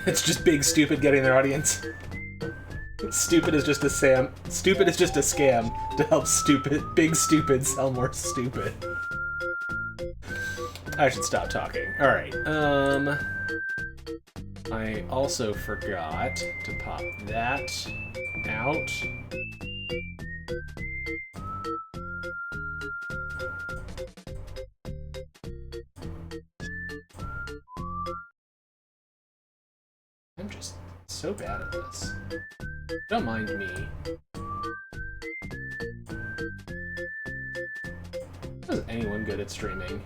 It's just Big Stupid getting their audience. Stupid is just a scam to help Big Stupid sell more stupid. I should stop talking. Alright, I also forgot to pop that out. I'm just so bad at this. Don't mind me. Is anyone good at streaming?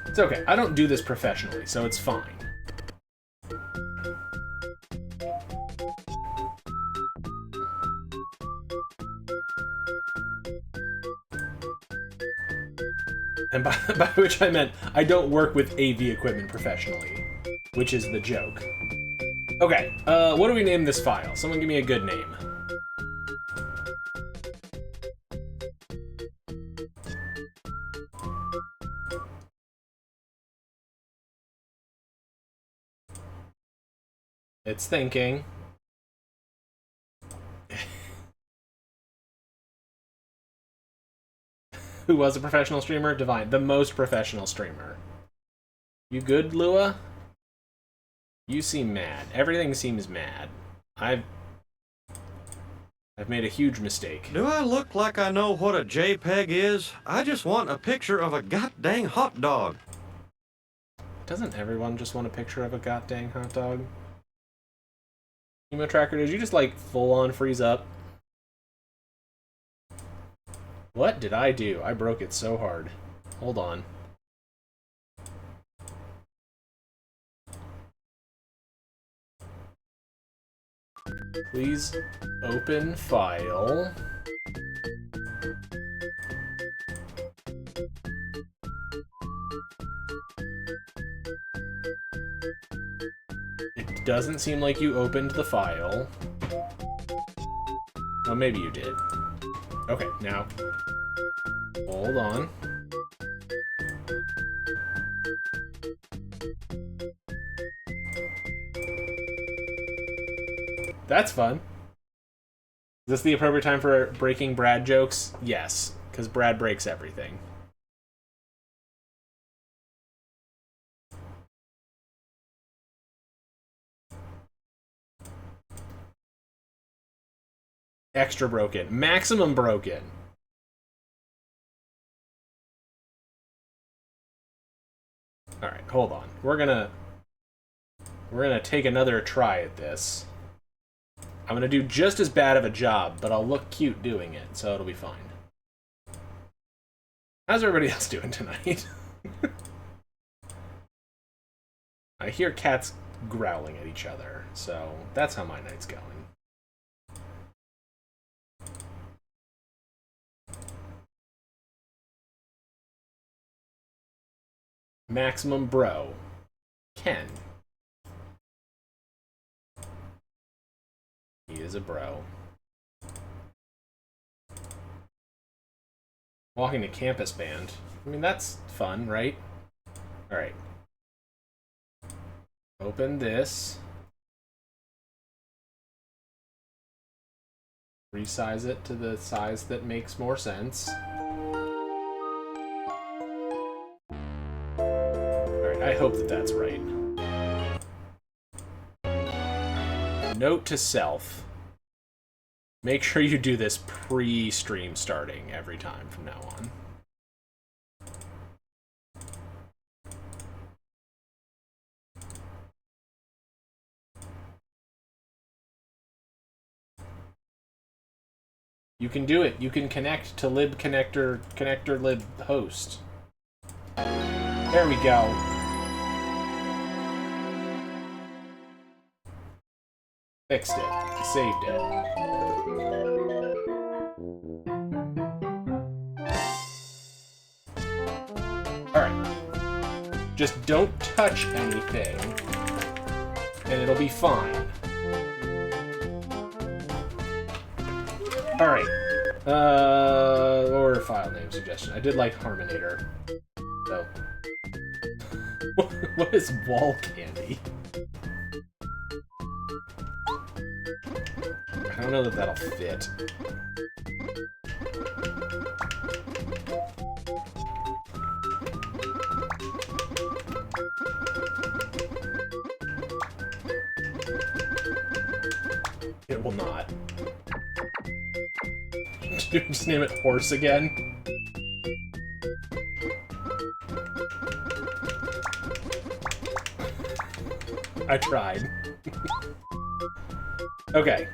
It's okay. I don't do this professionally, so it's fine. And by which I meant I don't work with AV equipment professionally, which is the joke. Okay, what do we name this file? Someone give me a good name. It's thinking. Who was a professional streamer? Divine. The most professional streamer. You good, Lua? You seem mad. Everything seems mad. I've made a huge mistake. Do I look like I know what a JPEG is? I just want a picture of a goddamn hot dog. Doesn't everyone just want a picture of a goddamn hot dog? Emo Tracker, did you just, like, full-on freeze up? What did I do? I broke it so hard. Hold on. Please open file. It doesn't seem like you opened the file. Oh, maybe you did. Okay, now, hold on. That's fun. Is this the appropriate time for breaking Brad jokes? Yes, because Brad breaks everything. Extra broken. Maximum broken. Alright, hold on. We're gonna take another try at this. I'm gonna do just as bad of a job, but I'll look cute doing it, so it'll be fine. How's everybody else doing tonight? I hear cats growling at each other, so that's how my night's going. Maximum bro. Ken. He is a bro. Walking to campus band. I mean, that's fun, right? Alright. Open this. Resize it to the size that makes more sense. Alright, I hope that that's right. Note to self. Make sure you do this pre-stream starting every time from now on. You can do it. You can connect to connector lib host. There we go. Fixed it. Saved it. Alright. Just don't touch anything, and it'll be fine. Alright. Or file name suggestion. I did like Harmonator. So. What is wall candy? I don't know that that'll fit. It will not. Just name it Horse again. I tried. Okay.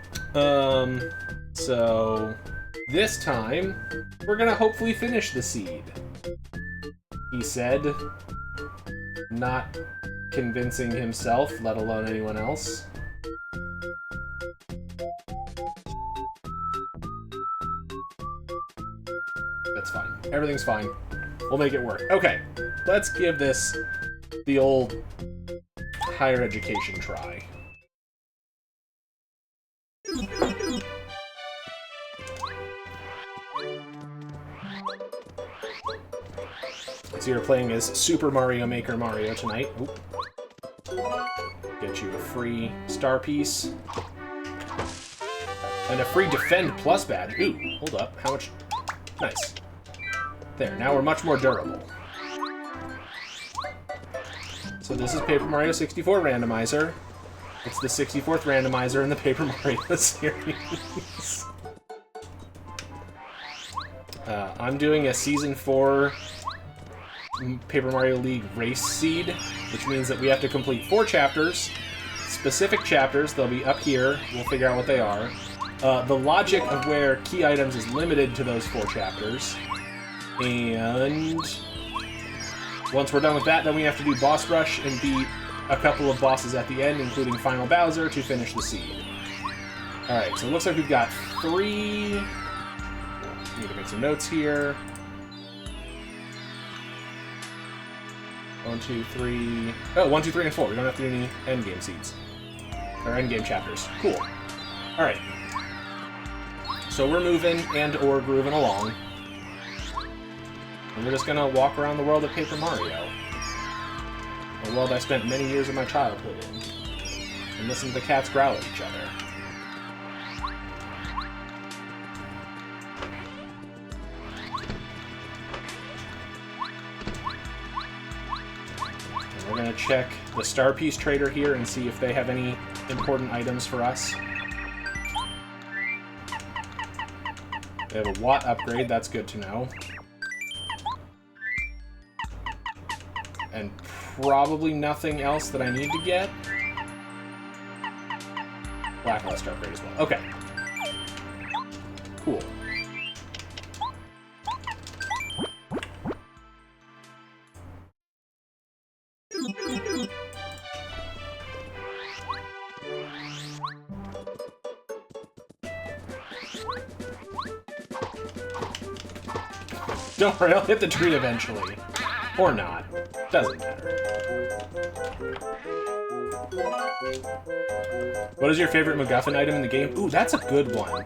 So this time we're gonna hopefully finish the seed. He said, not convincing himself, let alone anyone else. That's fine. Everything's fine. We'll make it work. Okay, let's give this the old higher education try. So you're playing as Super Mario Maker Mario tonight. Oop. Get you a free star piece. And a free Defend Plus badge. Ooh, hold up. How much? Nice. There, now we're much more durable. So this is Paper Mario 64 Randomizer. It's the 64th Randomizer in the Paper Mario series. I'm doing a Season 4 Paper Mario League race seed, which means that we have to complete 4 chapters, specific chapters. They'll be up here. We'll figure out what they are. The logic of where key items is limited to those 4 chapters. And once we're done with that, then we have to do Boss Rush and beat a couple of bosses at the end, including Final Bowser, to finish the seed. Alright, so it looks like we've got 3... Need to make some notes here. 1, 2, 3... Oh, 1, 2, 3, and 4. We don't have to do any endgame seeds. Or endgame chapters. Cool. Alright. So we're moving and/or grooving along. And we're just gonna walk around the world of Paper Mario. A world I spent many years of my childhood in. And listen to the cats growl at each other. And we're gonna check the Star Piece Trader here and see if they have any important items for us. They have a Watt upgrade, that's good to know. And probably nothing else that I need to get. Lackluster upgrade as well. Okay. Cool. Don't worry, I'll hit the tree eventually. Or not. Doesn't matter. What is your favorite MacGuffin item in the game? Ooh, that's a good one.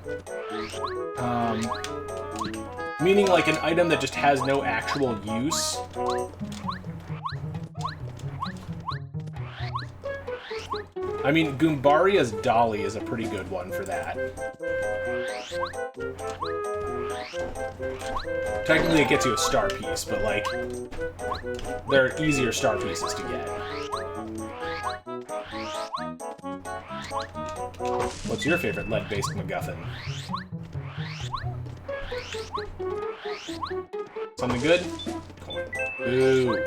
Meaning like an item that just has no actual use. I mean, Goombaria's dolly is a pretty good one for that. Technically it gets you a star piece, but like, there are easier star pieces to get. What's your favorite lead-based MacGuffin? Something good? Coin. Ooh.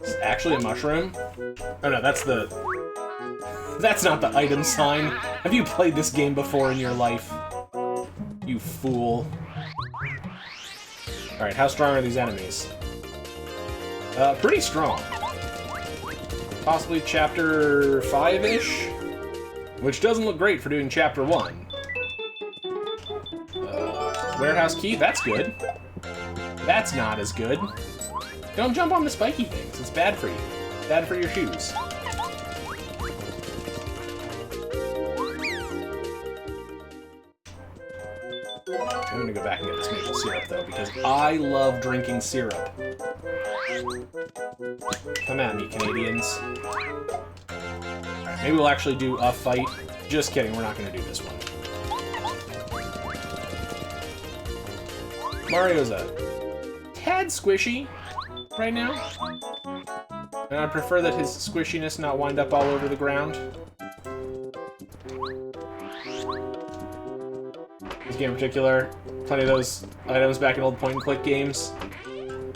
It's actually a mushroom? Oh no, that's the... That's not the item sign. Have you played this game before in your life? You fool. Alright, how strong are these enemies? Pretty strong. Possibly chapter 5-ish? Which doesn't look great for doing chapter 1. Warehouse key, that's good. That's not as good. Don't jump on the spiky things, it's bad for you. Bad for your shoes. I'm gonna go back and get this maple syrup, though, because because I love drinking syrup. Come at me, Canadians. Alright, maybe we'll actually do a fight. Just kidding, we're not going to do this one. Mario's a tad squishy right now. And I'd prefer that his squishiness not wind up all over the ground. This game in particular, plenty of those items back in old point-and-click games.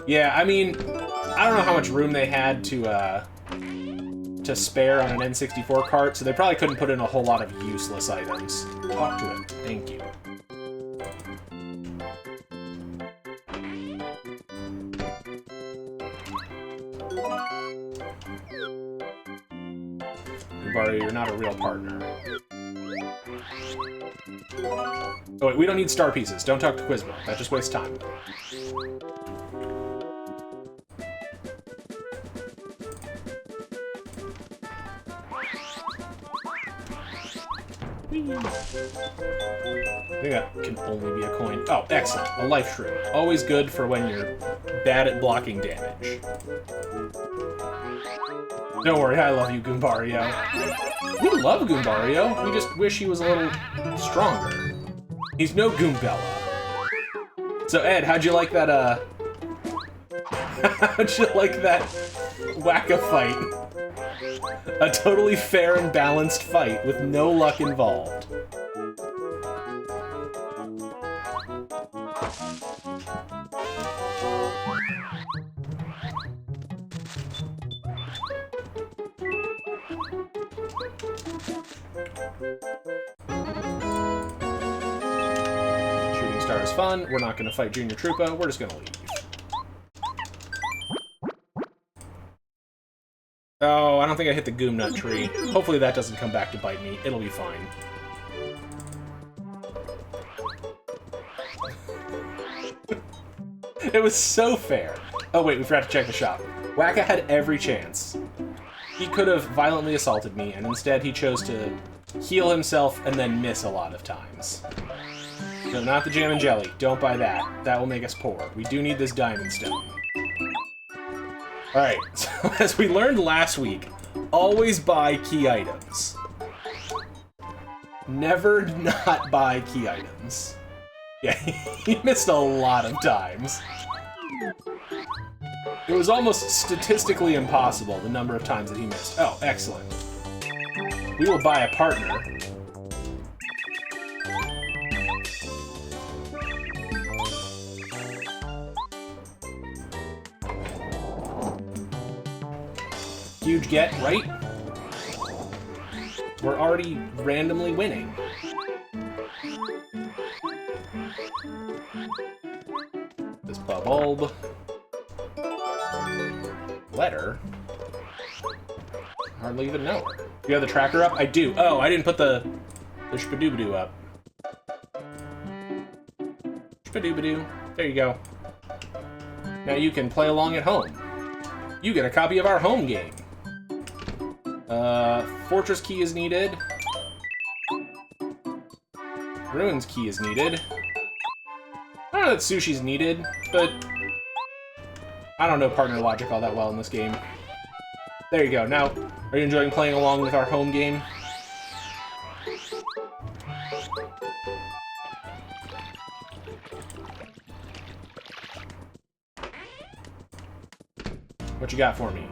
Yeah, I mean, I don't know how much room they had to spare on an N64 cart, so they probably couldn't put in a whole lot of useless items. Talk to it. Thank you. Mario, you're not a real partner. Oh wait, we don't need star pieces. Don't talk to Quizmo. That just wastes time. I think that can only be a coin. Oh, excellent. A life shroom. Always good for when you're bad at blocking damage. Don't worry, I love you, Goombario. We love Goombario. We just wish he was a little stronger. He's no Goombella. So Ed, how'd you like that, how'd you like that whack-a-fight? A totally fair and balanced fight with no luck involved. Shooting star is fun. We're not going to fight Junior Troopa. We're just going to leave. Oh, I don't think I hit the Goom Nut tree. Hopefully that doesn't come back to bite me. It'll be fine. It was so fair. Oh wait, we forgot to check the shop. Wacka had every chance. He could have violently assaulted me, and instead he chose to heal himself and then miss a lot of times. So not the jam and jelly. Don't buy that. That will make us poor. We do need this diamond stone. Alright, so as we learned last week, always buy key items. Never not buy key items. Yeah, he missed a lot of times. It was almost statistically impossible, the number of times that he missed. Oh, excellent. We will buy a partner. Huge get, right? We're already randomly winning. This bulb. Letter? Hardly even know her. You have the tracker up? I do. Oh, I didn't put the shpadoobadoo up. Shpadoobadoo. There you go. Now you can play along at home. You get a copy of our home game. Fortress key is needed. Ruins key is needed. I don't know that sushi's needed, but I don't know partner logic all that well in this game. There you go. Now, are you enjoying playing along with our home game? What you got for me?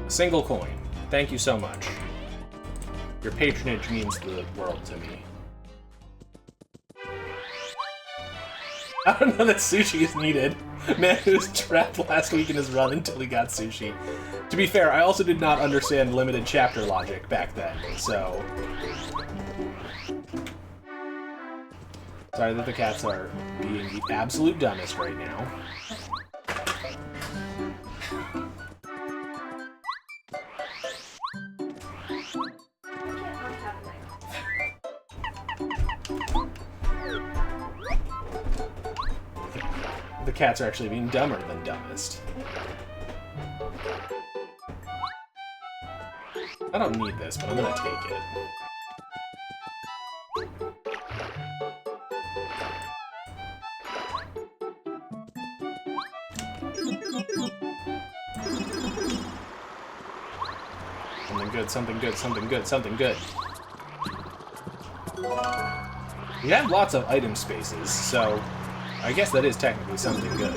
A single coin. Thank you so much. Your patronage means the world to me. I don't know that sushi is needed. Man who was trapped last week in his run until he got sushi. To be fair, I also did not understand limited chapter logic back then, so... Sorry that the cats are being the absolute dumbest right now. The cats are actually being dumber than dumbest. I don't need this, but I'm gonna take it. Something good, something good, something good, something good. We have lots of item spaces, so I guess that is technically something good.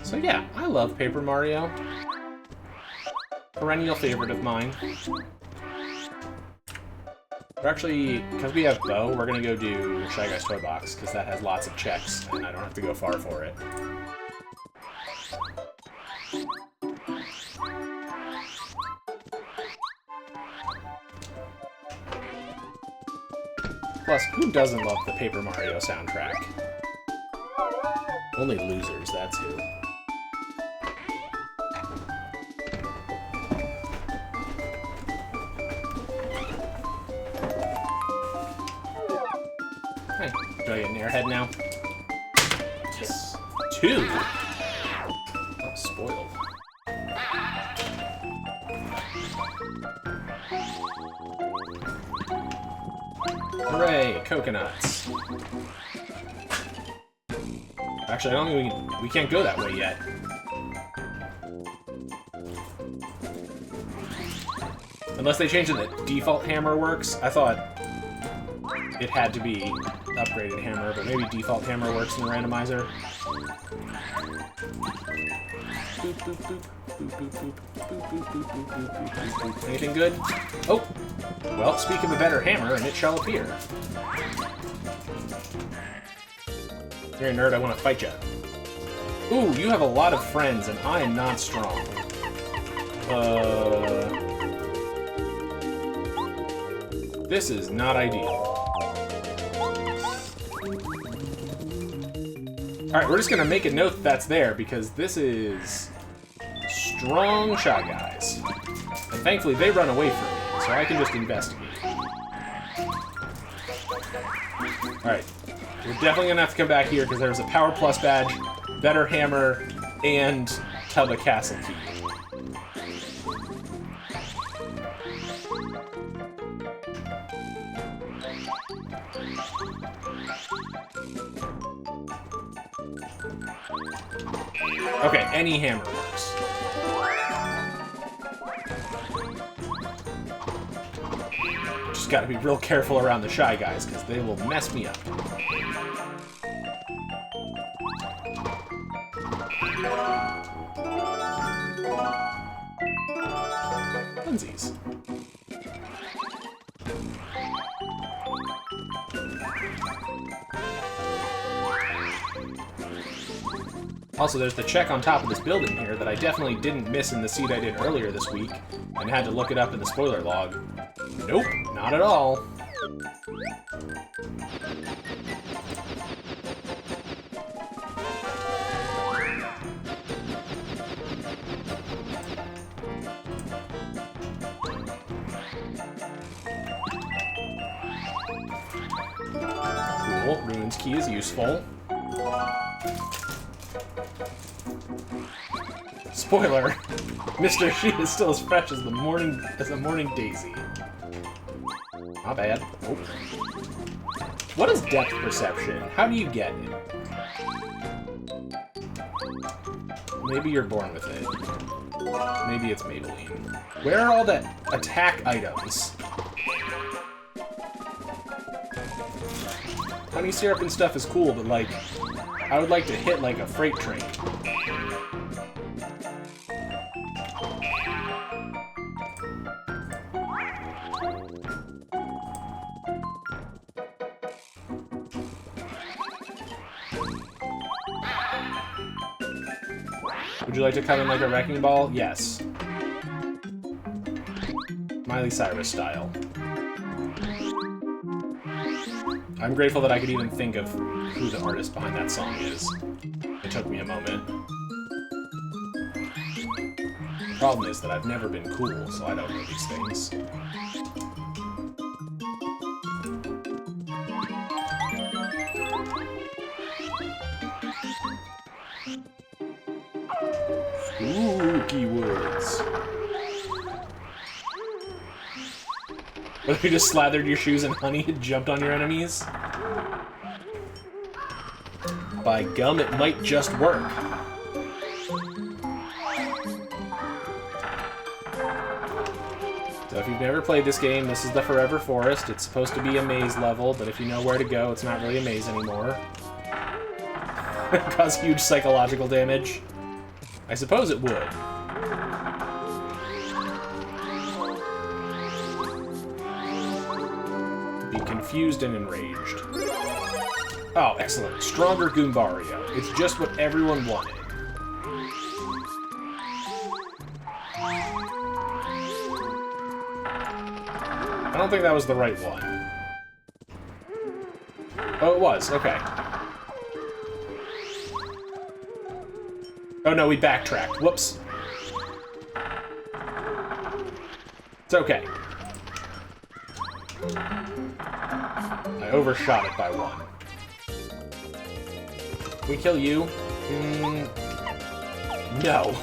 So yeah, I love Paper Mario. Perennial favorite of mine. We're actually, because we have Bo, we're gonna go do Shy Guy's Toy Box, because that has lots of checks, and I don't have to go far for it. Plus, who doesn't love the Paper Mario soundtrack? Only losers, that's who. Hey, do I get an airhead now? Yes. 2! Oh, spoiled. Hooray, coconuts. Actually, I don't think we can't go that way yet. Unless they change it that default hammer works. I thought it had to be upgraded hammer, but maybe default hammer works in the randomizer. Boop, boop, boop. Boop, boop, boop. Boop, boop, boop, boop, boop, boop, boop, boop. Anything good? Oh! Well, speak of a better hammer, and it shall appear. You're a nerd, I want to fight you. Ooh, you have a lot of friends, and I am not strong. This is not ideal. Alright, we're just gonna make a note that that's there, because this is strong Shy Guys. And thankfully, they run away from me, so I can just investigate. Alright, we're definitely gonna have to come back here, because there's a Power Plus badge, better hammer, and Tubba Castle key. Okay, any hammer works. Just gotta be real careful around the Shy Guys, because they will mess me up. Funsies. Also, there's the check on top of this building here that I definitely didn't miss in the seed I did earlier this week, and had to look it up in the spoiler log. Nope, not at all. Cool, Ruin's key is useful. Spoiler, Mr. Sheet is still as fresh as a morning daisy. Not bad. Oh. What is depth perception? How do you get it? Maybe you're born with it. Maybe it's Maybelline. Where are all the attack items? Honey syrup and stuff is cool, but like, I would like to hit like a freight train. Would you like to come in like a wrecking ball? Yes. Miley Cyrus style. I'm grateful that I could even think of who the artist behind that song is. It took me a moment. The problem is that I've never been cool, so I don't know these things. Spooky woods. What if you just slathered your shoes in honey and jumped on your enemies? By gum, it might just work. So if you've never played this game, this is the Forever Forest. It's supposed to be a maze level, but if you know where to go, it's not really a maze anymore. Cause huge psychological damage. I suppose it would. Be confused and enraged. Oh, excellent. Stronger Goombario. It's just what everyone wanted. I don't think that was the right one. Oh, it was. Okay. Oh no, we backtracked. Whoops. It's okay. I overshot it by one. Can we kill you? No.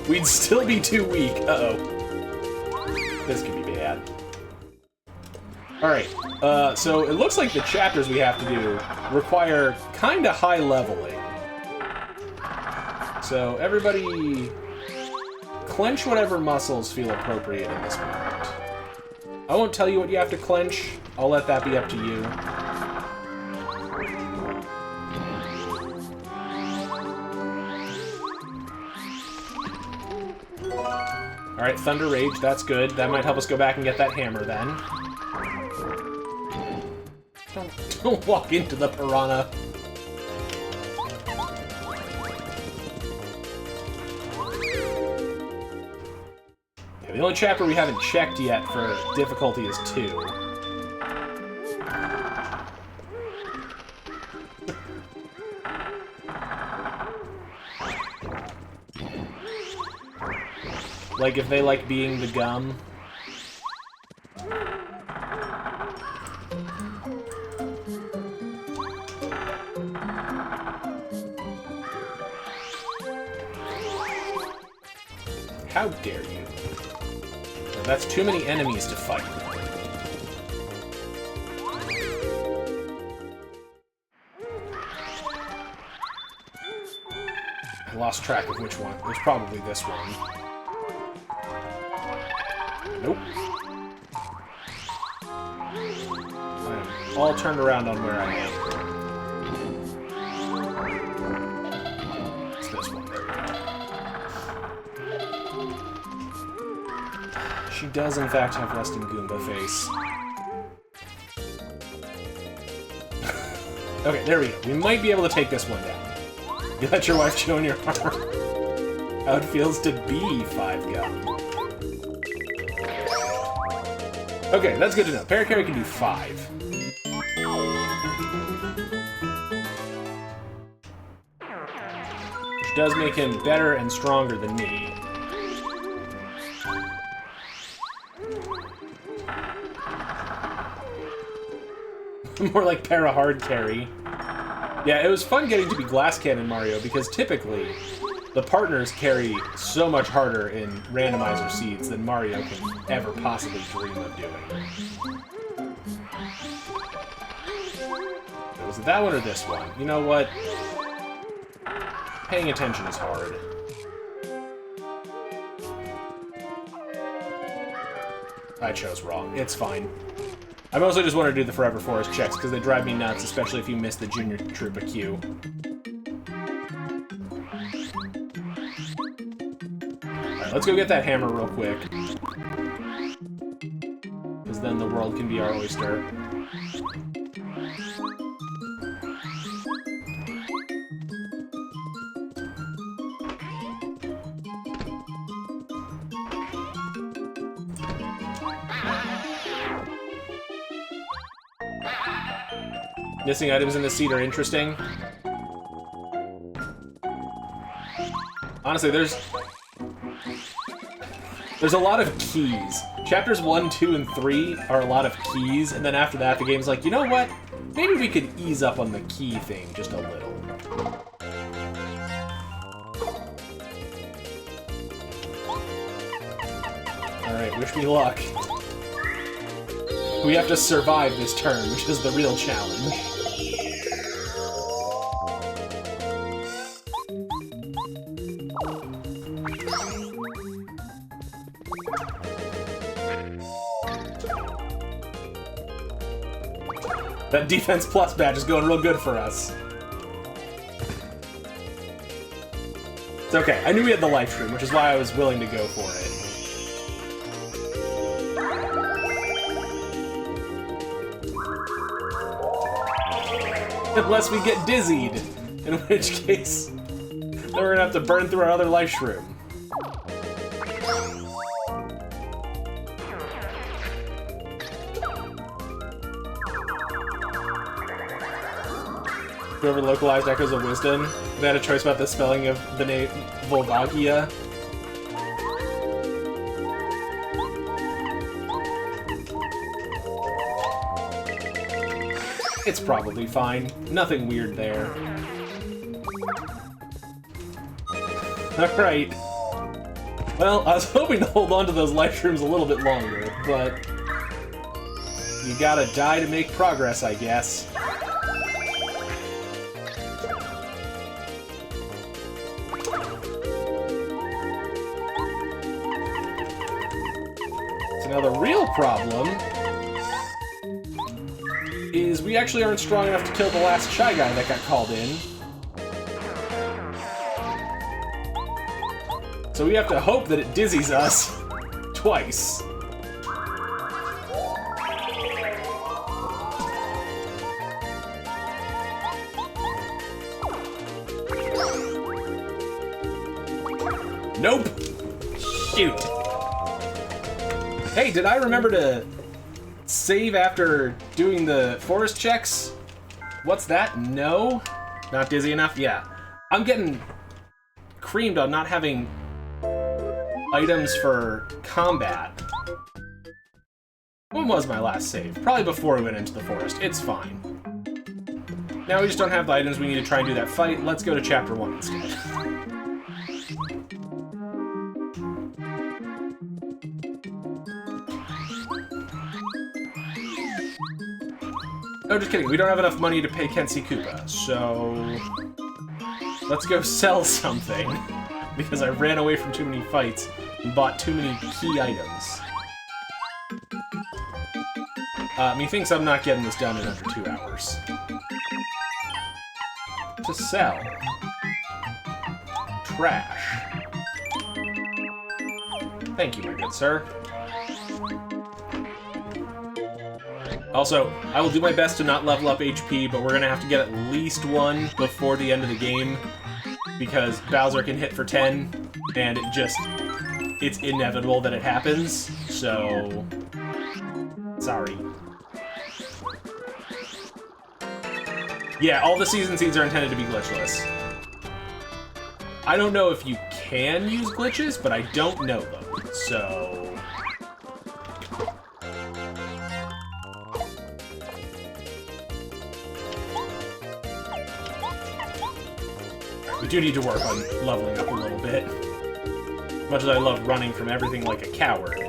We'd still be too weak. Uh-oh. This could be bad. Alright, so it looks like the chapters we have to do require kinda high leveling. So everybody clench whatever muscles feel appropriate in this moment. I won't tell you what you have to clench. I'll let that be up to you. Alright, Thunder Rage, that's good. That might help us go back and get that hammer then. Don't walk into the piranha. Yeah, the only chapter we haven't checked yet for difficulty is 2. Like, if they like being the gum. How dare you? No, that's too many enemies to fight. I lost track of which one. It was probably this one. Nope. I am all turned around on where I am. It's this one. There we go. She does, in fact, have resting Goomba face. Okay, there we go. We might be able to take this one down. You let your wife show in your armor how it feels to be 5 gum. Okay, that's good to know. Parakarry can do 5. Which does make him better and stronger than me. More like Para-Hard Carry. Yeah, it was fun getting to be Glass Cannon Mario, because typically, the partners carry so much harder in Randomizer seeds than Mario can ever possibly dream of doing. Was it that one or this one? You know what? Paying attention is hard. I chose wrong. It's fine. I mostly just want to do the Forever Forest checks, because they drive me nuts, especially if you miss the Junior Troopa queue. Alright, let's go get that hammer real quick. Because then the world can be our oyster. Missing items in the seed are interesting. Honestly, there's a lot of keys. Chapters 1, 2, and 3 are a lot of keys, and then after that, the game's like, you know what? Maybe we could ease up on the key thing just a little. Alright, wish me luck. We have to survive this turn, which is the real challenge. That Defense Plus badge is going real good for us. It's okay. I knew we had the life stream, which is why I was willing to go for it. Unless we get dizzied, in which case, then we're gonna have to burn through our other life shroom. Whoever localized Echoes of Wisdom, they had a choice about the spelling of the name Volvagia. It's probably fine. Nothing weird there. Alright. Well, I was hoping to hold on to those life shrooms a little bit longer, but you gotta die to make progress, I guess. Now the real problem is we actually aren't strong enough to kill the last Shy Guy that got called in. So we have to hope that it dizzies us twice. Nope! Shoot! Hey, did I remember to save after doing the forest checks? What's that? No? Not dizzy enough? Yeah. I'm getting creamed on not having items for combat. When was my last save? Probably before we went into the forest. It's fine. Now we just don't have the items we need to try and do that fight. Let's go to Chapter 1 instead. No, just kidding. We don't have enough money to pay Kenshi Koopa, so let's go sell something because I ran away from too many fights and bought too many key items. Methinks I'm not getting this done in under 2 hours. To sell. Trash. Thank you, my good sir. Also, I will do my best to not level up HP, but we're gonna have to get at least 1 before the end of the game, because Bowser can hit for 10, and it's inevitable that it happens, so sorry. Yeah, all the season seeds are intended to be glitchless. I don't know if you can use glitches, but I don't know them, so we do need to work on leveling up a little bit. As much as I love running from everything like a coward.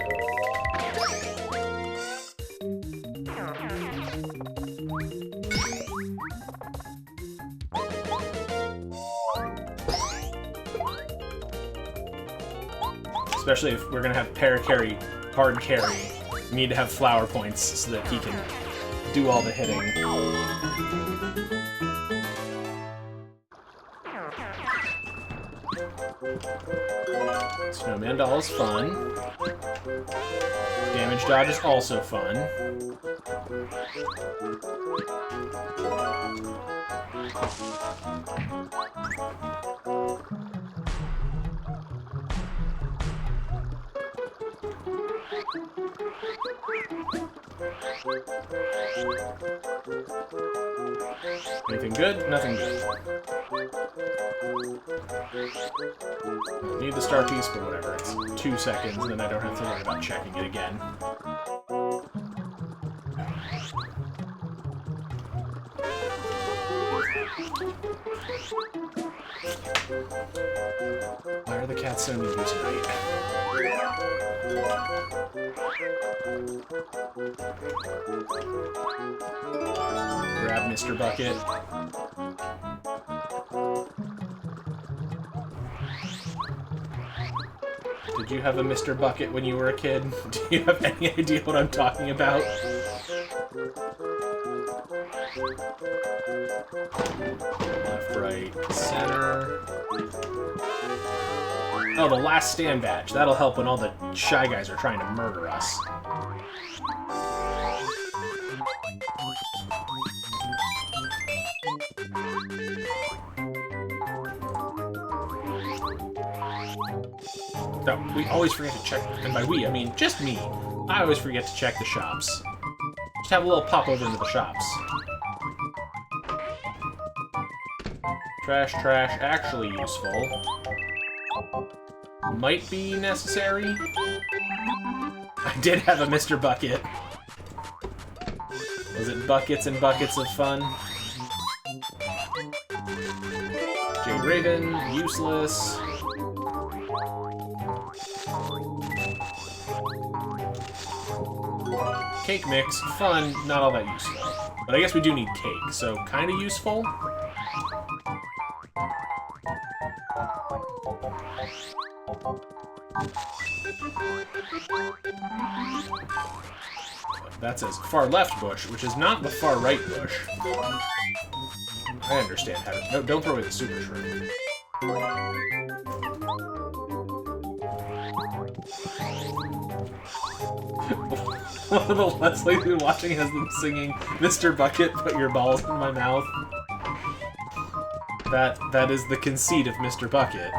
Especially if we're gonna have para-carry, hard carry. We need to have flower points so that he can do all the hitting. Snowman Doll is fun. Damage Dodge is also fun. Anything good? Nothing good. Need the star piece, but whatever. It's 2 seconds, and then I don't have to worry about checking it again. Why are the cats so needy tonight? Grab Mr. Bucket. Did you have a Mr. Bucket when you were a kid? Do you have any idea what I'm talking about? Left, right, center. Oh, the last stand badge. That'll help when all the shy guys are trying to murder us. No, we always forget to check, and by we, I mean just me. I always forget to check the shops. Just have a little pop over into the shops. Trash, trash, actually useful. Might be necessary. I did have a Mr. Bucket. Was it buckets and buckets of fun? Jade Raven, useless. Cake mix, fun, not all that useful. But I guess we do need cake, so kind of useful. That says far left bush, which is not the far right bush. I understand how to... No, don't throw away the super shroom. One of the Leslie's been watching has them singing, "Mr. Bucket, put your balls in my mouth." That is the conceit of Mr. Bucket.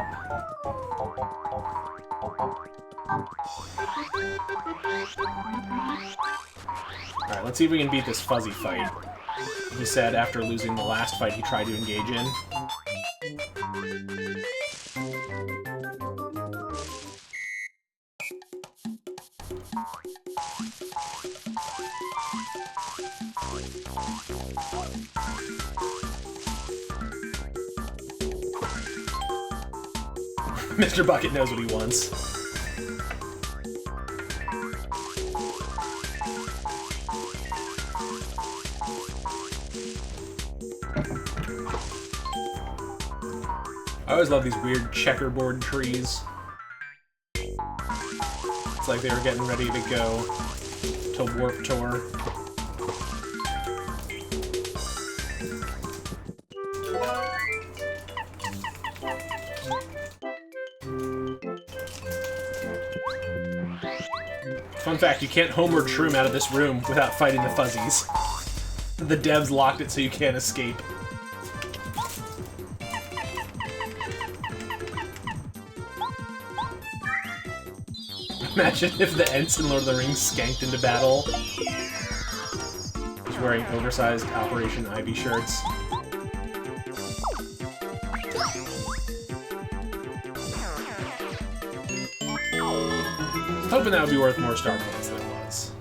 Alright, let's see if we can beat this fuzzy fight. He said after losing the last fight he tried to engage in. Mr. Bucket knows what he wants. I always love these weird checkerboard trees. It's like they were getting ready to go to Warp Tour. Fun fact, you can't homeward shroom out of this room without fighting the fuzzies. The devs locked it so you can't escape. Imagine if the Ents in Lord of the Rings skanked into battle. He's wearing oversized Operation Ivy shirts. Hoping that would be worth more star points than it was.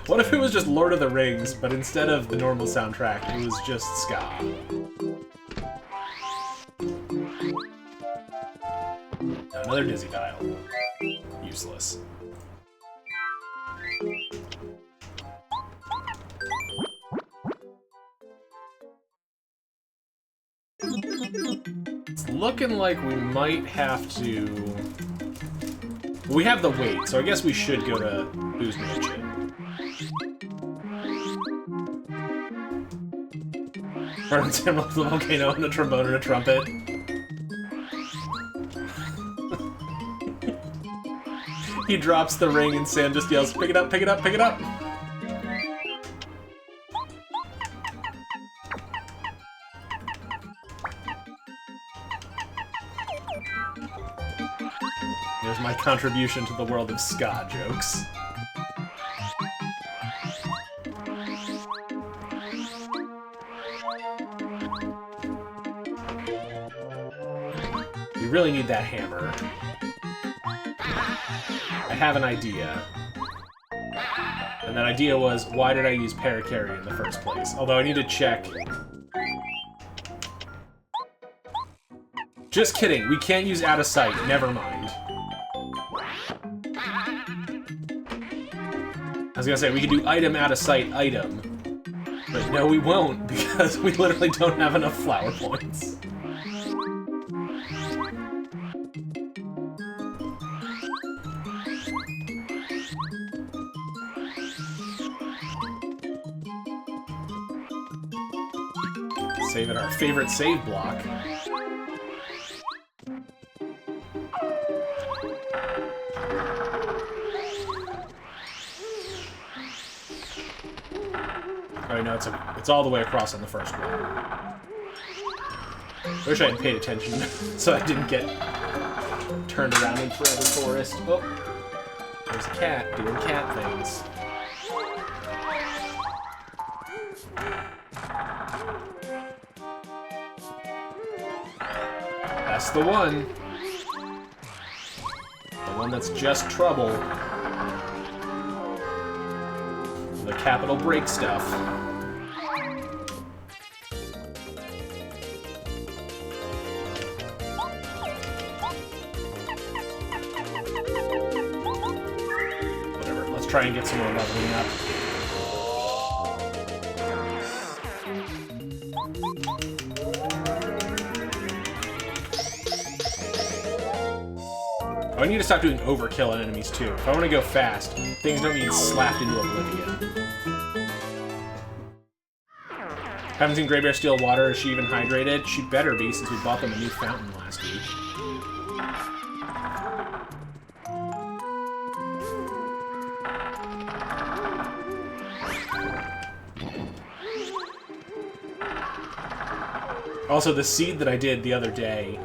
What if it was just Lord of the Rings, but instead of the normal soundtrack, it was just ska? Another dizzy dial. Useless. It's looking like we might have to... We have the weight, so I guess we should go to Boo's Mansion. Burn Emerald, the volcano, and a trombone and a trumpet. He drops the ring and Sam just yells, "Pick it up, pick it up, pick it up!" There's my contribution to the world of ska jokes. We really need that hammer. I have an idea. And that idea was, why did I use Paracarry in the first place? Although I need to check. Just kidding, we can't use out of sight, never mind. I was gonna say, we could do item out of sight item. But no, we won't, because we literally don't have enough flower points. Save at our favorite save block. Oh no, it's all the way across on the first one. I wish I had paid attention so I didn't get turned around in Forever Forest. Oh, there's a cat doing cat things. That's the one. The one that's just trouble. The capital break stuff. Whatever, let's try and get some more leveling up. Oh, I need to stop doing overkill on enemies too. If I want to go fast, things don't get slapped into oblivion. Haven't seen Gray Bear steal water. Is she even hydrated? She better be, since we bought them a new fountain last week. Also, the seed that I did the other day,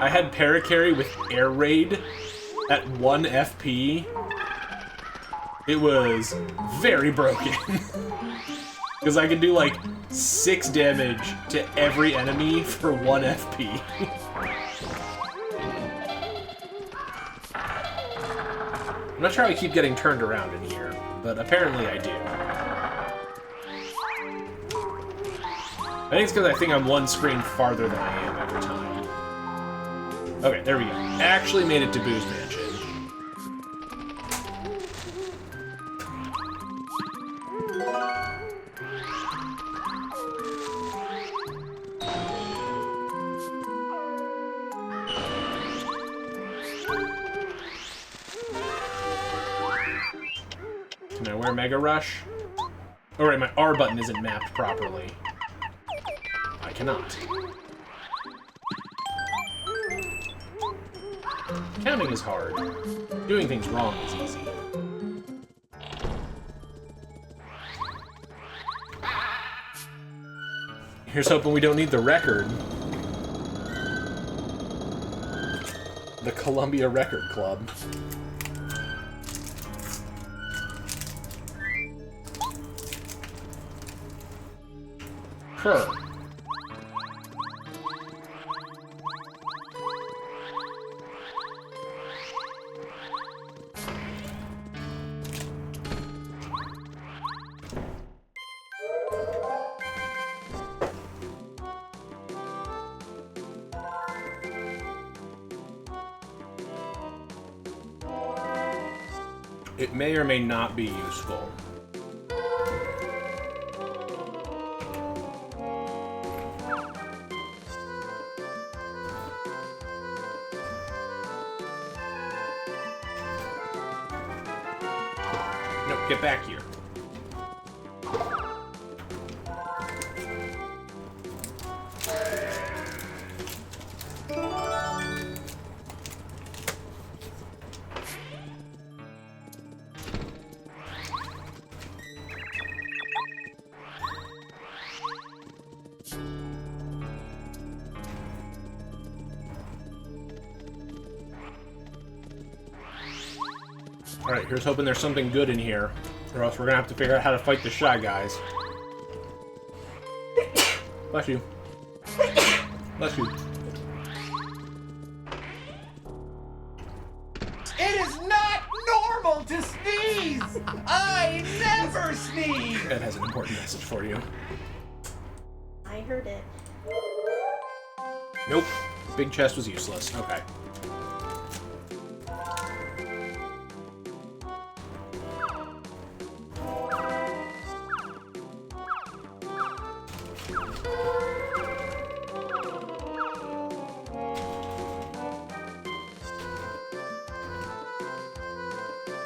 I had Paracarry with Air Raid at 1 FP. It was very broken. Because I could do like 6 damage to every enemy for 1 FP. I'm not sure how I keep getting turned around in here, but apparently I do. I think it's because I think I'm one screen farther than I am every time. Okay, there we go. Actually made it to Boo's Mansion. Can I wear Mega Rush? Oh right, my R button isn't mapped properly. I cannot. Counting is hard. Doing things wrong is easy. Here's hoping we don't need the record. The Columbia Record Club. Her. It may or may not be useful. Nope, get back here. Alright, here's hoping there's something good in here, or else we're gonna have to figure out how to fight the Shy Guys. Bless you. Bless you. Ed has an important message for you. I heard it. Nope. Big chest was useless. Okay.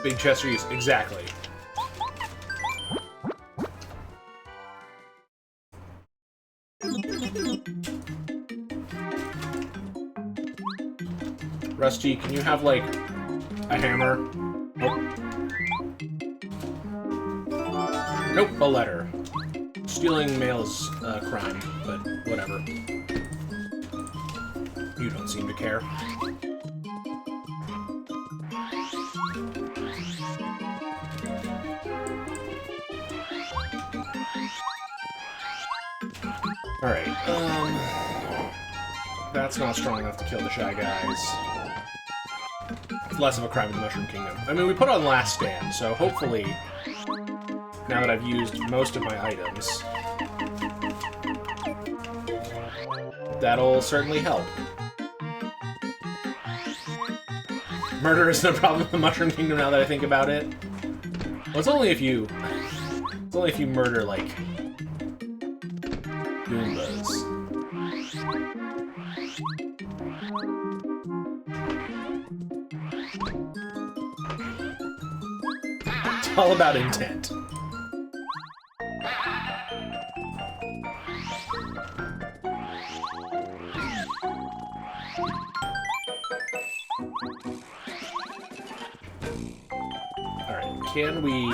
Big chest are used. Exactly. Rusty, can you have, like, a hammer? Nope. Nope, a letter. Stealing mail is a crime, but whatever. You don't seem to care. Alright, that's not strong enough to kill the Shy Guys. It's less of a crime in the Mushroom Kingdom. I mean, we put on Last Stand, so hopefully, now that I've used most of my items, that'll certainly help. Murder isn't a problem in the Mushroom Kingdom now that I think about it. Well, it's only if you murder, like, Goombas. It's all about intent. Alright, can we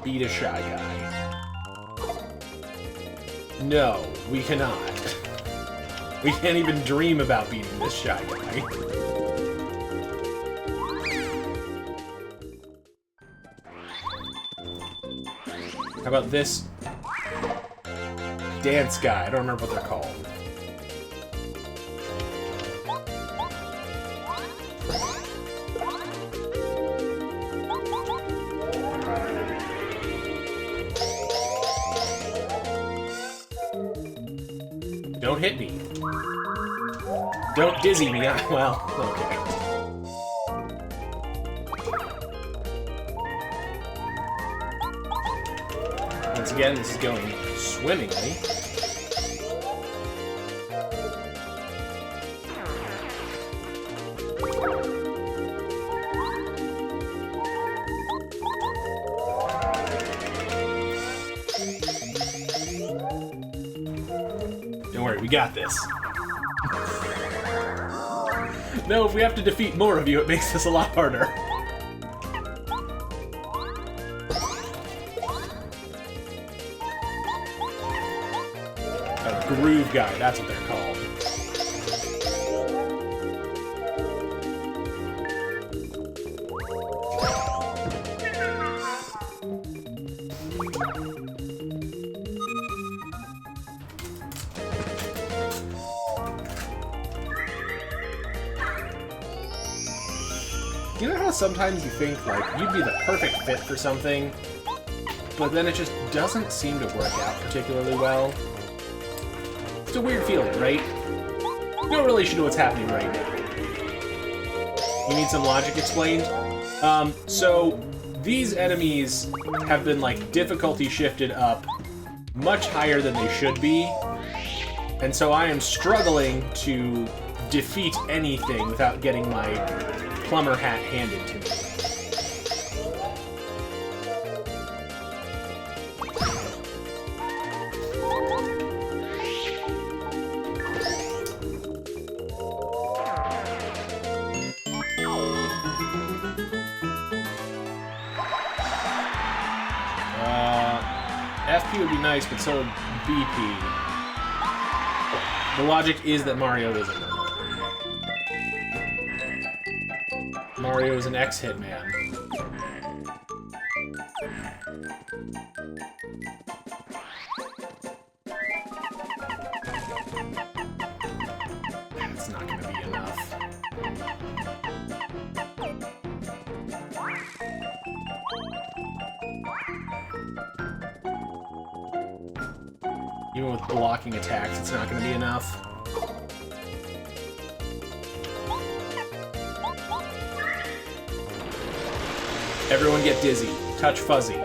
beat a Shy Guy? No, we cannot. We can't even dream about beating this Shy Guy. How about this dance guy? I don't remember what they're called. Don't hit me. Don't dizzy me. Well, okay. Once again, this is going swimmingly. Don't worry, we got this. No, if we have to defeat more of you, it makes this a lot harder. A groove guy, that's what they're called. You know how sometimes you think, like, you'd be the perfect fit for something, but then it just doesn't seem to work out particularly well? It's a weird feeling, right? No relation to what's happening right now. You need some logic explained? So these enemies have been, like, difficulty shifted up much higher than they should be, and so I am struggling to defeat anything without getting my plumber hat handed to me. FP would be nice, but so would BP. The logic is that Mario is a murderer. Mario is an ex-hitman. That's not gonna be enough. Even with blocking attacks, it's not going to be enough. Everyone get dizzy. Touch fuzzy.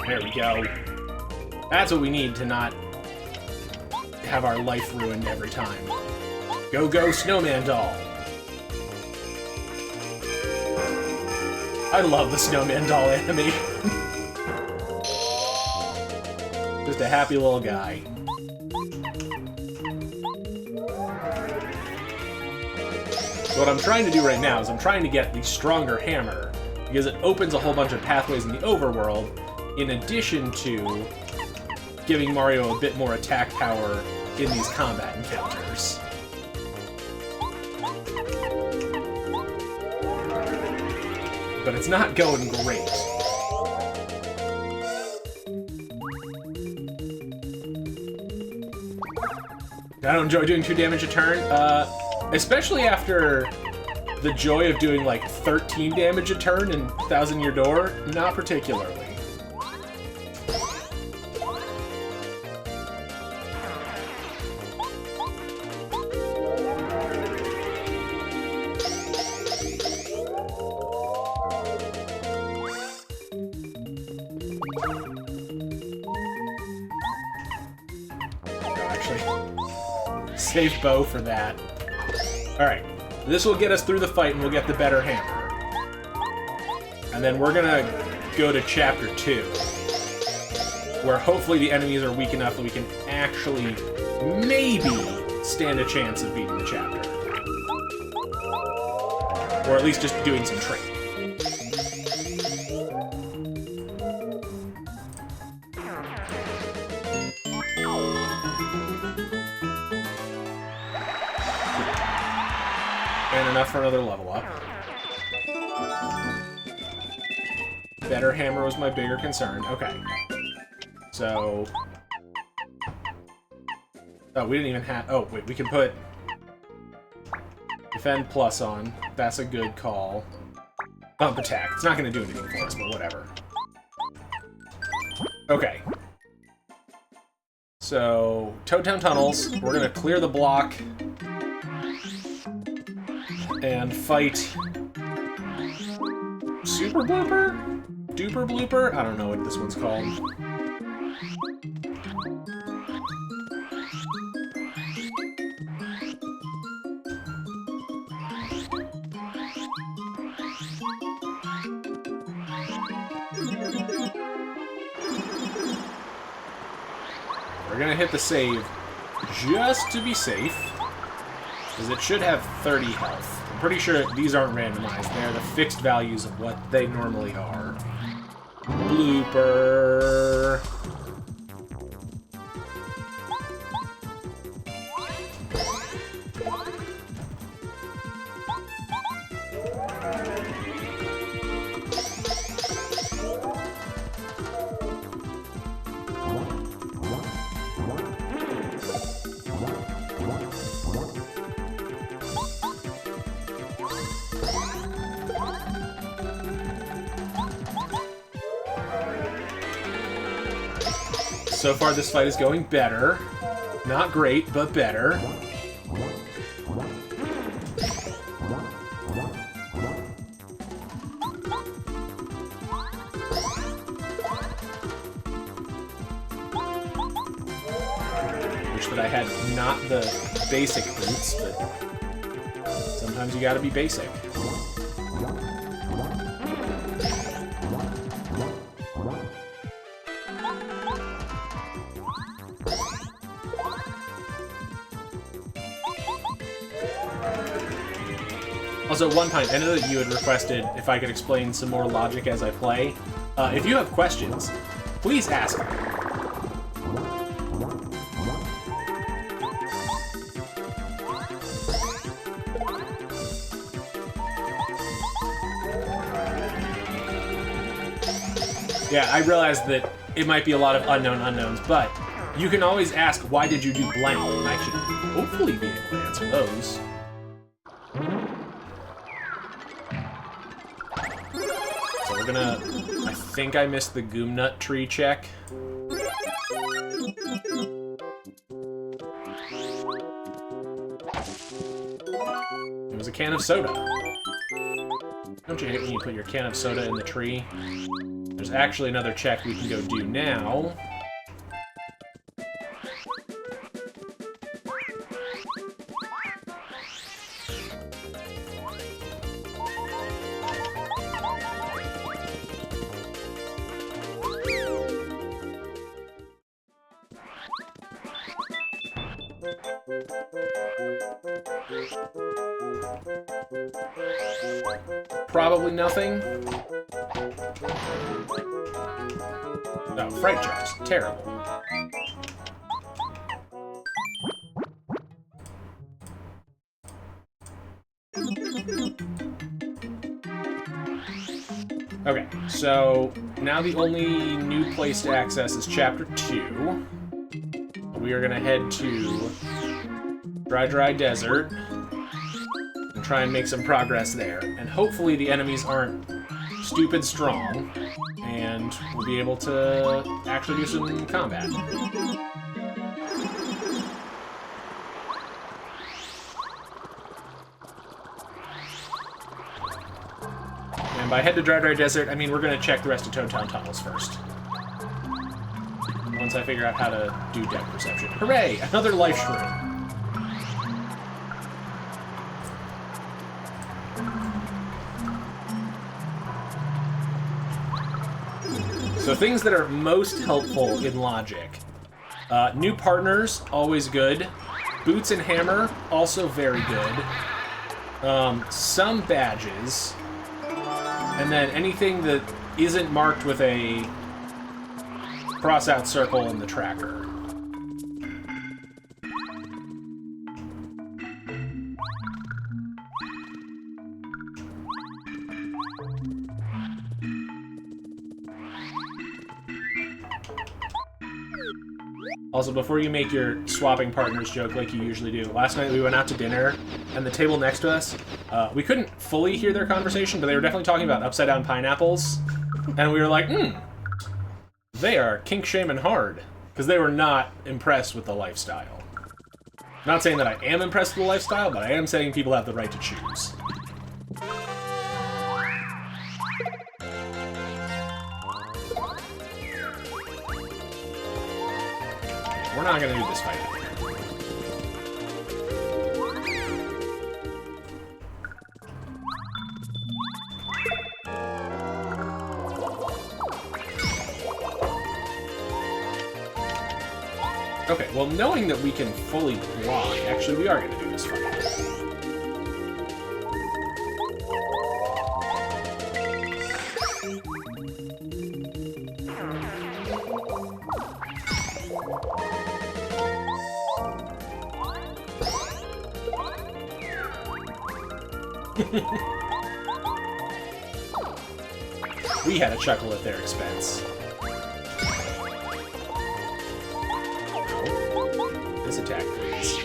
There we go. That's what we need to not have our life ruined every time. Go, go, snowman doll! I love the snowman doll animation. Just a happy little guy. So what I'm trying to do right now is I'm trying to get the stronger hammer, because it opens a whole bunch of pathways in the overworld, in addition to giving Mario a bit more attack power in these combat encounters. But it's not going great. I don't enjoy doing 2 damage a turn, especially after the joy of doing like 13 damage a turn in Thousand Year Door, not particularly. Save bow for that. Alright, this will get us through the fight and we'll get the better hammer. And then we're gonna go to Chapter 2, where hopefully the enemies are weak enough that we can actually, maybe, stand a chance of beating the chapter. Or at least just doing some training. And enough for another level up. Better hammer was my bigger concern. Okay. So... oh, we didn't even have... oh, wait, we can put... Defend plus on. That's a good call. Bump attack. It's not going to do anything for us, but whatever. Okay. So, Toad Town Tunnels. We're going to clear the block... and fight Super Blooper? Duper Blooper? I don't know what this one's called. We're gonna hit the save just to be safe, because it should have 30 health. I'm pretty sure these aren't randomized. They're the fixed values of what they normally are. Blooper. So far, this fight is going better. Not great, but better. Wish that I had not the basic boots, but sometimes you gotta be basic. Also, one time, I know that you had requested if I could explain some more logic as I play. If you have questions, please ask them. Yeah, I realize that it might be a lot of unknown unknowns, but You can always ask, why did you do blank? And I should hopefully be able to answer those. So we're gonna... I think I missed the Goomnut tree check. It was a can of soda. Don't you hate when you put your can of soda in the tree? There's actually another check we can go do now. Probably nothing. No, fright jars. Terrible. Okay, so now the only new place to access is Chapter 2. We are going to head to Dry Desert and try and make some progress there. And hopefully the enemies aren't stupid strong, and we'll be able to actually do some combat. And by head to Dry Desert, I mean we're going to check the rest of Toad Town Tunnels first. Once I figure out how to do depth perception. Hooray! Another life shroom. So things that are most helpful in logic. New partners, always good. Boots and hammer, also very good. Some badges. And then anything that isn't marked with a cross-out circle in the tracker. Also, before you make your swapping partners joke like you usually do, last night we went out to dinner, and the table next to us, we couldn't fully hear their conversation, but they were definitely talking about upside-down pineapples, and we were like, they are kink-shaming hard, because they were not impressed with the lifestyle. Not saying that I am impressed with the lifestyle, but I am saying people have the right to choose. We're not gonna do this fight. Okay, well, knowing that we can fully block, actually, we are gonna do this fight. We had a chuckle at their expense. No. This attack, please.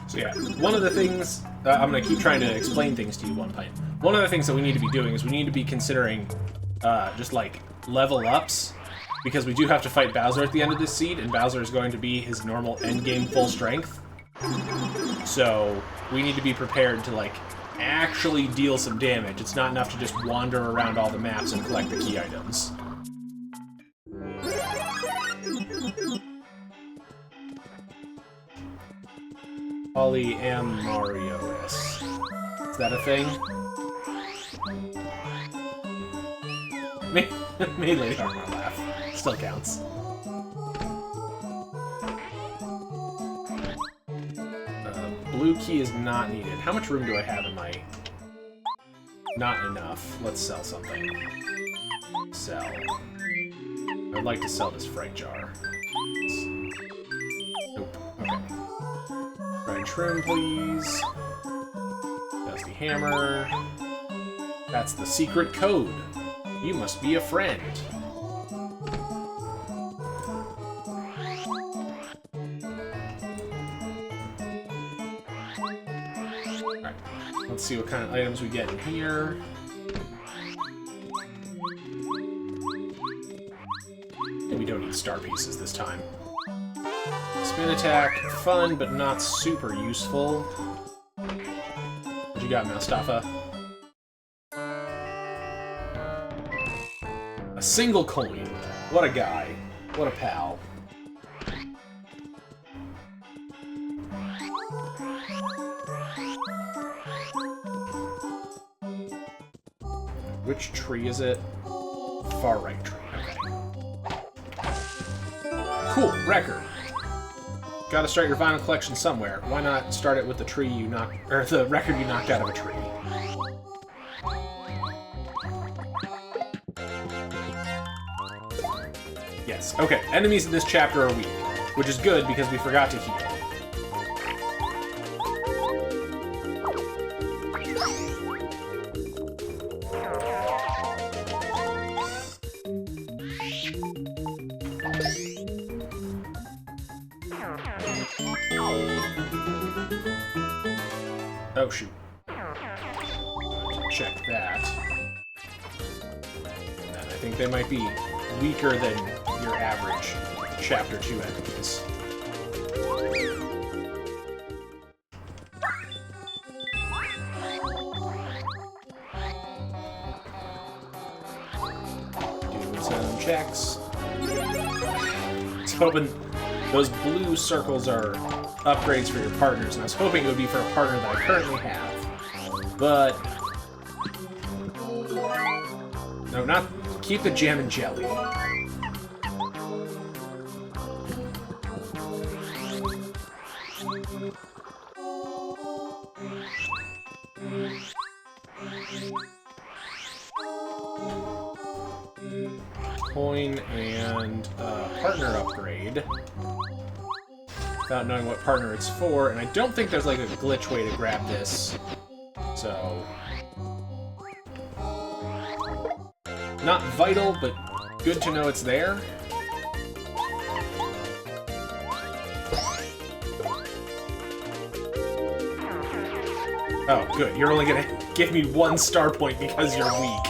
So yeah, one of the things... I'm going to keep trying to explain things to you one time. One of the things that we need to be doing is we need to be considering just like level ups, because we do have to fight Bowser at the end of this seed, and Bowser is going to be his normal endgame full strength. So we need to be prepared to like actually deal some damage. It's not enough to just wander around all the maps and collect the key items. Polyamorous. Is that a thing? Melee armor laugh. Still counts. Blue key is not needed. How much room do I have in my... Not enough. Let's sell something. Sell. I would like to sell this fright jar. Nope. Okay. mushroom, please. Dusty hammer. That's the secret code. You must be a friend. Alright, let's see what kind of items we get in here. We don't need star pieces this time. Spin attack, fun, but not super useful. What you got, Mustafa? A single coin. What a guy. What a pal. Which tree is it? Far right tree. Okay. Cool. Record. Gotta start your vinyl collection somewhere. Why not start it with the tree you knocked, or the record you knocked out of a tree? Yes. Okay. Enemies in this chapter are weak, which is good because we forgot to heal. Oh, shoot. Check that. And I think they might be weaker than your average Chapter 2 enemies. Doing some checks. I was hoping those blue circles are upgrades for your partners, and I was hoping it would be for a partner that I currently have. But no, not keep the jam and jelly. Coin and partner upgrade. Without knowing what partner it's for, and I don't think there's like a glitch way to grab this, so... Not vital, but good to know it's there. Oh, good. You're only gonna give me 1 star point because you're weak.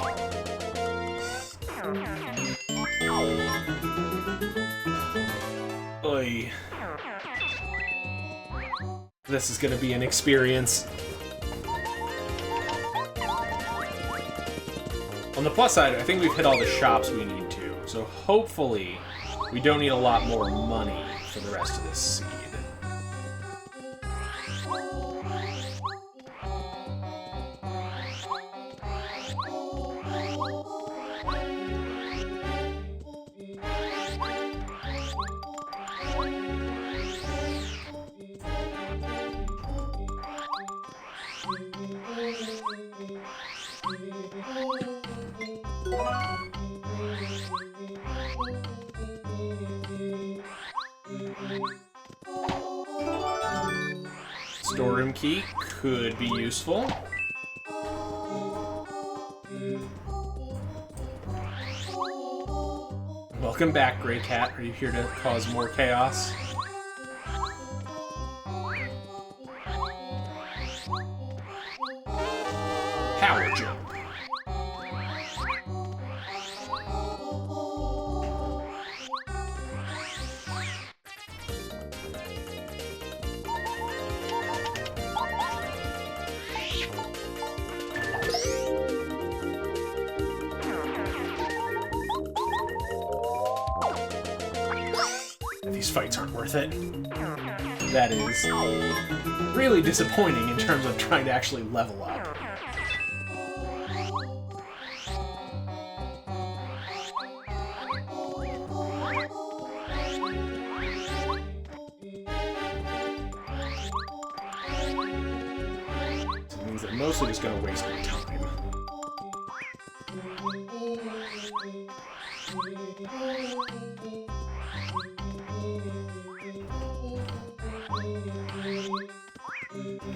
Oy. This is gonna be an experience. On the plus side, I think we've hit all the shops we need to, so hopefully we don't need a lot more money for the rest of this seed. Storeroom key could be useful. Welcome back, Grey Cat. Are you here to cause more chaos? Power jump. These fights aren't worth it. That is really disappointing in terms of trying to actually level up. So it means that I'm mostly just going to waste my time.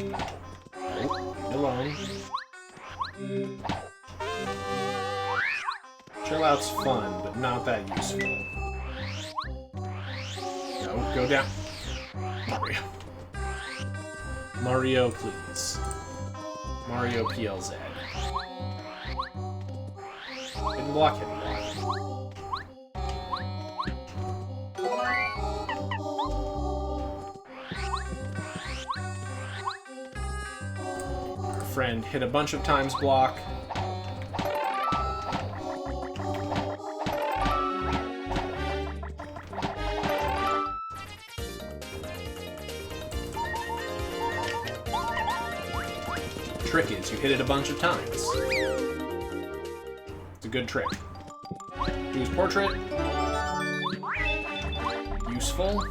Oh, leave me alone. Chill out's fun, but not that useful. No, go down. Mario. Mario, please. Mario PLZ. Hidden block, hidden block. Our friend hit a bunch of times block. Trick is you hit it a bunch of times. It's a good trick. Do his portrait. Useful.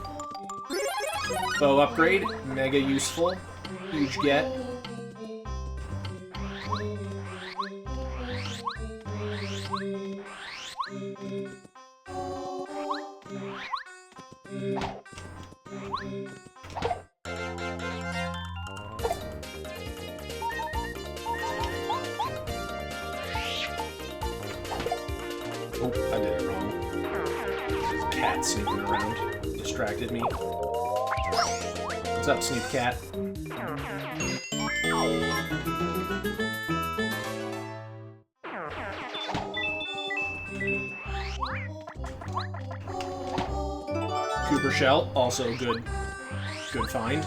Bow upgrade. Mega useful. Huge get. Oh, I did it wrong. Cat sneaking around. Distracted me. What's up, Snoop Cat? Cooper Shell, also good find.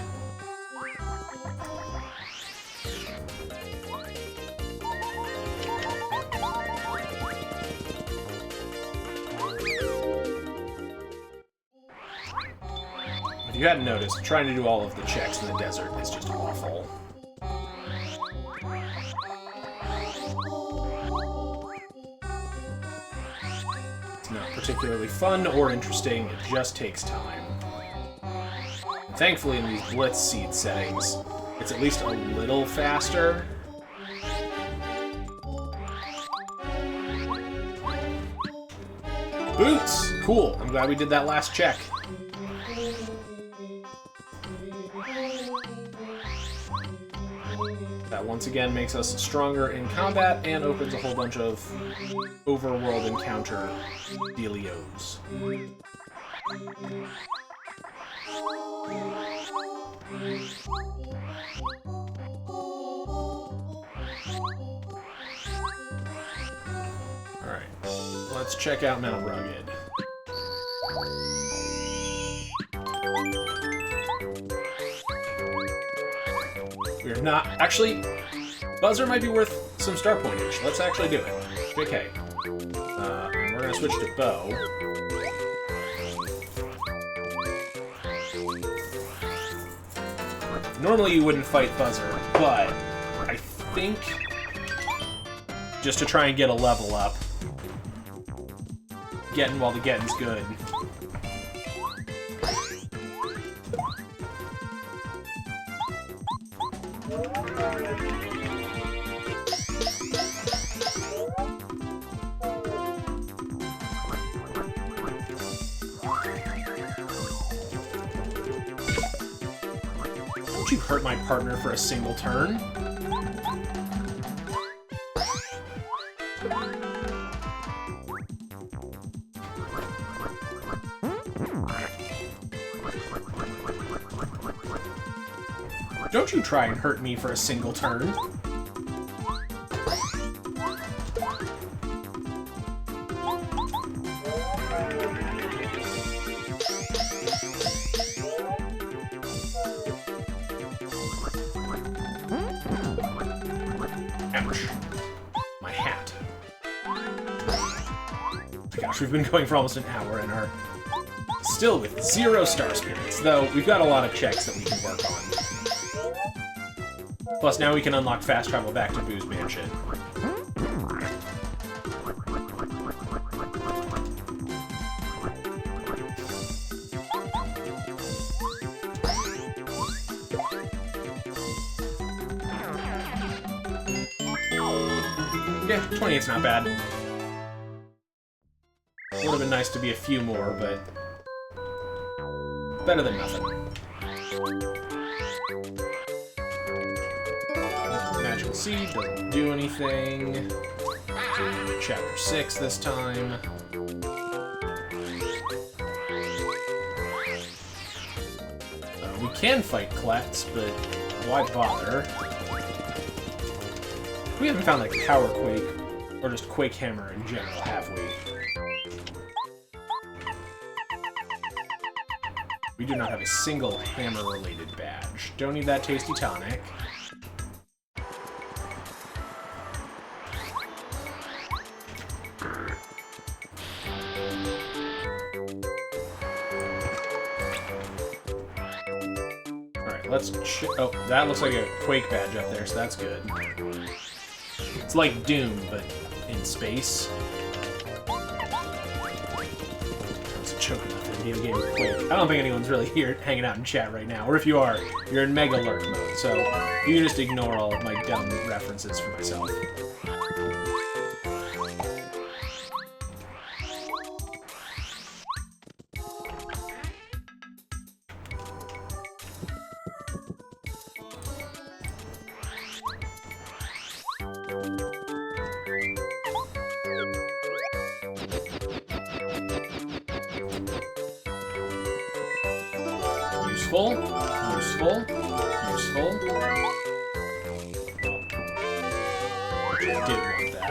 If you hadn't noticed, trying to do all of the checks in the desert is just awful. It's not particularly fun or interesting, it just takes time. Thankfully, in these blitz seed settings, it's at least a little faster. Boots! Cool, I'm glad we did that last check. That once again makes us stronger in combat and opens a whole bunch of overworld encounter dealios. Alright, let's check out Mount Rugged. We're not... Actually, Buzzer might be worth some star pointage. Let's actually do it. Okay. And we're going to switch to Bow. Normally you wouldn't fight Buzzer, but I think just to try and get a level up, getting while the getting's good. Don't you hurt my partner for a single turn? Don't you try and hurt me for a single turn. Ouch. My hat. Gosh, we've been going for almost an hour and are still with 0 star spirits, though we've got a lot of checks that we can work on. Plus, now we can unlock fast travel back to Boo's Mansion. Yeah, 28's not bad. Would have been nice to be a few more, but better than nothing. Magical Seed doesn't do anything. Do Chapter 6 this time. We can fight Klets, but why bother? We haven't found like Power Quake, or just Quake Hammer in general, have we? We do not have a single hammer-related badge. Don't need that tasty tonic. Alright, let's oh, that looks like a Quake badge up there, so that's good. It's like Doom, but in space. It's a choking up the video game Quake. I don't think anyone's really here hanging out in chat right now. Or if you are, you're in Mega Lurk mode, so you can just ignore all of my dumb references for myself. Useful, useful, useful. I did want that.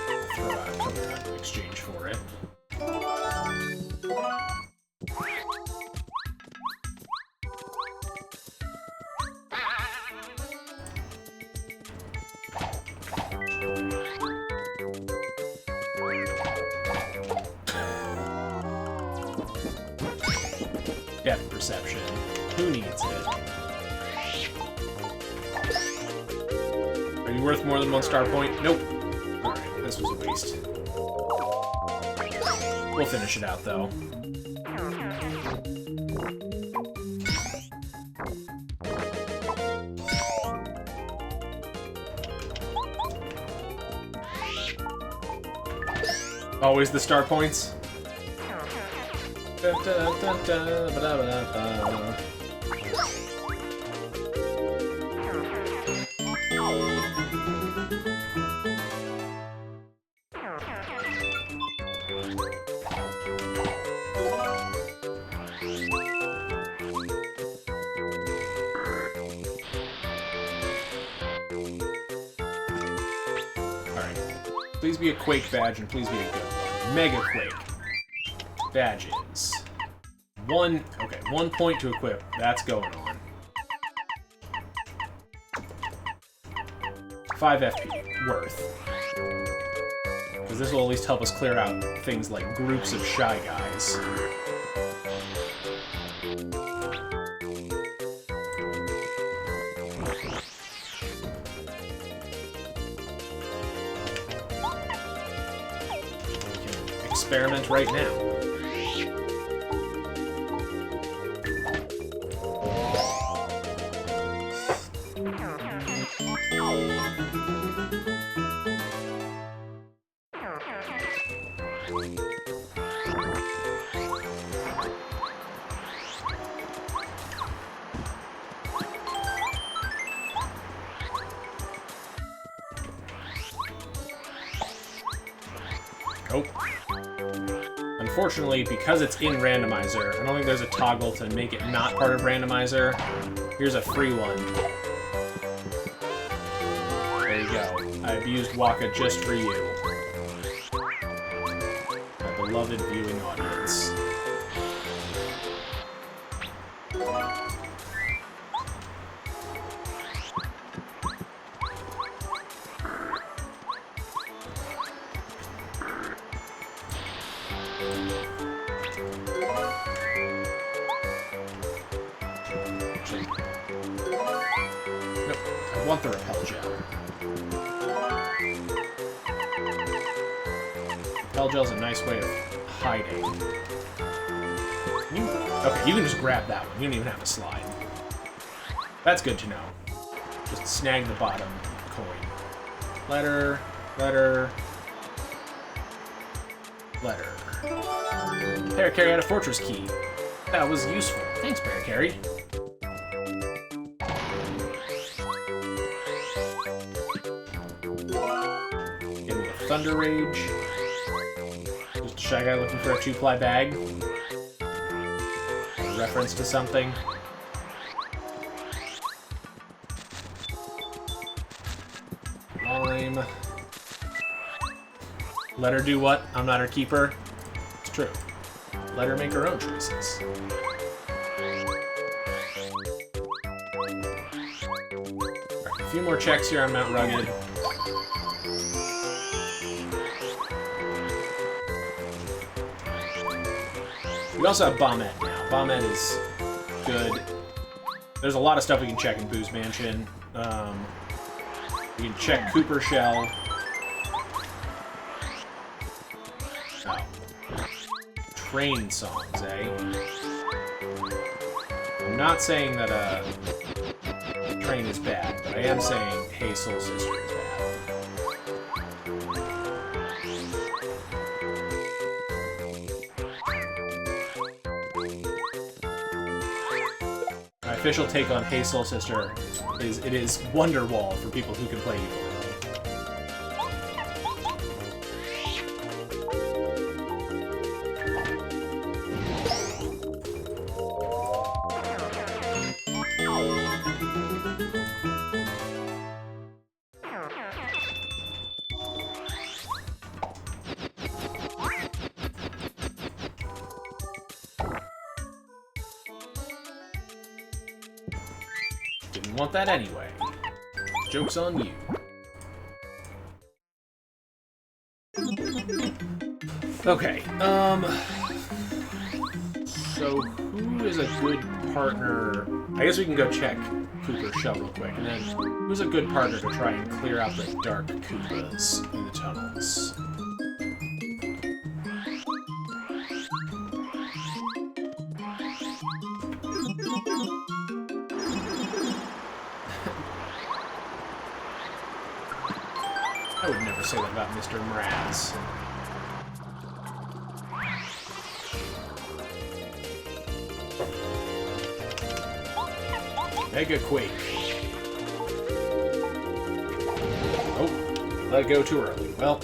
I'll throw out a coconut in exchange for it. Depth perception. Who needs it? Are you worth more than 1 star point? Nope. Alright, this was a waste. We'll finish it out, though. Always the star points. Da, da, da, da, ba, da, ba, da, ba. Alright. Please be a Quake badge and please be a good one. Mega Quake. Badges. 1 point to equip. That's going on. 5 FP. Worth. Because this will at least help us clear out things like groups of shy guys. We can experiment right now. Nope. Unfortunately, because it's in Randomizer, I don't think there's a toggle to make it not part of Randomizer. Here's a free one. There you go. I've used Waka just for you. My beloved viewing audience. Nope, I want the repel gel. Repel gel's a nice way of hiding. Okay, you can just grab that one. You don't even have to slide. That's good to know. Just snag the bottom coin. Letter, letter, letter. Parakarry had a fortress key. That was useful. Thanks, Parakarry. Thunder Rage. Just a Shy Guy looking for a 2-ply bag. A reference to something. Lime. Let her do what? I'm not her keeper. It's true. Let her make her own choices. Alright, a few more checks here on Mount Rugged. We also have Bombette now. Bombette is good. There's a lot of stuff we can check in Boo's Mansion. We can check Cooper Shell. Oh. Train songs, eh? I'm not saying that Train is bad, but I am saying Hey Soul Sister is bad. My official take on Hey Soul Sister is it is Wonderwall for people who can play ukulele. Didn't want that anyway. Joke's on you. Okay, so who is a good partner? I guess we can go check Cooper's Shell real quick, and then who's a good partner to try and clear out the dark Koopas in the tunnels? I would never say that about Mr. Mraz. Mega Quake. Oh, let it go too early. Well,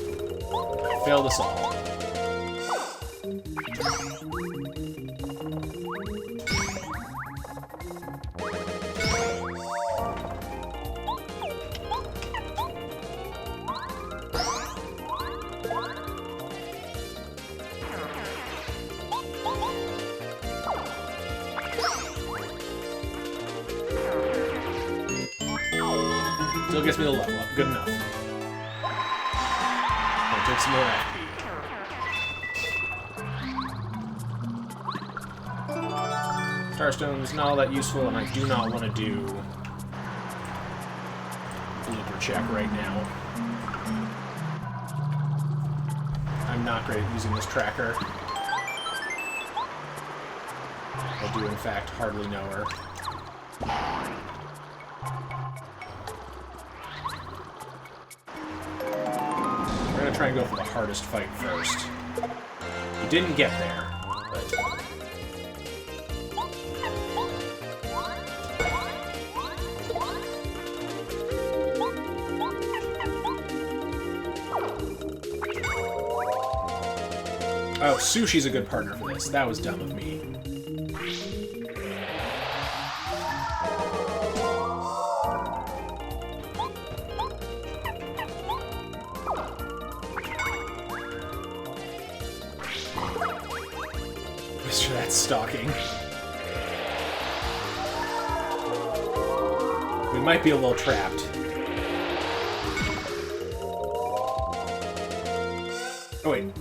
failed us all. Still gets me the level up. Good enough. I'll take some more XP. Starstone's not all that useful, and I do not want to do blooper check right now. I'm not great at using this tracker. I do, in fact, hardly know her. Try and go for the hardest fight first. We didn't get there, but... Oh, Sushi's a good partner for this. That was dumb of me. That's stalking. We might be a little trapped. Oh wait.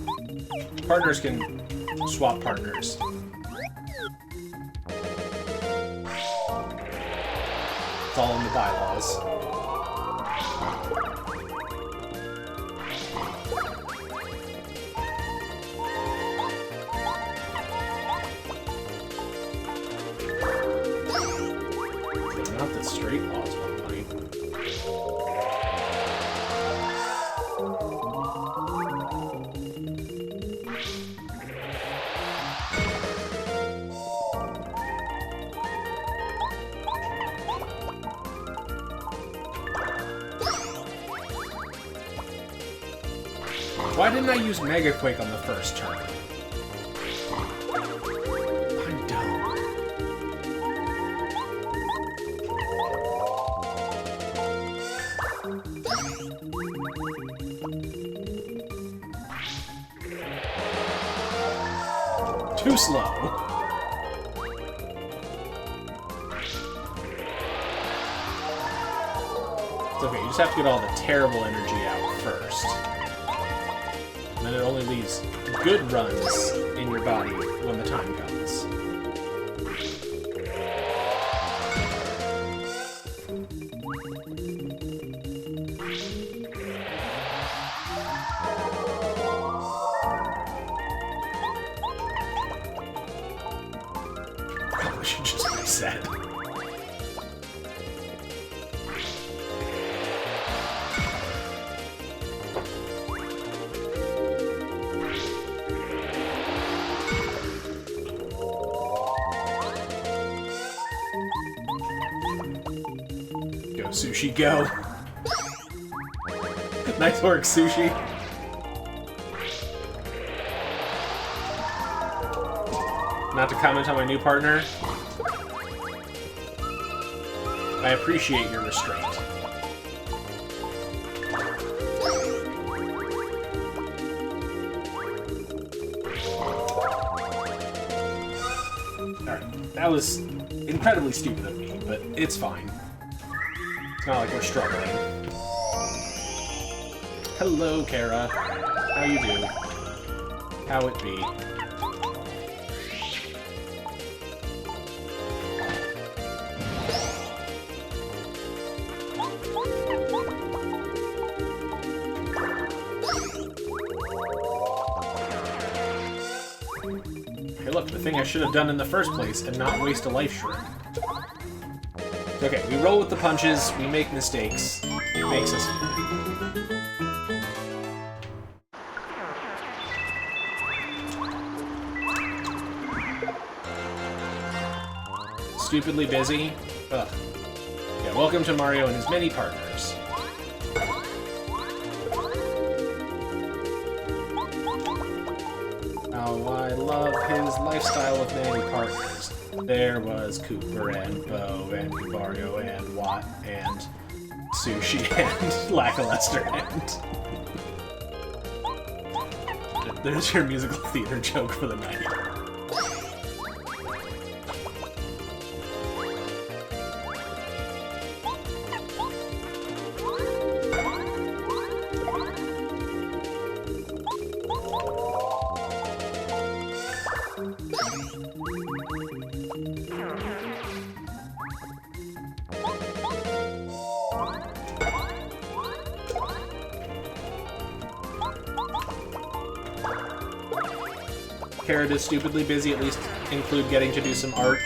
Partners can swap partners. It's all in the bylaws. Not the straight laws, probably. Why didn't I use Mega Quake on the first turn? I'm dumb. Too slow. It's okay, you just have to get all the terrible energy out first. And then it only leaves good runs in your body when the time comes. Probably should just reset. Sushi, go. Nice work, Sushi. Not to comment on my new partner, I appreciate your restraint. Alright, that was incredibly stupid of me, but it's fine. It's not like we're struggling. Hello, Kara. How you do? How it be? Hey look, the thing I should have done in the first place and not waste a life shroom. Okay, we roll with the punches, we make mistakes. It makes us human. Stupidly busy? Ugh. Yeah, welcome to Mario and his many partners. Oh, I love his lifestyle of many partners. There was Cooper and Bo and Mario and Watt and Sushi and Lackluster and... There's your musical theater joke for the night. Carrot is stupidly busy, at least include getting to do some art.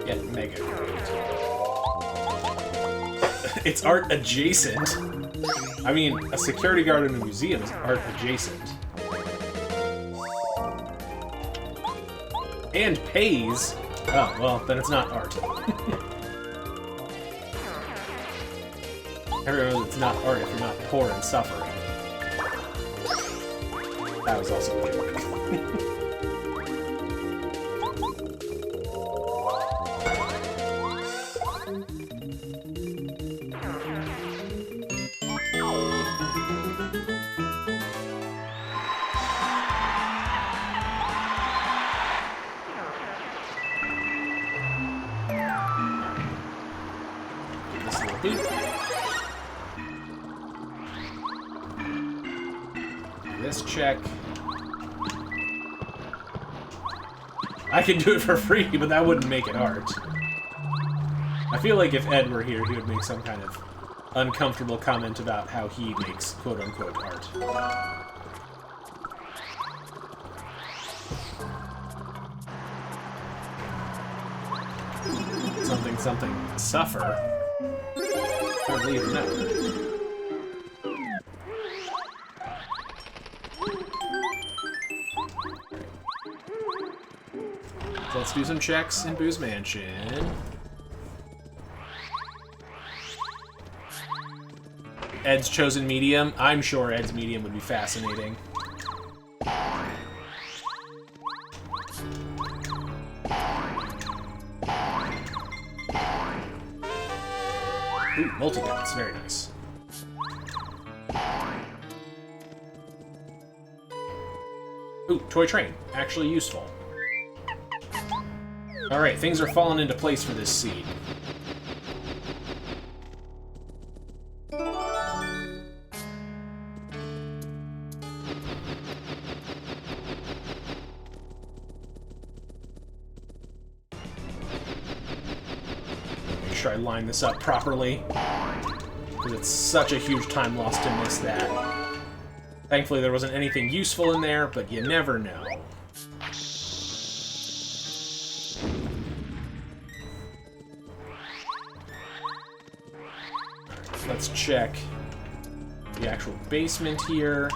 Get mega great. It's art adjacent. I mean, a security guard in a museum is art adjacent. And pays. Oh, well, then it's not art. Everyone knows it's not art if you're not poor and suffering. That was also a joke. This check. I can do it for free, but that wouldn't make it art. I feel like if Ed were here, he would make some kind of uncomfortable comment about how he makes quote-unquote art. Something, something, suffer. Hardly even know. So let's do some checks in Boo's Mansion. Ed's chosen medium. I'm sure Ed's medium would be fascinating. Ooh, multi-bounce. Very nice. Ooh, toy train. Actually useful. Alright, things are falling into place for this seed. Make sure I line this up properly, because it's such a huge time loss to miss that. Thankfully there wasn't anything useful in there, but you never know. Let's check the actual basement here.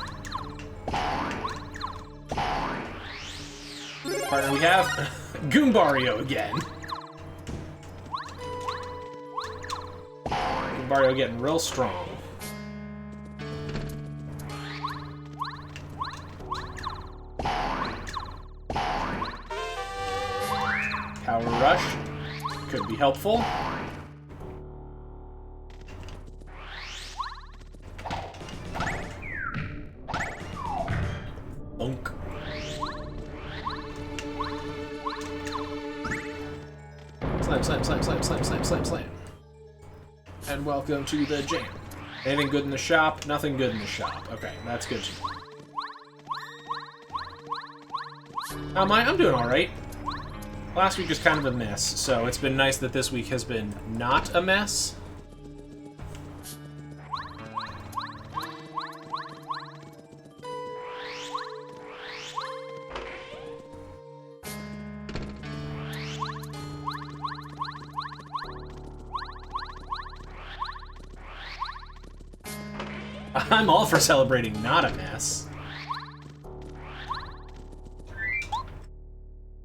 Partner, we have Goombario again. Goombario getting real strong. Power Rush could be helpful. Bonk. Slam, slam, slam, slam, slam, slam, slam, slam. And welcome to the jam. Anything good in the shop? Nothing good in the shop. Okay, that's good to know. How am I? I'm doing alright. Last week was kind of a mess, so it's been nice that this week has been not a mess. I'm all for celebrating not a mess.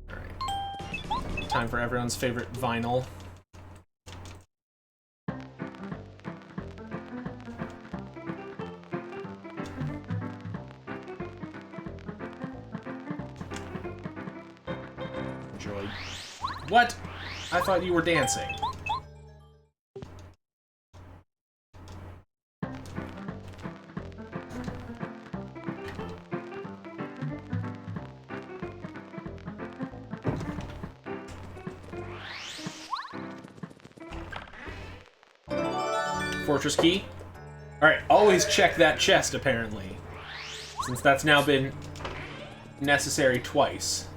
Alright. Time for everyone's favorite vinyl. Enjoy. What? I thought you were dancing. Fortress key. Alright, always check that chest, apparently. Since that's now been necessary twice.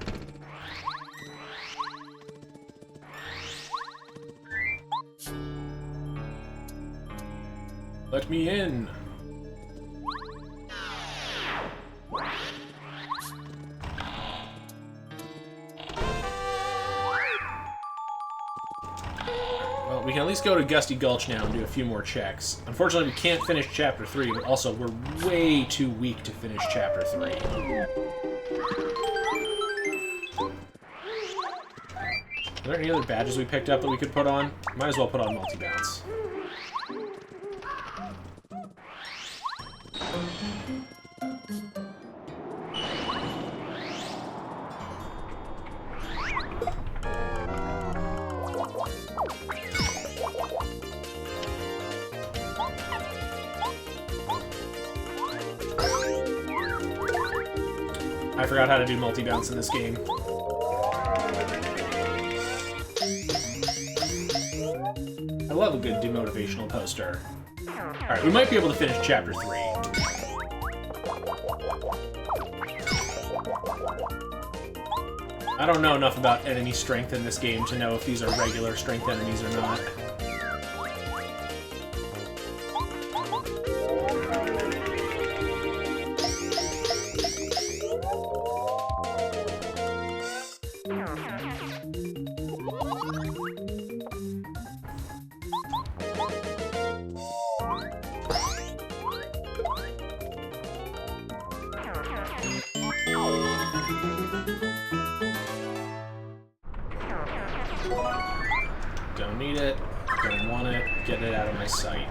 Let me in. Well, we can at least go to Gusty Gulch now and do a few more checks. Unfortunately, we can't finish Chapter 3, but also we're way too weak to finish Chapter 3. Are there any other badges we picked up that we could put on? Might as well put on multi-bounce. I forgot how to do multi-bounce in this game. I love a good demotivational poster. Alright, we might be able to finish Chapter 3. I don't know enough about enemy strength in this game to know if these are regular strength enemies or not. Don't need it. Don't want it. Get it out of my sight.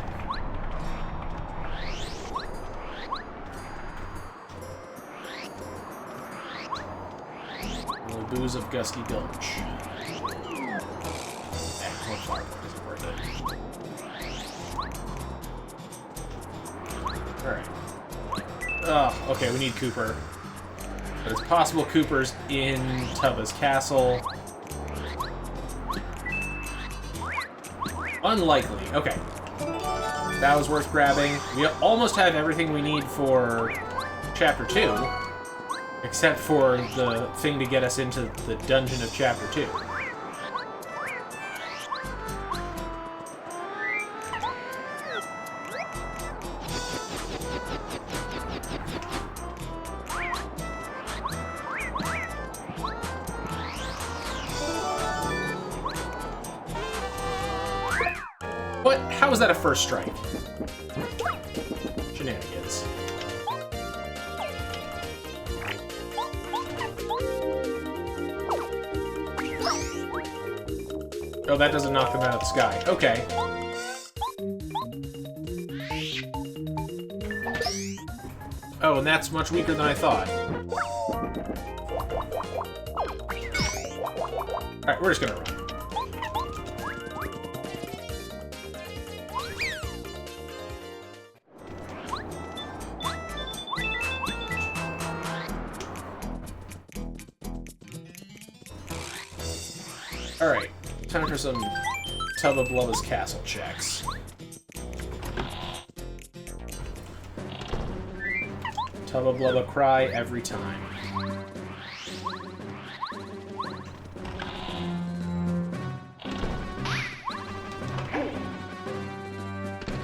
The booze of Gusty Gulch. Excellent fire isn't worth it. Alright. Oh, okay, we need Cooper. But it's possible Cooper's in Tubba's castle. Unlikely. Okay. That was worth grabbing. We almost have everything we need for Chapter 2. Except for the thing to get us into the dungeon of Chapter 2. What? How is that a first strike? Shenanigans. Oh, that doesn't knock them out of the sky. Okay. Oh, and that's much weaker than I thought. Alright, we're just gonna run. Alright, time for some Tubba Blubba's castle checks. Tubba Blubba cry every time.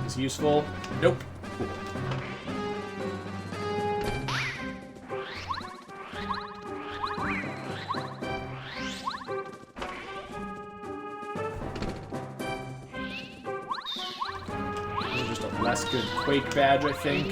Is useful? Nope. Cool. Just a less good Quake badge, I think.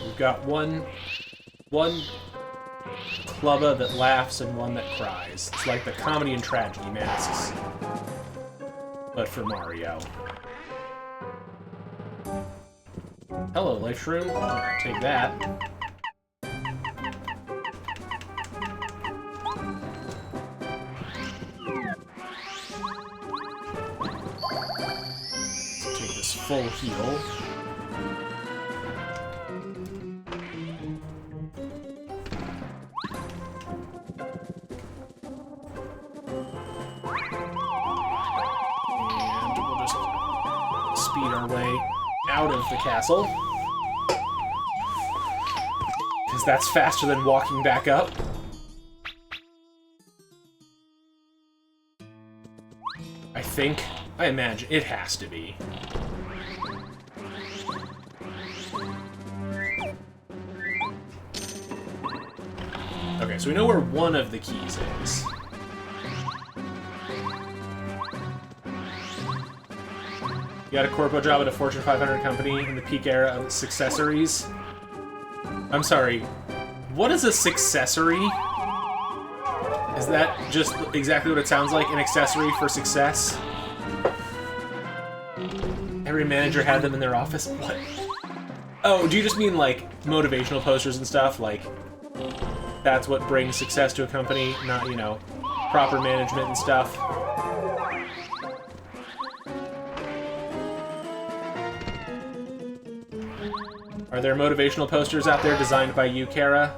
We've got one Clubba that laughs and one that cries. It's like the comedy and tragedy masks. But for Mario. Hello, Life Shroom. I'll take that. Let's take this full heal. Speed our way out of the castle. Because that's faster than walking back up. I think. I imagine. It has to be. Okay, so we know where one of the keys is. You got a corpo job at a Fortune 500 company in the peak era of successories. I'm sorry, what is a successory? Is that just exactly what it sounds like, an accessory for success? Every manager had them in their office? What? Oh, do you just mean like motivational posters and stuff? Like, that's what brings success to a company, not, you know, proper management and stuff? Are there motivational posters out there designed by you, Kara?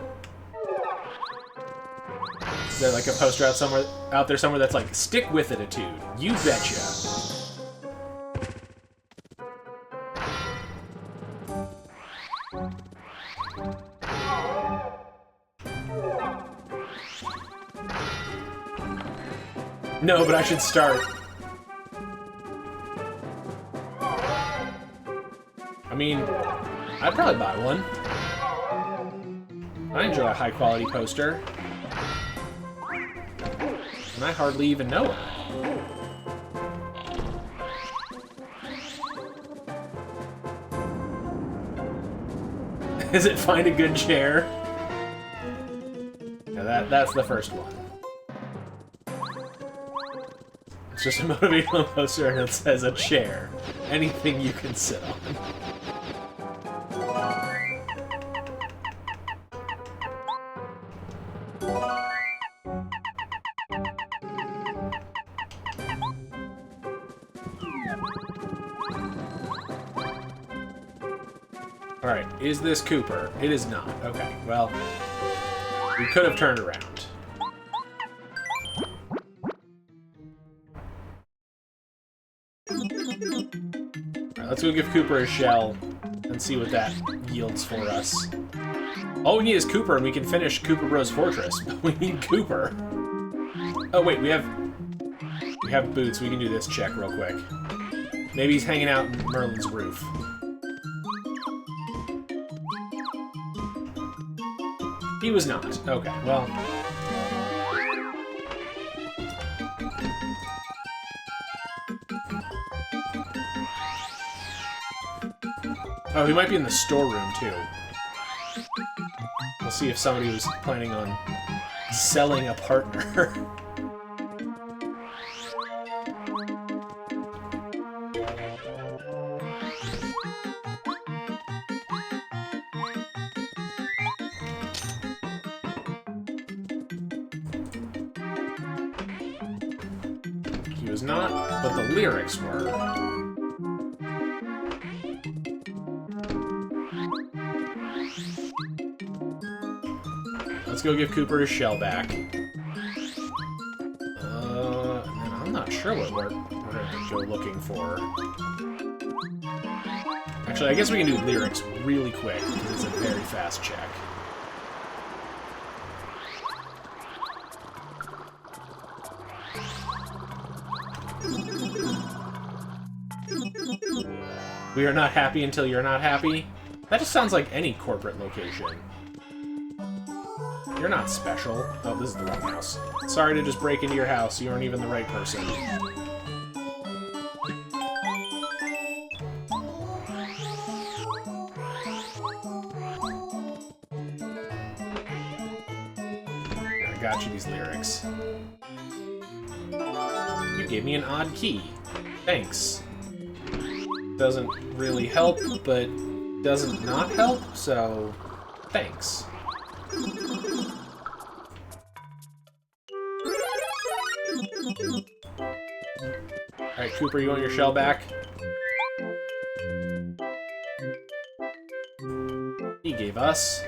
Is there like a poster out there somewhere that's like, stick with it-itude? You betcha. No, but I should start. mean, I'd probably buy one. I enjoy a high-quality poster. And I hardly even know it. Is it find a good chair? Yeah, that's the first one. It's just a motivational poster and it says a chair. Anything you can sit on. Alright, is this Cooper? It is not. Okay, well, we could have turned around. Alright, let's go give Cooper a shell and see what that yields for us. All we need is Cooper and we can finish Cooper Bros Fortress, but we need Cooper. Oh wait, we have boots. We can do this check real quick. Maybe he's hanging out in Merlin's roof. He was not. Okay, well. Oh, he might be in the storeroom, too. We'll see if somebody was planning on selling a partner. Was not, but the lyrics were. Let's go give Cooper his shell back. And then I'm not sure what we're gonna go looking for. Actually, I guess we can do lyrics really quick because it's a very fast check. We are not happy until you're not happy? That just sounds like any corporate location. You're not special. Oh, this is the wrong house. Sorry to just break into your house. You aren't even the right person. I got you these lyrics. You gave me an odd key. Thanks. Doesn't really help, but doesn't not help, so thanks. Alright, Cooper, you want your shell back? He gave us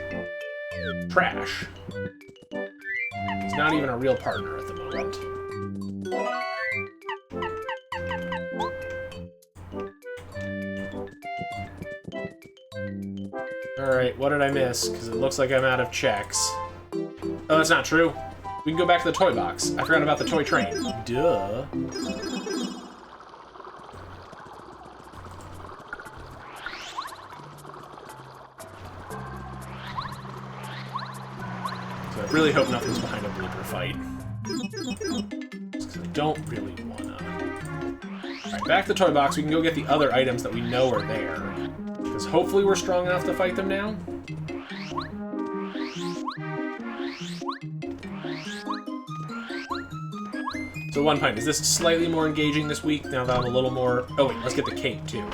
trash. He's not even a real partner at the moment. Alright, what did I miss? Because it looks like I'm out of checks. Oh, that's not true. We can go back to the toy box. I forgot about the toy train. Duh. So I really hope nothing's behind a blooper fight. Because I don't really wanna. Alright, back to the toy box. We can go get the other items that we know are there. Because hopefully we're strong enough to fight them now. So 1 pint, is this slightly more engaging this week now that I'm a little more... Oh wait, let's get the cake too.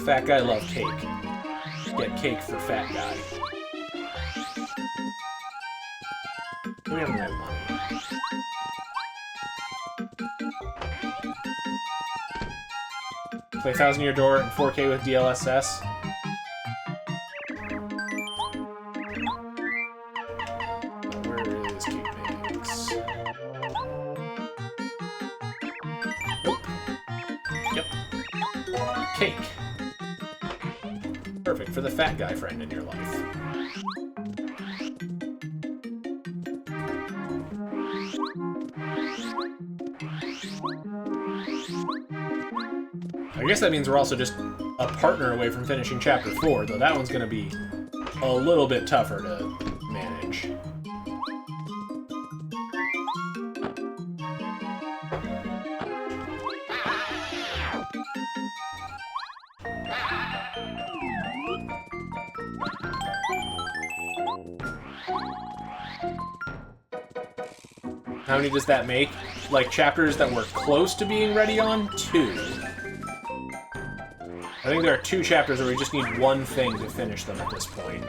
Fat guy love cake. Get cake for fat guy. We haven't had money. Play 1,000 Year Door in 4K with DLSS. Where is Cake Mix? Nope. Yep. Cake. Perfect for the fat guy friend in your life. I guess that means we're also just a partner away from finishing Chapter 4, though that one's going to be a little bit tougher to manage. How many does that make? Like, chapters that we're close to being ready on? 2. I think there are 2 chapters where we just need one thing to finish them at this point.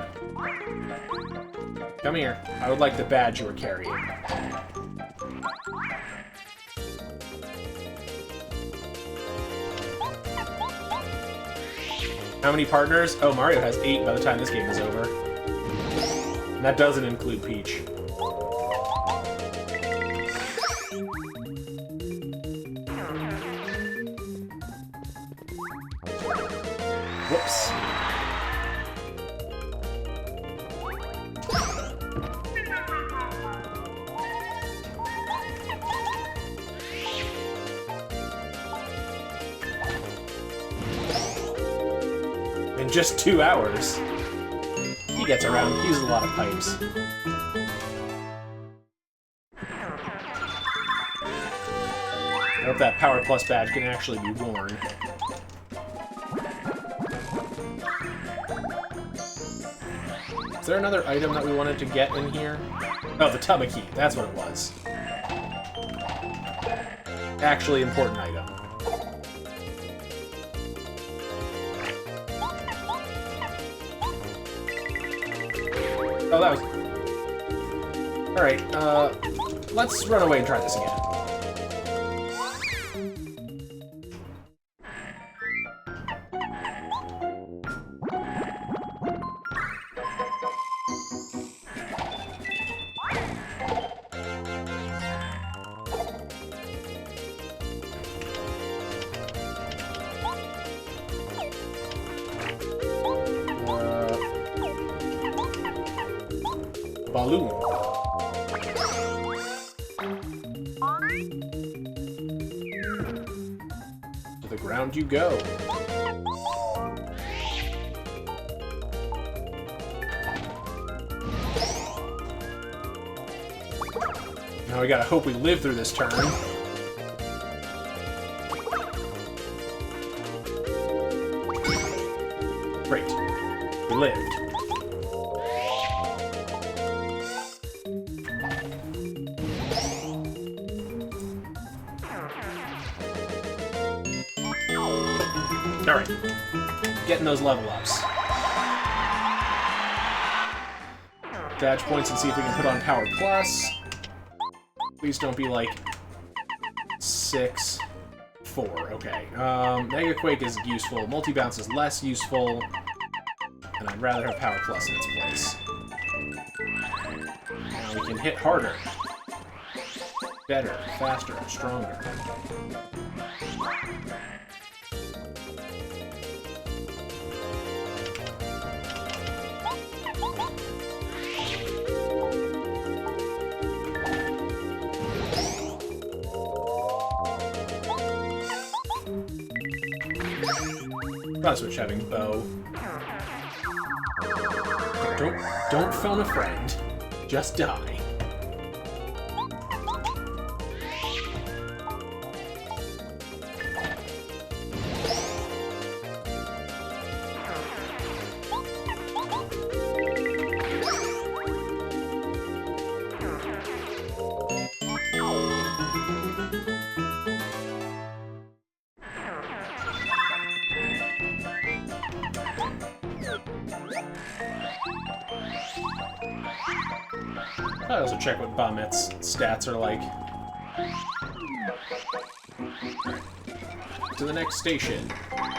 Come here. I would like the badge you were carrying. How many partners? Oh, Mario has 8 by the time this game is over. And that doesn't include Peach. Whoops. In just 2 hours. He gets around, he uses a lot of pipes. I hope that Power Plus badge can actually be worn. Is there another item that we wanted to get in here? Oh, the Tabaki. That's what it was. Actually important item. Oh, that was... Alright, let's run away and try this again. Balloon. To the ground you go. Now we gotta hope we live through this turn. Great. We lived. Alright. Getting those level ups. Dash points and see if we can put on Power Plus. Please don't be like 6, 4. Okay. Mega Quake is useful. Multi-Bounce is less useful. And I'd rather have Power Plus in its place. Now we can hit harder. Better, faster, stronger. Probably switch having bow. Don't phone a friend. Just die. I also check what Bamet's stats are like. To the next station. Okay,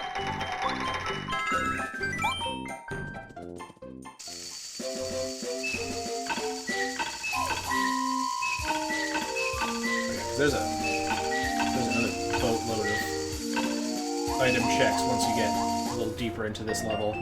there's another boatload of item checks once you get a little deeper into this level.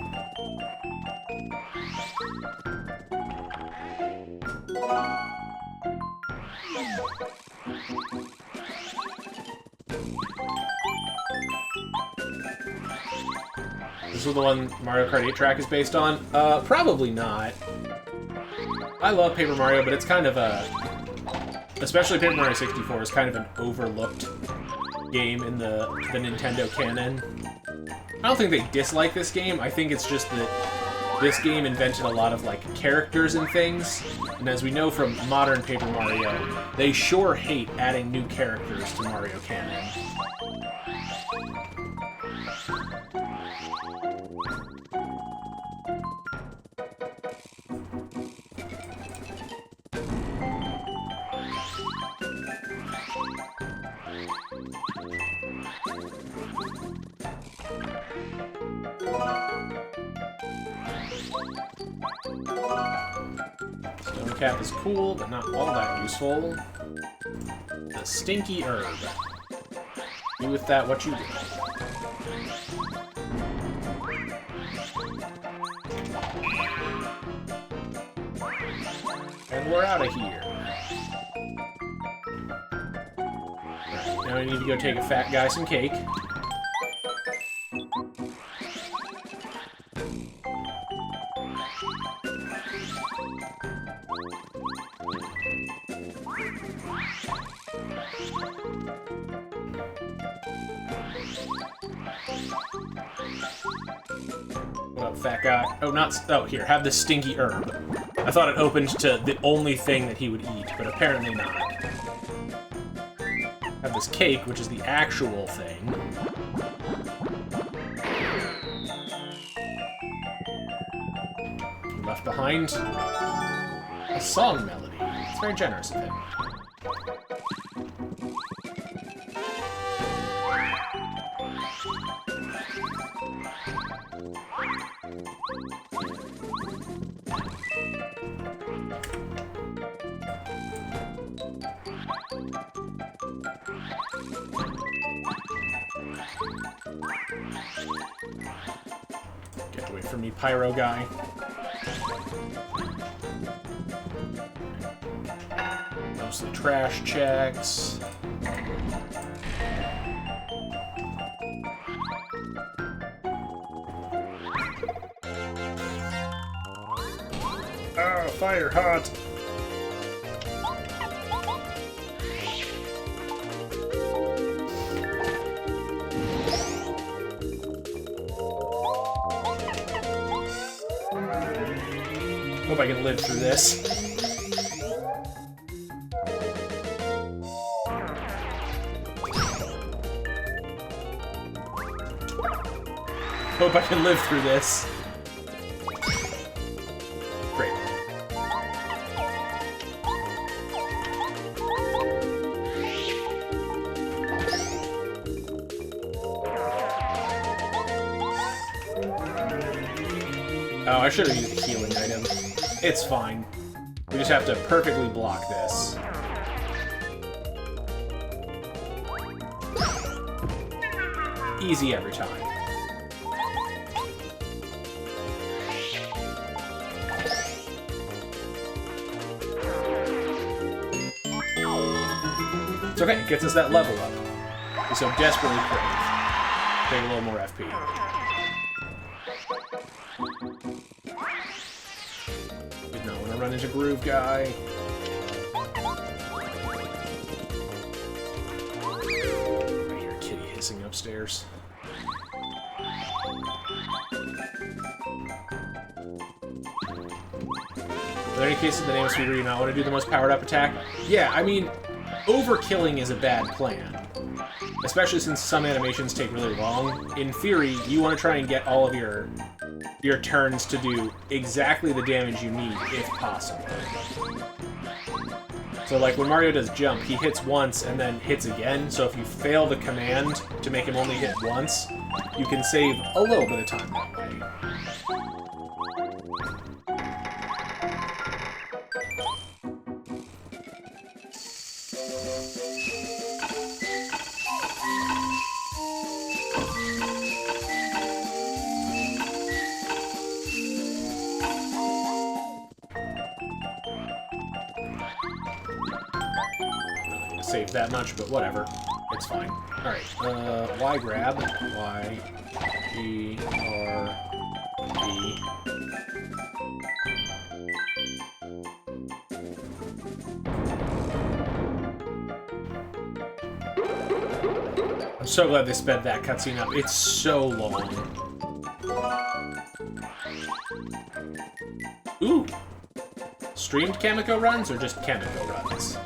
This is the one Mario Kart 8 track is based on? Probably not. I love Paper Mario, but it's kind of a... Especially Paper Mario 64 is kind of an overlooked game in the Nintendo canon. I don't think they dislike this game. I think it's just that this game invented a lot of, like, characters and things. And as we know from modern Paper Mario, they sure hate adding new characters to Mario canon. Stone Cap is cool, but not all that useful. The Stinky Herb. Do with that what you will. And we're out of here. Alright, now I need to go take a fat guy some cake. What up, fat guy? Oh, not... Oh, here, have the Stinky Herb. I thought it opened to the only thing that he would eat, but apparently not. Have this cake, which is the actual thing. Left behind a song melody. It's very generous of him. Get away from me, pyro guy. Mostly trash checks. Ah, fire hot! Hope I can live through this. Hope I can live through this. Great. Oh, I should have used a healing item. It's fine. We just have to perfectly block this. Easy every time. It's okay, it gets us that level up. We so desperately crave. Take a little more FP. Did not want to run into Groove Guy. I hear Kitty hissing upstairs. Are there any cases in the name of Speed where you not want to do the most powered up attack? Yeah, I mean, overkilling is a bad plan. Especially since some animations take really long. In theory, you want to try and get all of your turns to do exactly the damage you need, if possible. So like when Mario does jump, he hits once and then hits again, so if you fail the command to make him only hit once, you can save a little bit of time that way. Save that much, but whatever. It's fine. Alright, Y grab. Y, E, R, E. I'm so glad they sped that cutscene up. It's so long. Ooh! Streamed Kamiko runs or just Kamiko runs?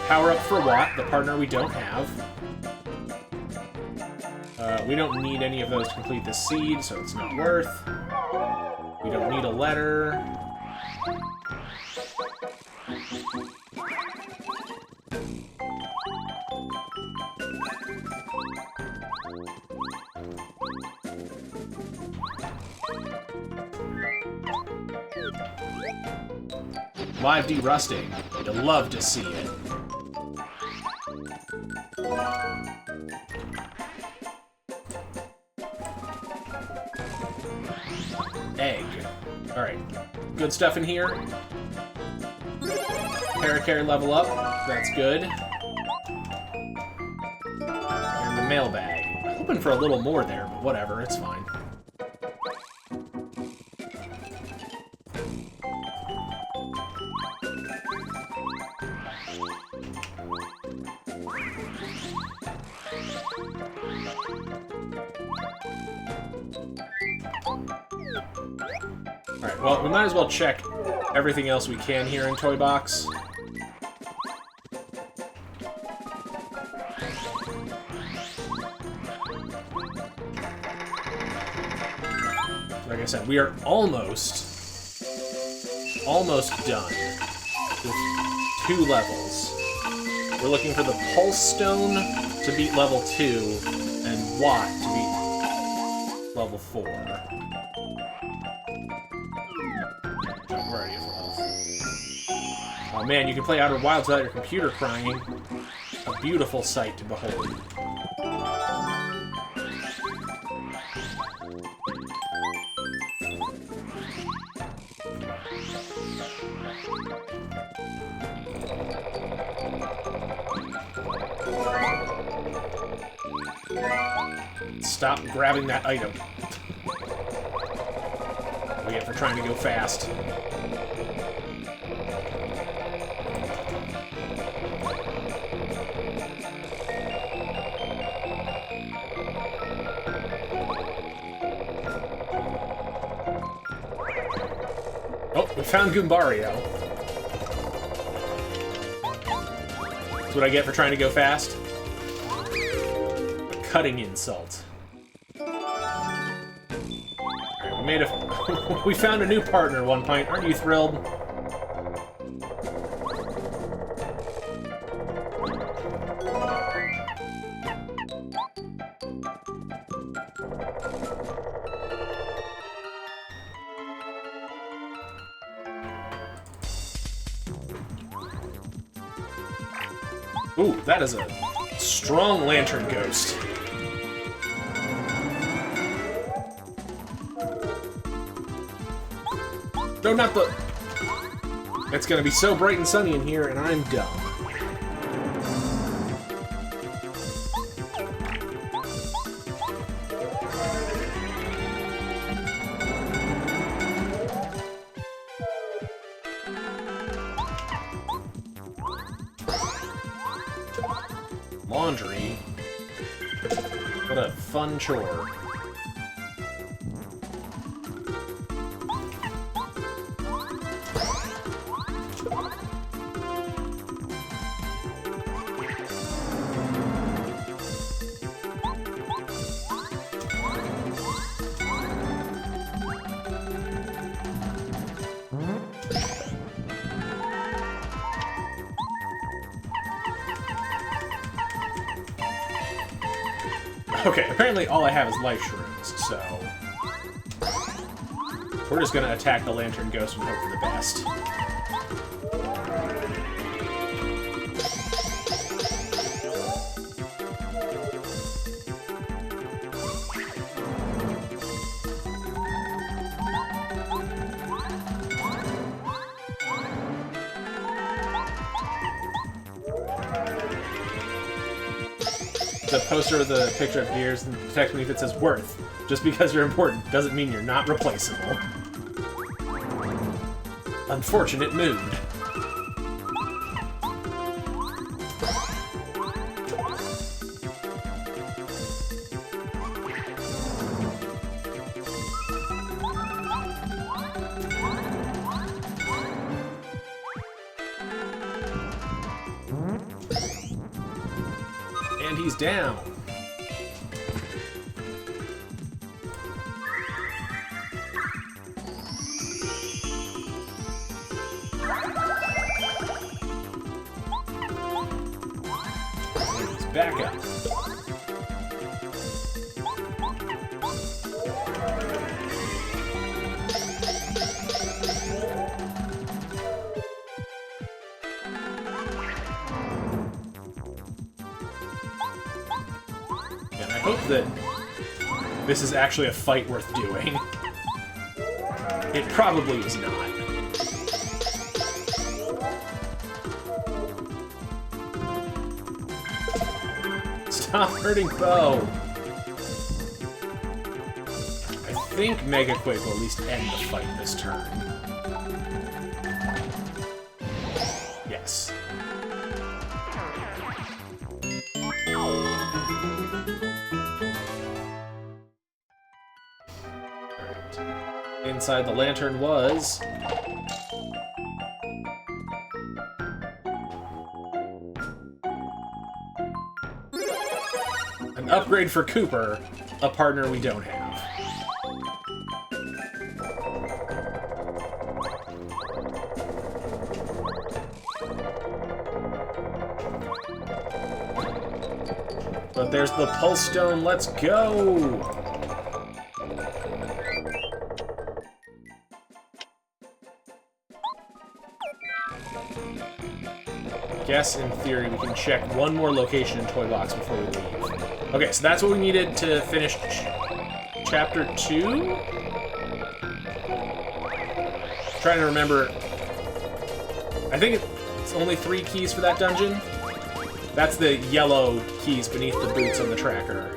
Power up for Watt, the partner we don't have. We don't need any of those to complete the seed, so it's not worth. We don't need a letter. Live derusting. You'd love to see it. Egg. Alright. Good stuff in here. Paracarry level up. That's good. And the mailbag. I'm hoping for a little more there, but whatever. It's fine. Alright, well, we might as well check everything else we can here in Toy Box. Like I said, we are almost done with 2 levels. We're looking for the Pulse Stone to beat level 2 and Watt to beat level 4. Oh man, you can play Outer Wilds without your computer crying. A beautiful sight to behold. Stop grabbing that item. We get for trying to go fast. Oh, we found Goombario. That's what I get for trying to go fast. A cutting insult. Alright, we made a... we found a new partner at one point. Aren't you thrilled? Ooh, that is a strong lantern ghost. No, not the... It's gonna be so bright and sunny in here, and I'm dumb. Laundry. What a fun chore. Okay, apparently all I have is life shrooms, so... we're just gonna attack the lantern ghost and hope for the best. the poster with the picture of Gears and text me if it says worth. Just because you're important doesn't mean you're not replaceable. Unfortunate mood. And he's down. And he's back up. And I hope that this is actually a fight worth doing. It probably was not. Stop hurting Bo! I think Mega Quake will at least end the fight this turn. Yes. Inside the lantern was... an upgrade for Cooper, a partner we don't have. But there's the Pulse Stone, let's go! Guess, in theory, we can check one more location in Toy Box before we leave. Okay, so that's what we needed to finish Chapter 2? Trying to remember. I think it's only 3 keys for that dungeon. That's the yellow keys beneath the boots on the tracker.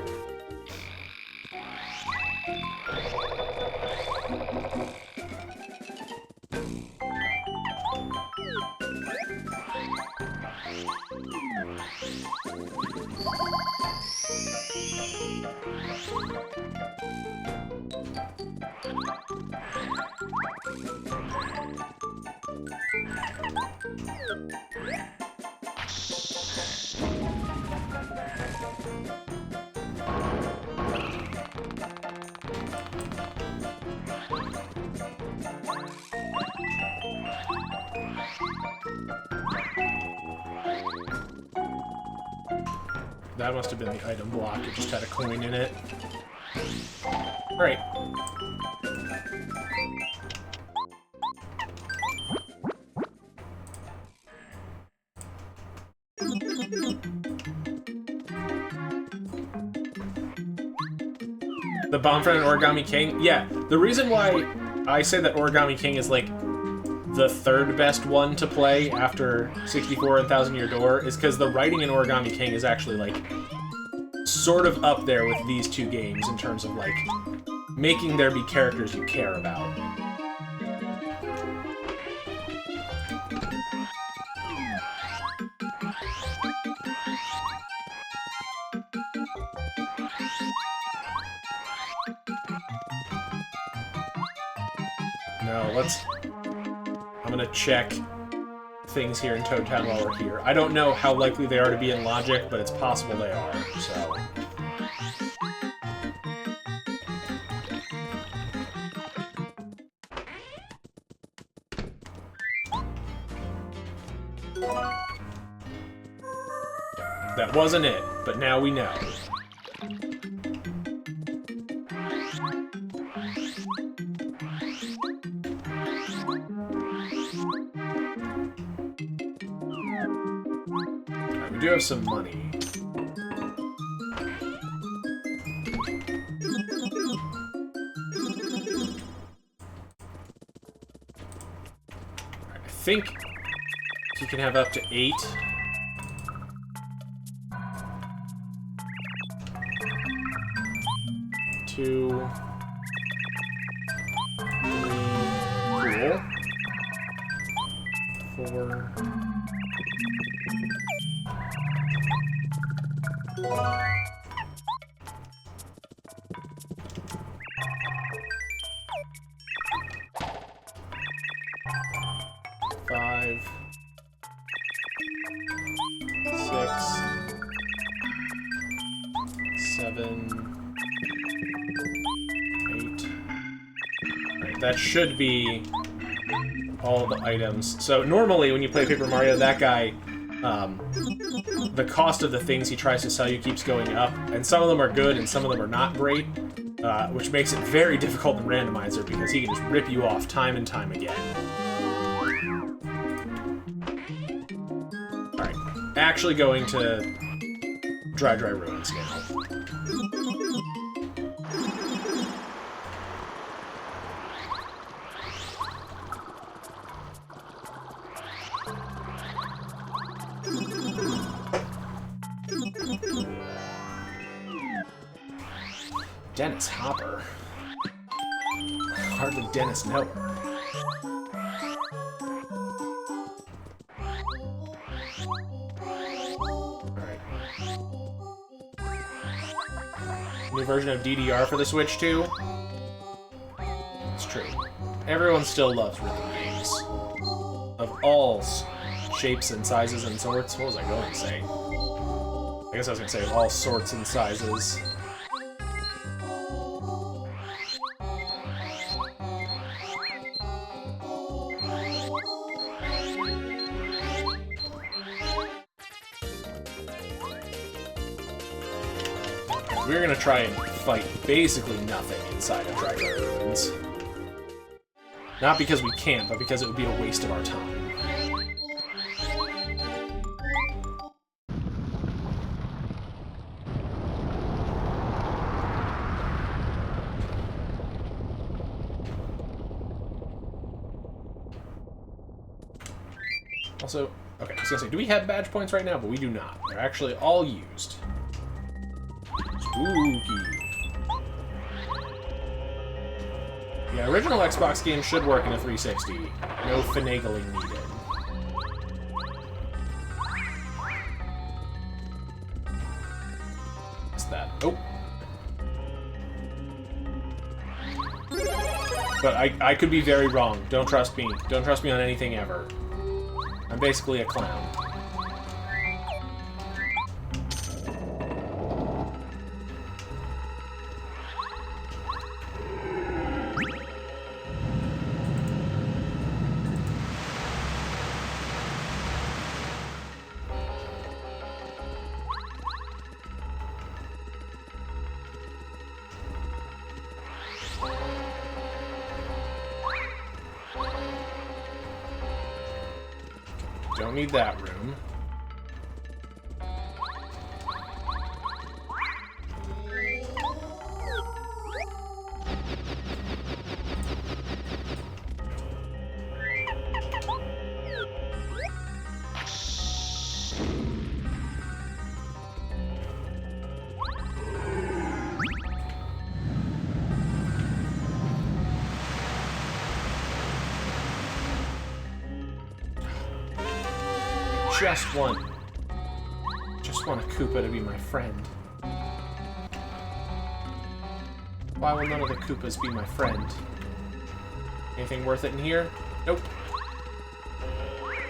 That must have been the item block. It just had a coin in it. Alright. The Bomb Friend and Origami King? Yeah, the reason why I say that Origami King is like the third best one to play after 64 and Thousand Year Door is because the writing in Origami King is actually like sort of up there with these two games in terms of like making there be characters you care about. No, let's... I'm gonna check things here in Toad Town while we're here. I don't know how likely they are to be in Logic, but it's possible they are, so... That wasn't it, but now we know. Alright, we do have some money. Alright, I think you can have up to 8. 2, 3, cool. 4. 5, 6, 7, 8. Alright, that should be all the items. So normally when you play Paper Mario, that guy, the cost of the things he tries to sell you keeps going up, and some of them are good and some of them are not great, which makes it very difficult in Randomizer because he can just rip you off time and time again. Alright, actually going to Dry Ruins now. Dennis Hopper. Hardly Dennis know her. Alright. New version of DDR for the Switch too? It's true. Everyone still loves rhythm games. Of all shapes and sizes and sorts. What was I going to say? I guess I was going to say of all sorts and sizes. We're gonna try and fight basically nothing inside of Dry Ruins. Not because we can't, but because it would be a waste of our time. Also, okay, I was gonna say, do we have badge points right now? But we do not. They're actually all used. Spooky. Yeah, original Xbox game should work in a 360. No finagling needed. What's that? Oh. But I could be very wrong. Don't trust me. Don't trust me on anything ever. I'm basically a clown. Don't need that room. Just want a Koopa to be my friend. Why will none of the Koopas be my friend? Anything worth it in here? Nope.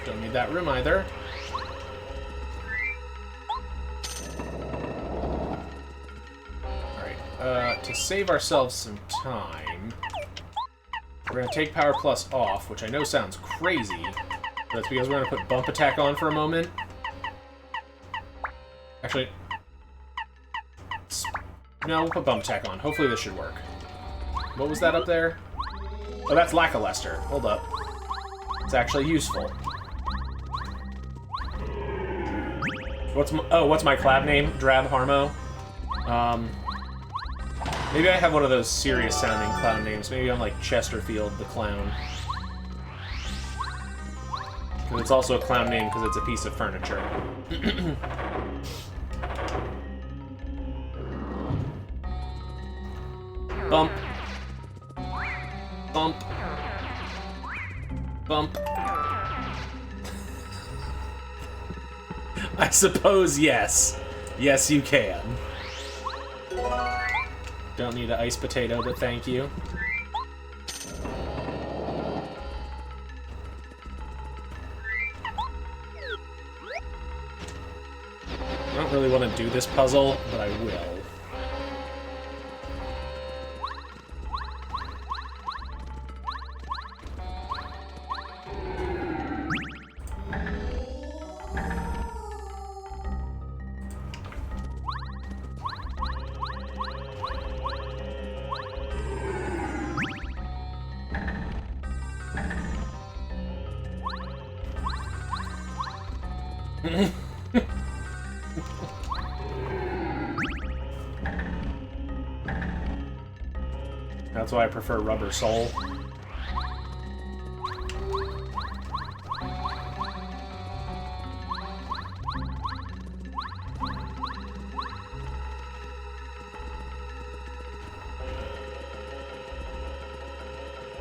Don't need that room either. Alright, to save ourselves some time, we're gonna take Power Plus off, which I know sounds crazy, but that's because we're gonna put Bump Attack on for a moment. Actually, no, we'll put Bump Attack on. Hopefully this should work. What was that up there? Oh, that's Lackluster. Hold up. It's actually useful. What's my collab name? Drab Harmo. Maybe I have one of those serious sounding clown names. Maybe I'm like Chesterfield the Clown. Because it's also a clown name because it's a piece of furniture. Bump. Bump. Bump. I suppose yes. Yes, you can. Don't need an ice potato, but thank you. I don't really want to do this puzzle, but I will. That's why I prefer Rubber Soul.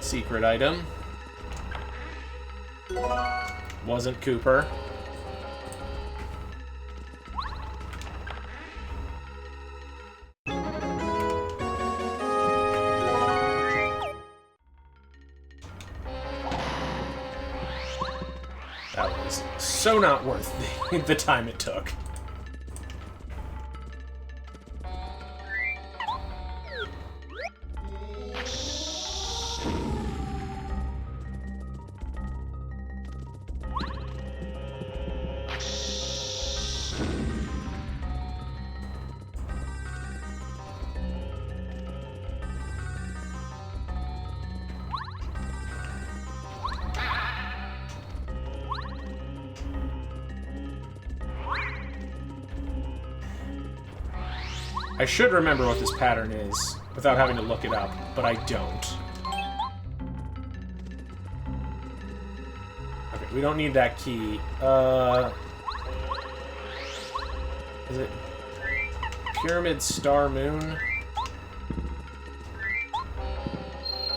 Secret item. Wasn't Cooper. That was so not worth the time it took. I should remember what this pattern is without having to look it up, but I don't. Okay, we don't need that key. Is it Pyramid Star Moon?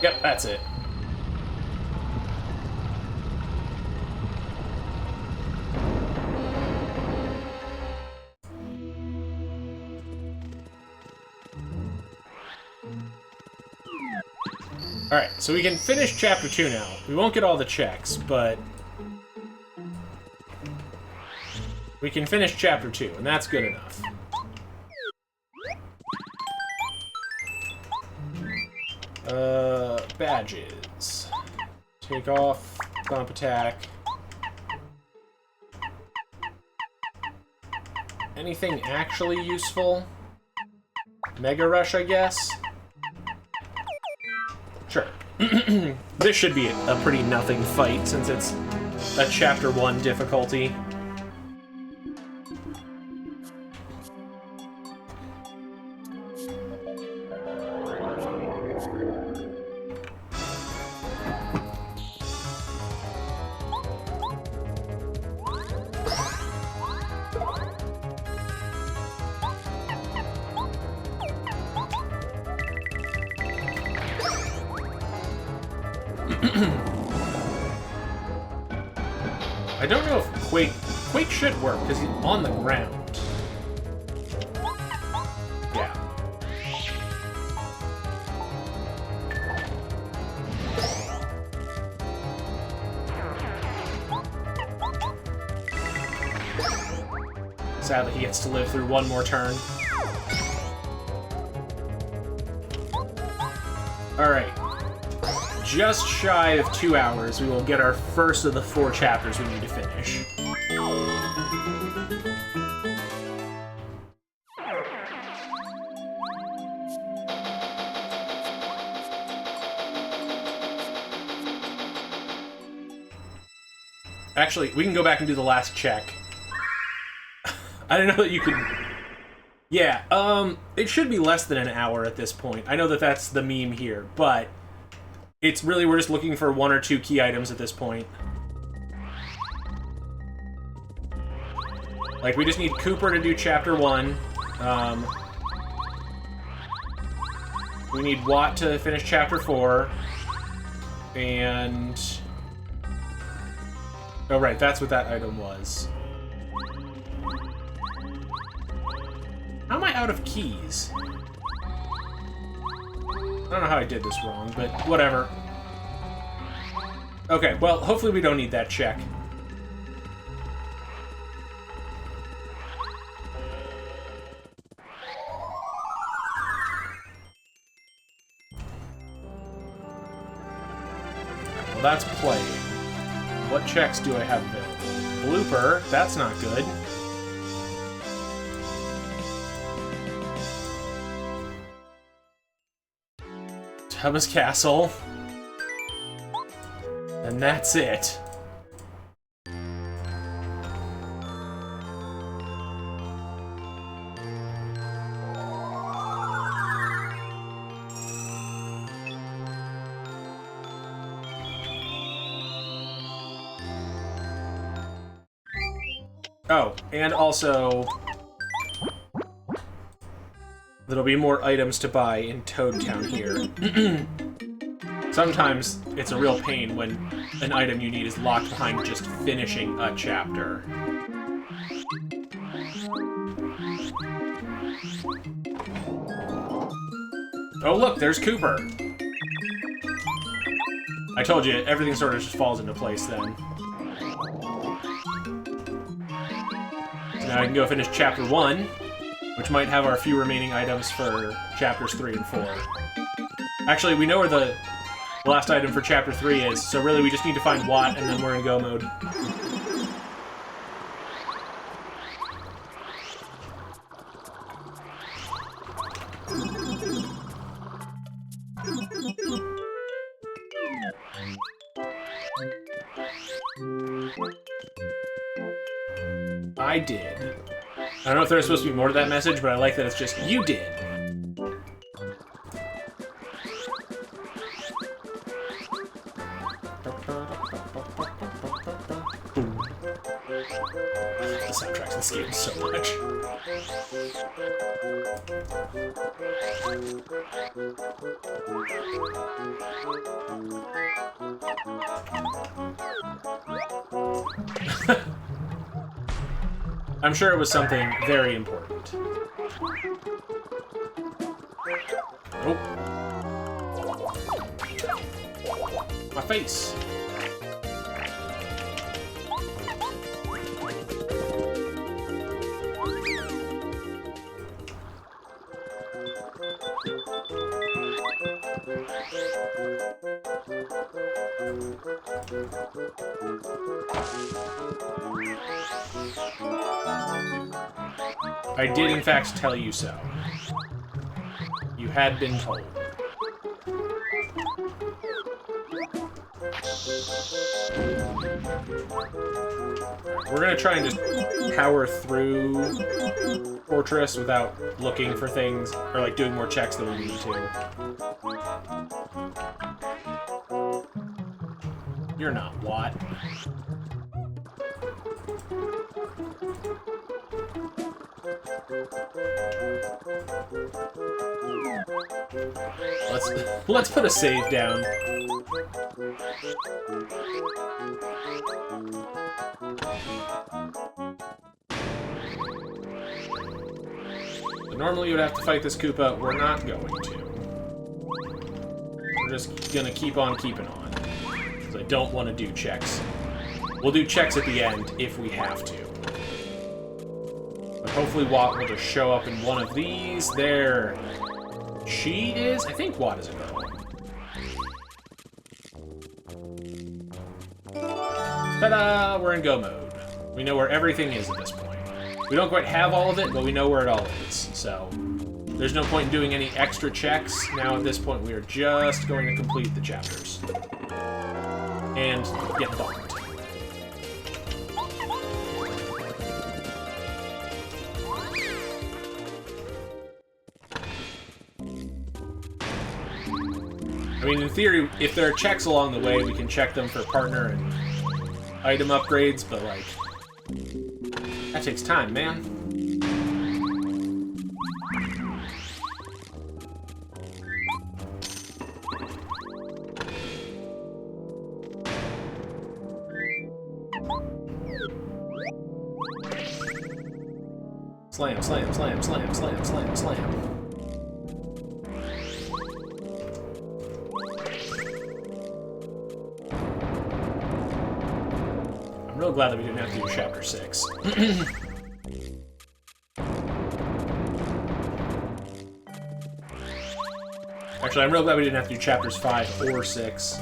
Yep, that's it. Alright, so we can finish Chapter 2 now. We won't get all the checks, but we can finish Chapter 2, and that's good enough. Badges. Take off, bump attack. Anything actually useful? Mega Rush, I guess? Sure. This should be a pretty nothing fight since it's a Chapter 1 difficulty. I don't know if Quake should work, because he's on the ground. Yeah. Sadly, he gets to live through one more turn. Alright. Just shy of 2 hours, we will get our first of the 4 chapters we need to finish. Actually, we can go back and do the last check. I didn't know that you could... Yeah, it should be less than an hour at this point. I know that that's the meme here, but... It's really, we're just looking for 1 or 2 key items at this point. Like, we just need Cooper to do Chapter 1. We need Watt to finish Chapter 4. And... oh, right, that's what that item was. How am I out of keys? I don't know how I did this wrong, but whatever. Okay, well, hopefully we don't need that check. Well, that's playing. What checks do I have available? Blooper, that's not good. Tubba's Castle. And that's it. Oh, and also... there'll be more items to buy in Toad Town here. Sometimes it's a real pain when an item you need is locked behind just finishing a chapter. Oh look, there's Cooper! I told you, everything sort of just falls into place then. So now I can go finish Chapter 1, which might have our few remaining items for Chapters 3 and 4. Actually, we know where the last item for Chapter 3 is, so really we just need to find Watt, and then we're in go mode. I did. I don't know if there's supposed to be more to that message, but I like that it's just, you did. The soundtracks in this game so much. I'm sure it was something very important. Oh. My face. I did, in fact, tell you so. You had been told. We're gonna try and just power through Fortress without looking for things, or like doing more checks than we need to. You're not, Watt. Let's put a save down. Normally you would have to fight this Koopa. We're not going to. We're just gonna keep on keeping on. Because I don't want to do checks. We'll do checks at the end if we have to. But hopefully Watt will just show up in one of these. There. She is? I think Watt is a girl. Ta-da! We're in go mode. We know where everything is at this point. We don't quite have all of it, but we know where it all is. So, there's no point in doing any extra checks. Now at this point, we are just going to complete the chapters. And get bumped. I mean, in theory, if there are checks along the way, we can check them for partner and item upgrades, but, like, that takes time, man. Slam, slam, slam, slam, slam, slam, slam. I'm real glad that we didn't have to do Chapter 6. Actually, I'm real glad we didn't have to do Chapters 5 or 6.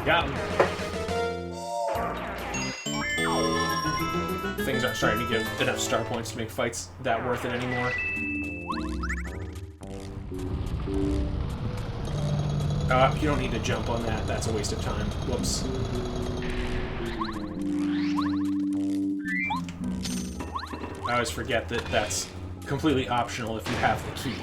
Got him. Things aren't starting to give enough star points to make fights that worth it anymore. You don't need to jump on that. That's a waste of time. Whoops. I always forget that that's completely optional if you have the key.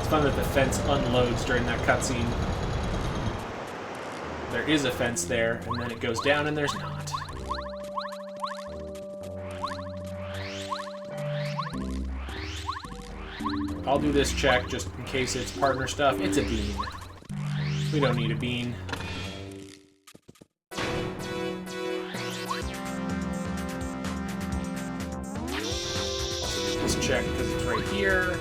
Fun that the fence unloads during that cutscene. There is a fence there, and then it goes down and there's not. I'll do this check just in case it's partner stuff. It's a bean. We don't need a bean. This check because it's right here.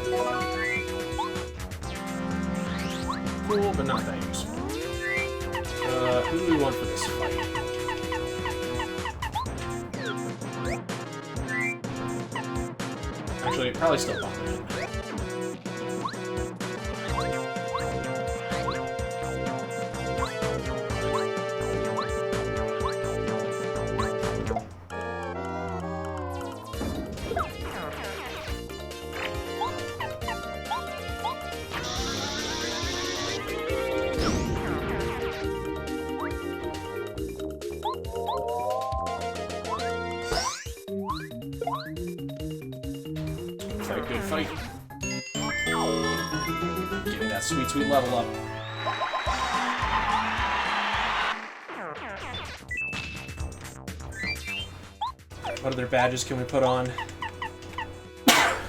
Cool, but not that useful. Who do we want for this fight? Actually, probably still Bomberman. Good fight. Give me that sweet, sweet level up. What other badges can we put on?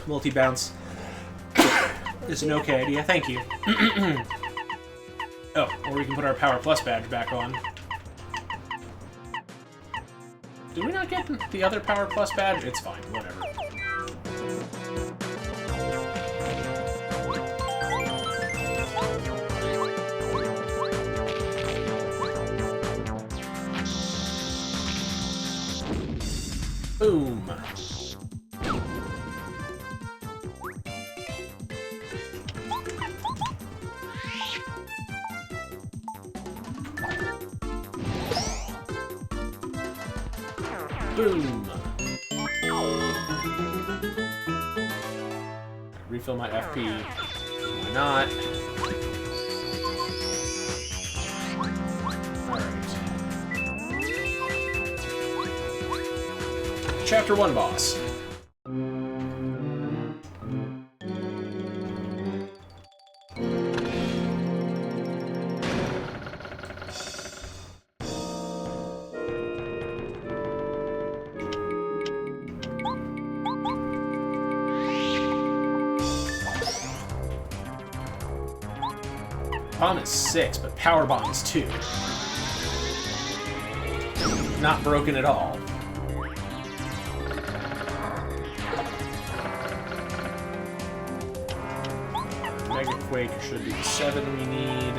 Multi-bounce. It's an okay idea, thank you. Oh, or we can put our Power Plus badge back on. Did we not get the other Power Plus badge? It's fine, whatever. Boom. Boom. Refill my FP. Why not? Chapter 1 boss. Bomb is 6, but Power Bomb is 2. Not broken at all. Mega Quake should be the 7 we need.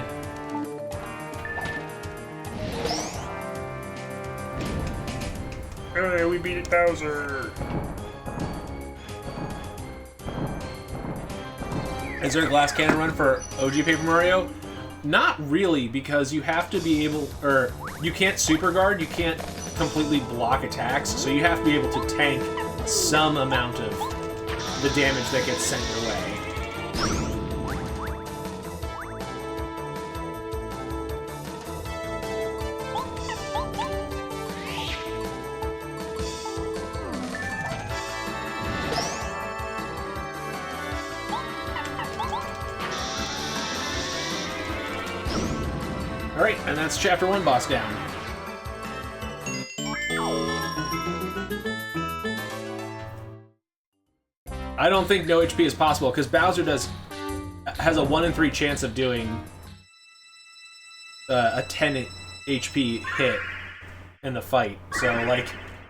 Hey, we beat it, Bowser! Is there a glass cannon run for OG Paper Mario? Not really, because you have to be able, or you can't super guard, you can't completely block attacks, so you have to be able to tank some amount of the damage that gets sent your way. Alright, and that's Chapter 1 boss down. I don't think no HP is possible, because Bowser has a 1 in 3 chance of doing a 10 HP hit in the fight. So, like,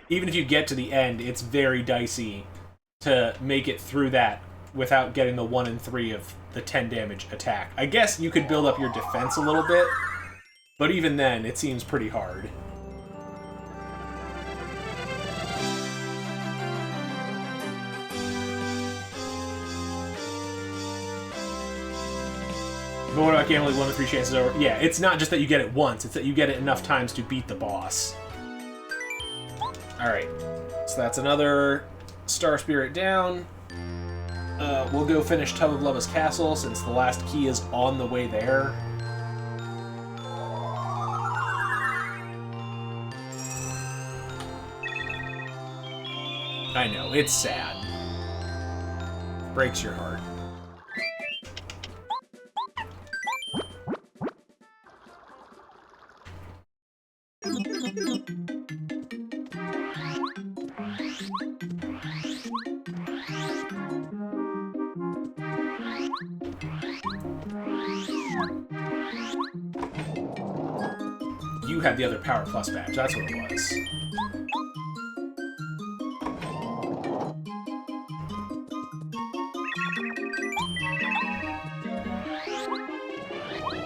even if you get to the end, it's very dicey to make it through that without getting the 1 in 3 of the 10 damage attack. I guess you could build up your defense a little bit, but even then, it seems pretty hard. But what about gambling 1 in 3 chances over? Yeah, it's not just that you get it once, it's that you get it enough times to beat the boss. Alright, so that's another Star Spirit down. We'll go finish Tub of Lava's castle, since the last key is on the way there. I know, it's sad. Breaks your heart. You had the other Power Plus badge, that's what it was.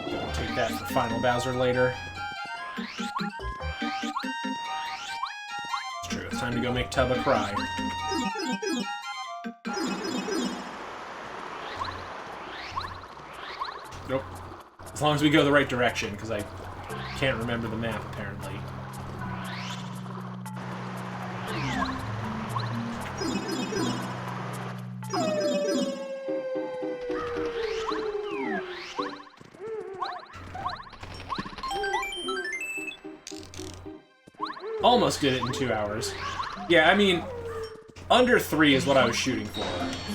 We'll take that for Final Bowser later. It's true, it's time to go make Tubba cry. Nope. As long as we go the right direction, because I can't remember the map, apparently. Almost did it in 2 hours. Yeah, I mean, under 3 is what I was shooting for.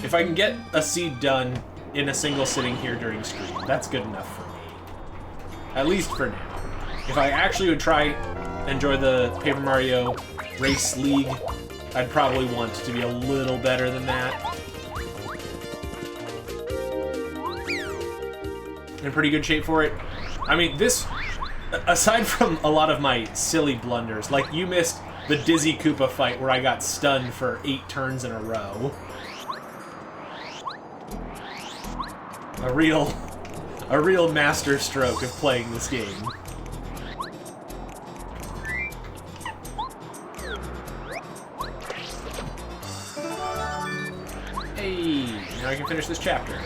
If I can get a seed done in a single sitting here during stream, that's good enough for me. At least for now. If I actually would try enjoy the Paper Mario Race League, I'd probably want to be a little better than that. In pretty good shape for it. I mean, this, aside from a lot of my silly blunders, like you missed the Dizzy Koopa fight where I got stunned for 8 turns in a row. A real master stroke of playing this game. Hey, now I can finish this chapter.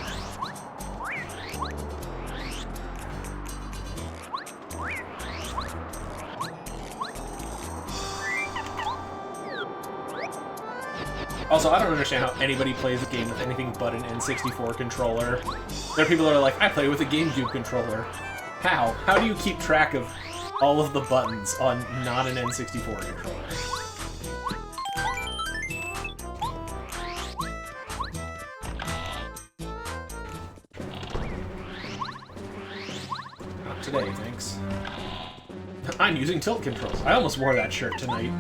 Also, I don't understand how anybody plays a game with anything but an N64 controller. There are people that are like, I play with a GameCube controller. How? How do you keep track of all of the buttons on not an N64 controller? Not today, thanks. I'm using tilt controls. I almost wore that shirt tonight.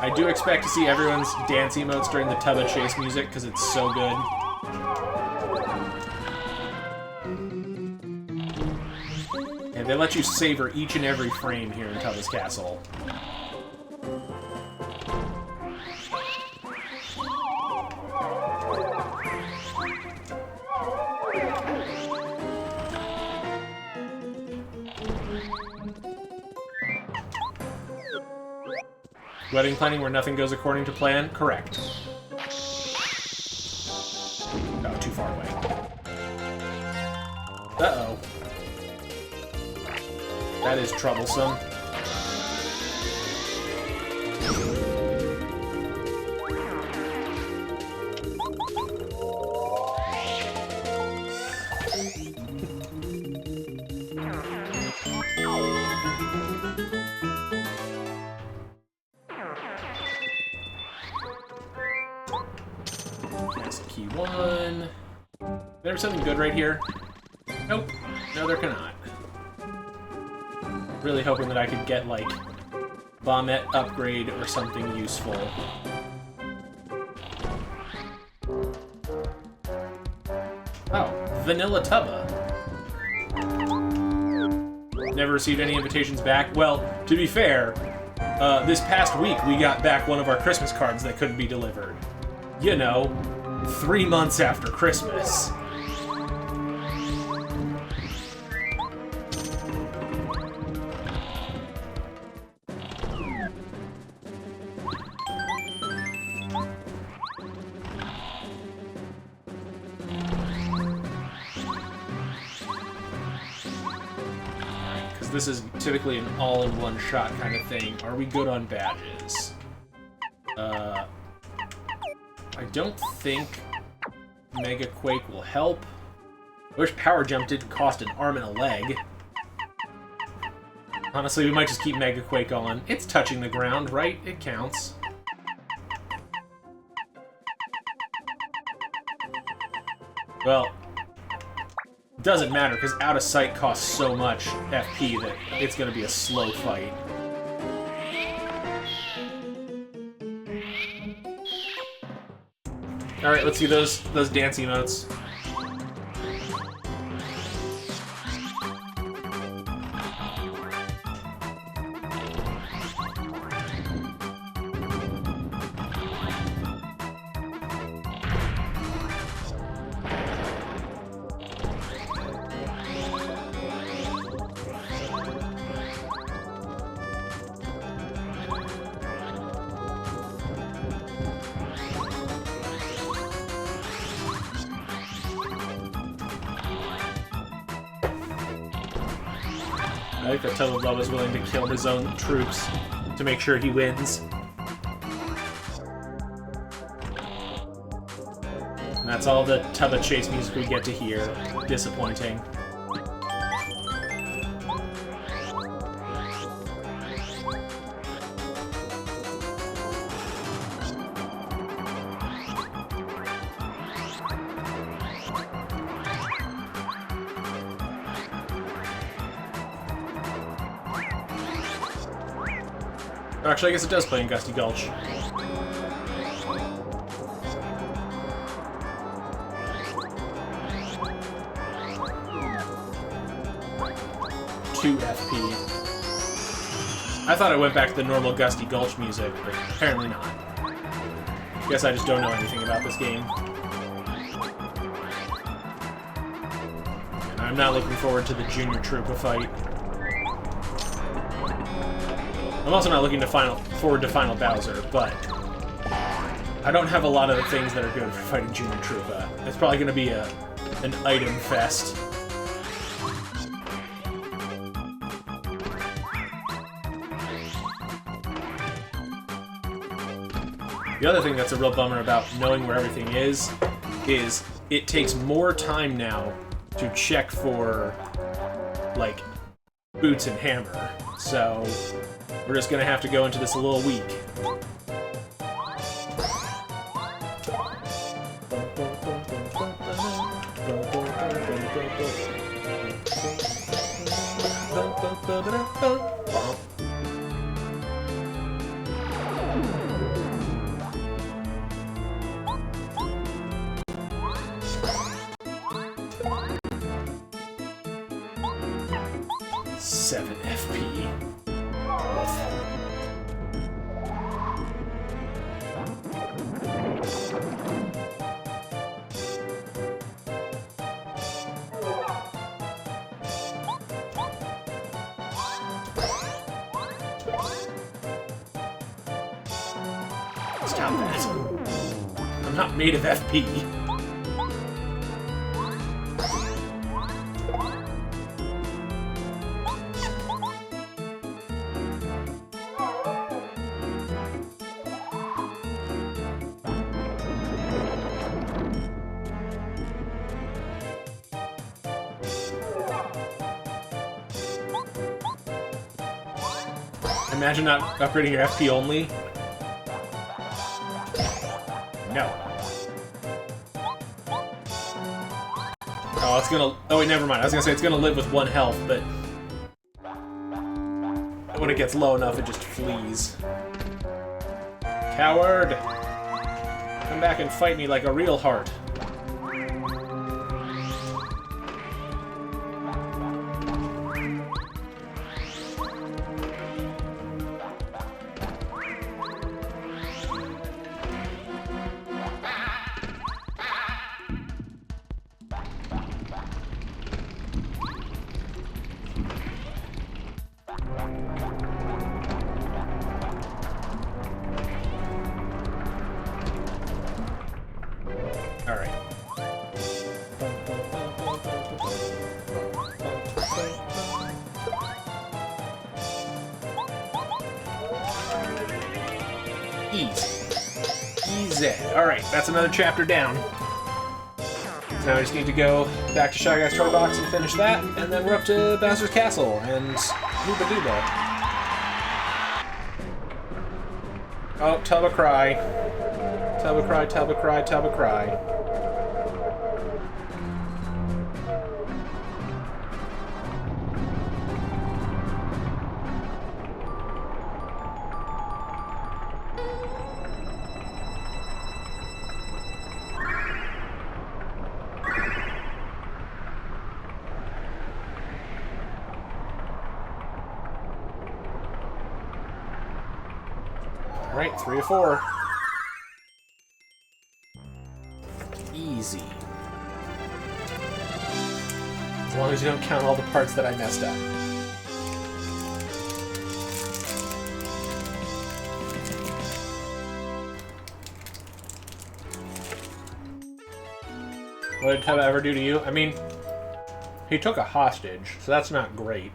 I do expect to see everyone's dance emotes during the Tubba Chase music, because it's so good. And they let you savor each and every frame here in Tubba's Castle. Wedding planning where nothing goes according to plan? Correct. Oh, too far away. Uh-oh. That is troublesome. That's key one. There's something good right here. Nope. No, there cannot. Really hoping that I could get, like, bombette upgrade or something useful. Oh, Vanilla Tubba. Never received any invitations back. Well, to be fair, this past week we got back one of our Christmas cards that couldn't be delivered. You know, 3 months after Christmas. This is typically an all-in-one shot kind of thing. Are we good on badges? I don't think Mega Quake will help. I wish Power Jump didn't cost an arm and a leg. Honestly, we might just keep Mega Quake on. It's touching the ground, right? It counts. Well, doesn't matter, because Out of Sight costs so much FP that it's going to be a slow fight. Alright, let's see those dance emotes. I like that Total Blow is willing to kill his own troops to make sure he wins. And that's all the Tubba Chase music we get to hear. Disappointing. Actually, I guess it does play in Gusty Gulch. Two FP. I thought I went back to the normal Gusty Gulch music, but apparently not. Guess I just don't know anything about this game. And I'm not looking forward to the Junior Troopa fight. I'm also not looking forward to Final Bowser, but I don't have a lot of the things that are good for fighting Junior Troopa. It's probably going to be an item fest. The other thing that's a real bummer about knowing where everything is it takes more time now to check for, like, boots and hammer. So we're just gonna have to go into this a little weak. Seven FP. not made of FP. Imagine not upgrading your FP only. No. Oh, it's gonna... Oh, wait, never mind. I was gonna say it's gonna live with 1 health, but... when it gets low enough, it just flees. Coward! Come back and fight me like a real heart. Alright. Easy. Alright, that's another chapter down. So now we just need to go back to Shy Guy's toy box and finish that, and then we're up to Bowser's Castle and Hooba Dooba. Oh, Tubba Cry. Tubba Cry, Tubba Cry, Tubba Cry. Alright, 3 of 4. Easy. As long as you don't count all the parts that I messed up. What did Tubba ever do to you? I mean, he took a hostage, so that's not great.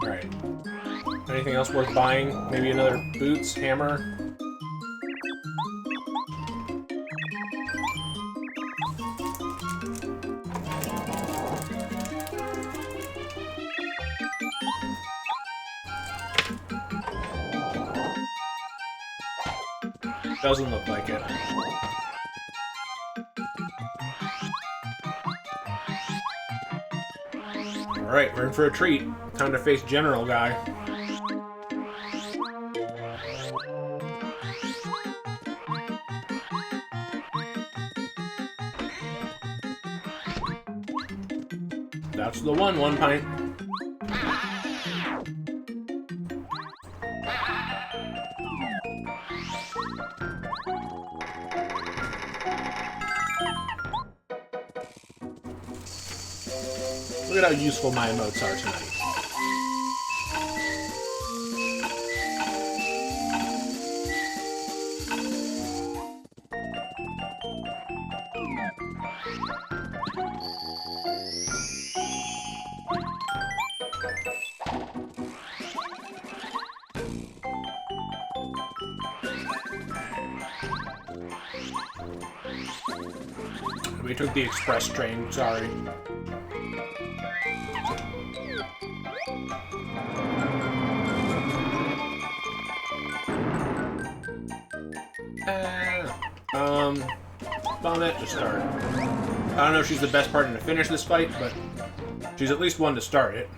Alright. Anything else worth buying? Maybe another boots, hammer? Doesn't look like it. Alright, we're in for a treat. Time to face General Guy. That's the one pint. Look at how useful my emotes are tonight. We took the express train, sorry. Bonnet to start. I don't know if she's the best partner to finish this fight, but she's at least one to start it.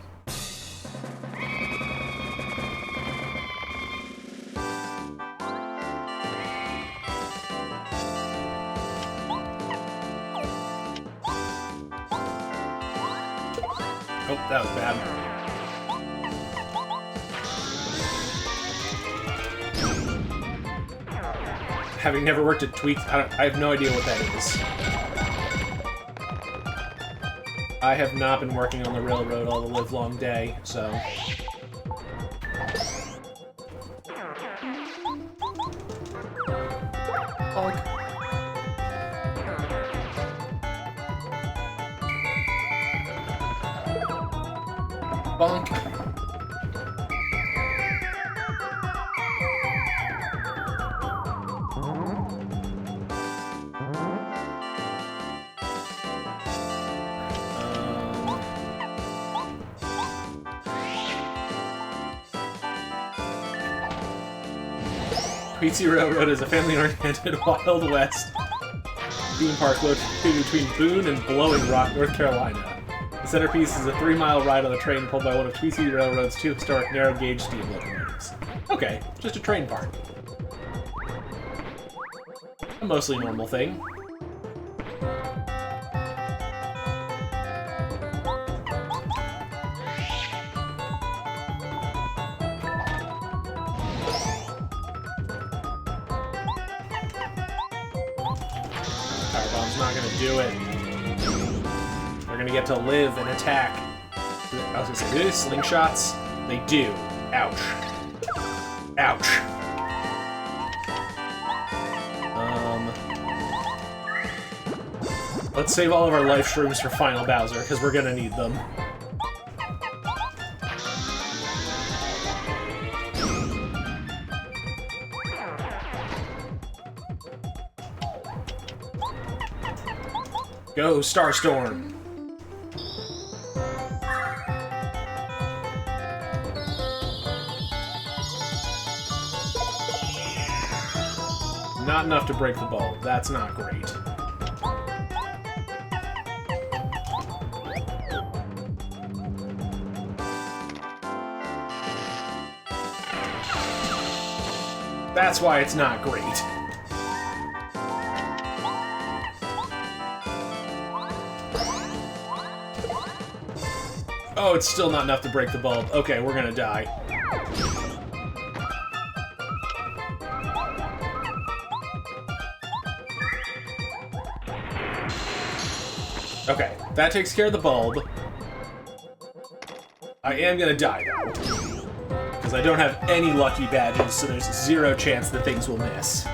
Oh, that was bad. Having never worked at Tweaks, I have no idea what that is. I have not been working on the railroad all the livelong day, so... Bonk. Bonk. Tweetsy Railroad is a family-oriented Wild West theme park located between Boone and Blowing Rock, North Carolina. The centerpiece is a 3-mile ride on the train pulled by one of Tweetsy Railroad's 2 historic narrow-gauge steam locomotives. Okay, just a train park. A mostly normal thing. Not gonna do it. We're gonna get to live and attack. I was gonna say, do they slingshots? They do. Ouch. Ouch. Let's save all of our life shrooms for Final Bowser, because we're gonna need them. Go, Starstorm! Not enough to break the bulb. That's not great. That's why it's not great. Oh, it's still not enough to break the bulb. Okay, we're gonna die. Okay, that takes care of the bulb. I am gonna die, though. Because I don't have any lucky badges, so there's 0 chance that things will miss.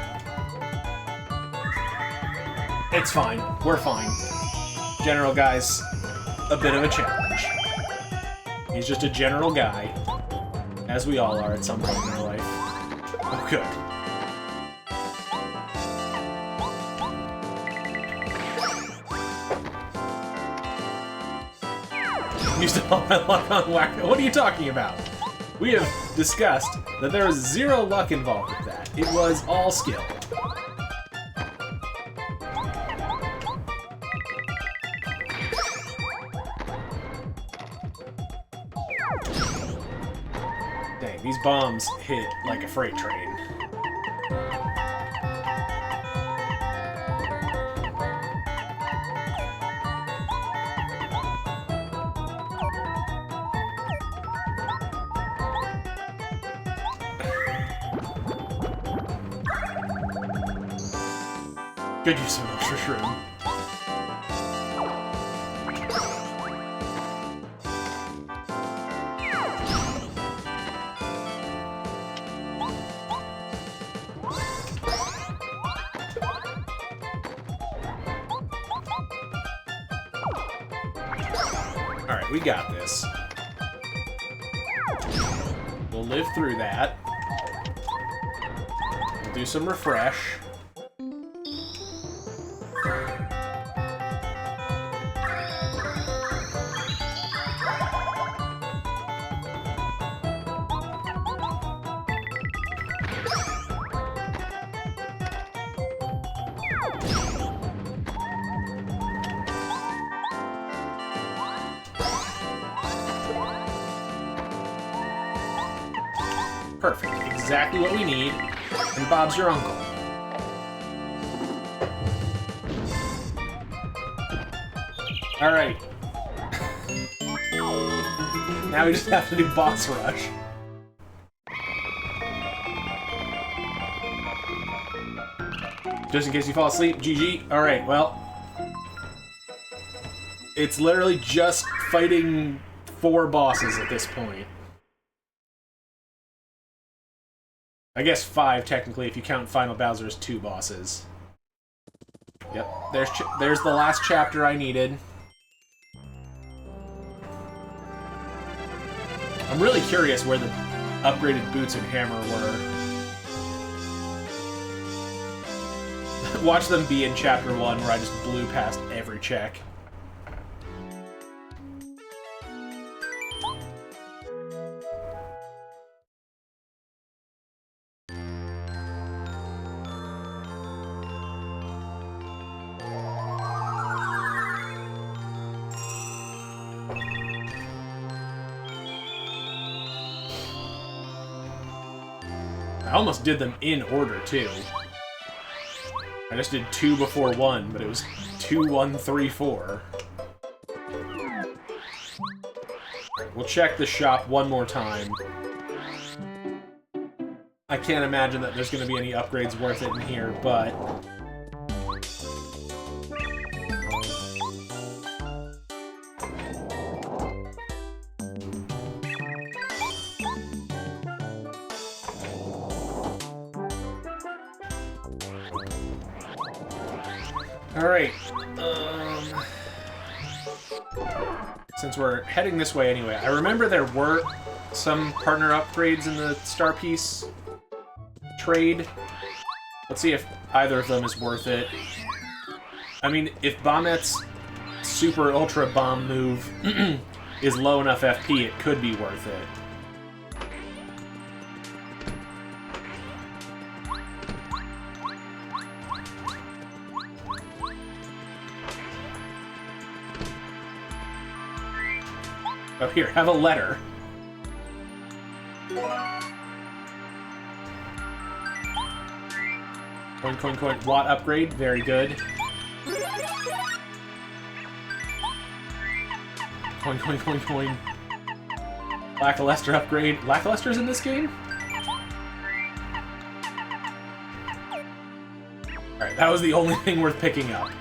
It's fine. We're fine. General guy's a bit of a challenge. He's just a general guy, as we all are at some point in our life. Oh, good. Used all my luck on Whack. What are you talking about? We have discussed that there was 0 luck involved with that. It was all skill. Dang, these bombs hit like a freight train. Good use of an extra shroom. Alright, we got this. We'll live through that. We'll do some refresh. Perfect. Exactly what we need. And Bob's your uncle. Alright. Now we just have to do boss rush. Just in case you fall asleep, GG. Alright, well. It's literally just fighting 4 bosses at this point. I guess 5, technically, if you count Final Bowser as 2 bosses. Yep, there's the last chapter I needed. I'm really curious where the upgraded boots and hammer were. Watch them be in Chapter 1, where I just blew past every check. I almost did them in order, too. I just did 2 before 1, but it was 2, 1, 3, 4. We'll check the shop one more time. I can't imagine that there's going to be any upgrades worth it in here, but... Alright, since we're heading this way anyway, I remember there were some partner upgrades in the Star Piece trade. Let's see if either of them is worth it. I mean, if Bamet's Super Ultra Bomb move is low enough FP, it could be worth it. Oh, here, have a letter. Coin, coin, coin. Watt upgrade. Very good. Coin, coin, coin, coin. Lackluster upgrade. Lackluster's in this game? Alright, that was the only thing worth picking up.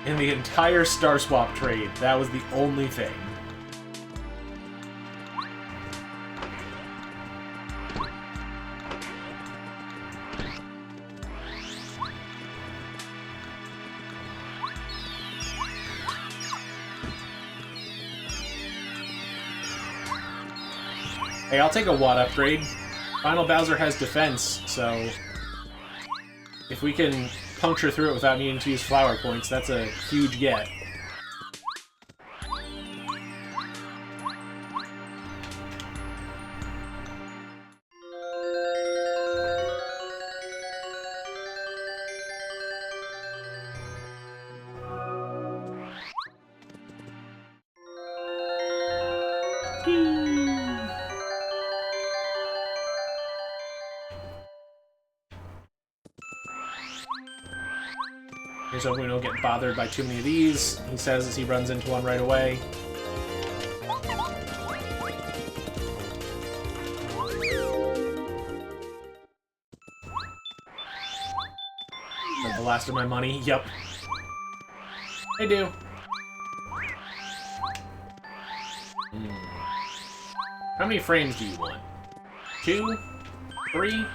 In the entire Star Swap trade, that was the only thing. Hey, I'll take a Watt upgrade. Final Bowser has defense, so if we can puncture through it without needing to use flower points, that's a huge get. Here's hoping we don't get bothered by too many of these, he says as he runs into one right away. Got the last of my money, yep. I do. How many frames do you want? 2? 3?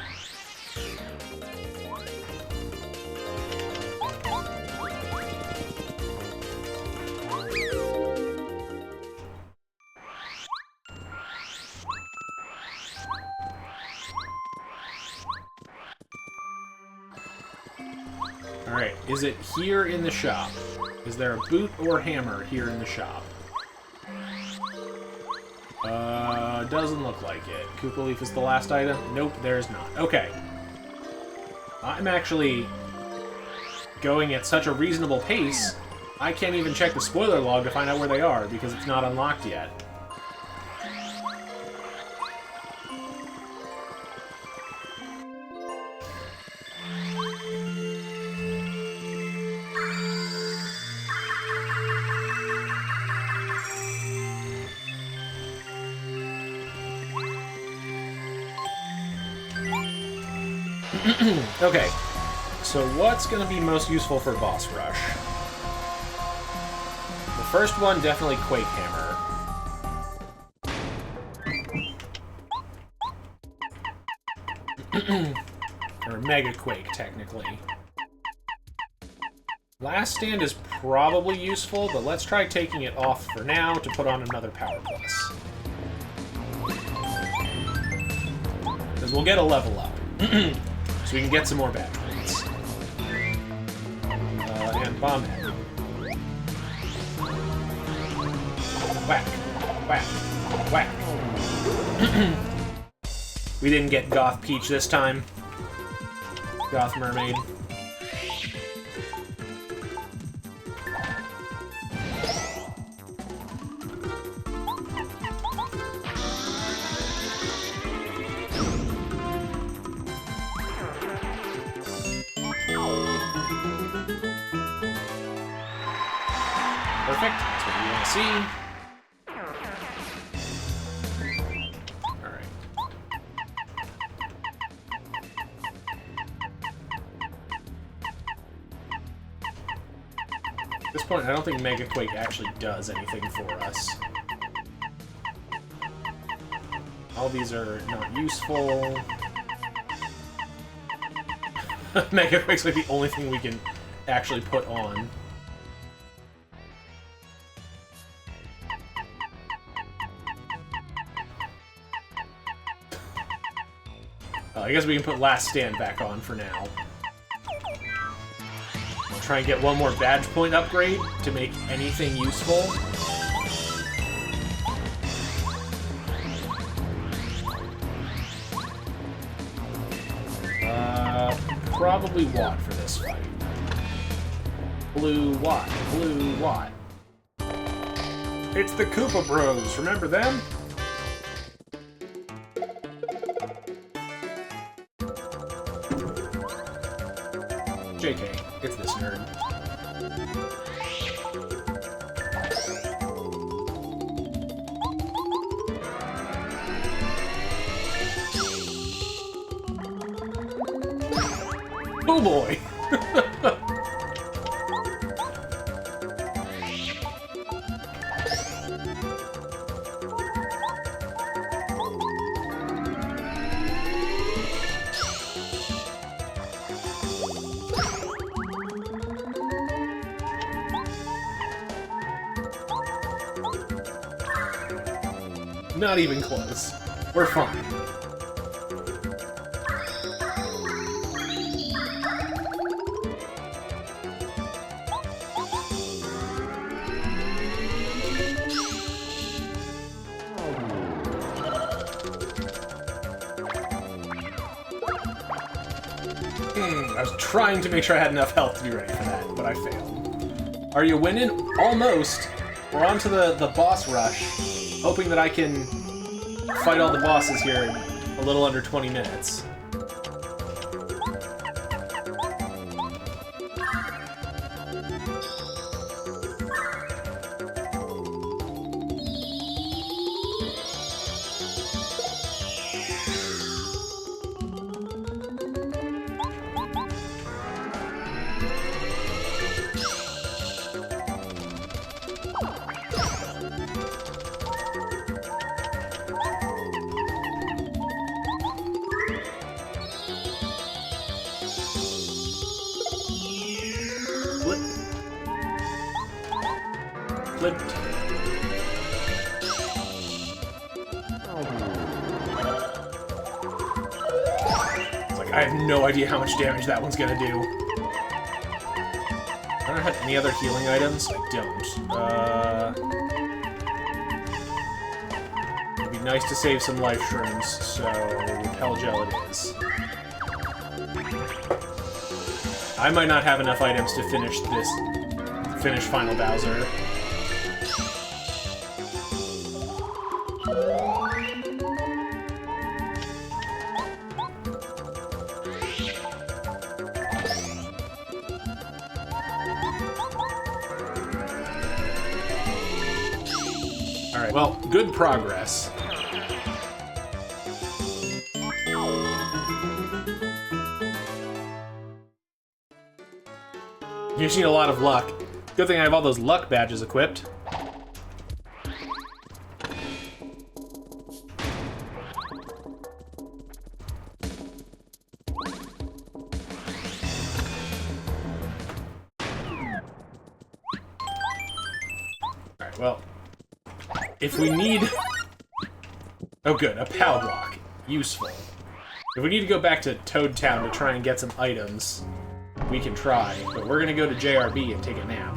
Alright, is it here in the shop? Is there a boot or hammer here in the shop? Doesn't look like it. Koopa Leaf is the last item? Nope, there's not. Okay. I'm actually going at such a reasonable pace, I can't even check the spoiler log to find out where they are, because it's not unlocked yet. Okay, so what's going to be most useful for boss rush? The first one, definitely Quake Hammer. Or Mega Quake, technically. Last Stand is probably useful, but let's try taking it off for now to put on another Power Plus. Because we'll get a level up. So we can get some more bad points. And Bomb Head. Whack. Whack. Whack. We didn't get Goth Peach this time. Goth Mermaid. Perfect. That's what we want to see. Alright. At this point, I don't think Mega Quake actually does anything for us. All these are not useful. Mega Quake's like the only thing we can actually put on. I guess we can put Last Stand back on for now. I'll try and get one more badge point upgrade to make anything useful. Probably Watt for this fight. Blue Watt. Blue Watt. It's the Koopa Bros. Remember them? JK, it's this nerd. Oh boy! Not even close. We're fine. I was trying to make sure I had enough health to be ready for that, but I failed. Are you winning? Almost. We're on to the boss rush. Hoping that I can fight all the bosses here in a little under 20 minutes. Flipped. It's like, I have no idea how much damage that one's gonna do. I don't have any other healing items. I don't. It'd be nice to save some life shrooms, so Repel Gel it is. I might not have enough items to finish Final Bowser. Alright, well, good progress. You just need a lot of luck. Good thing I have all those luck badges equipped. Alright, well. If we need... Oh good, a POW block. Useful. If we need to go back to Toad Town to try and get some items, we can try. But we're gonna go to JRB and take a nap.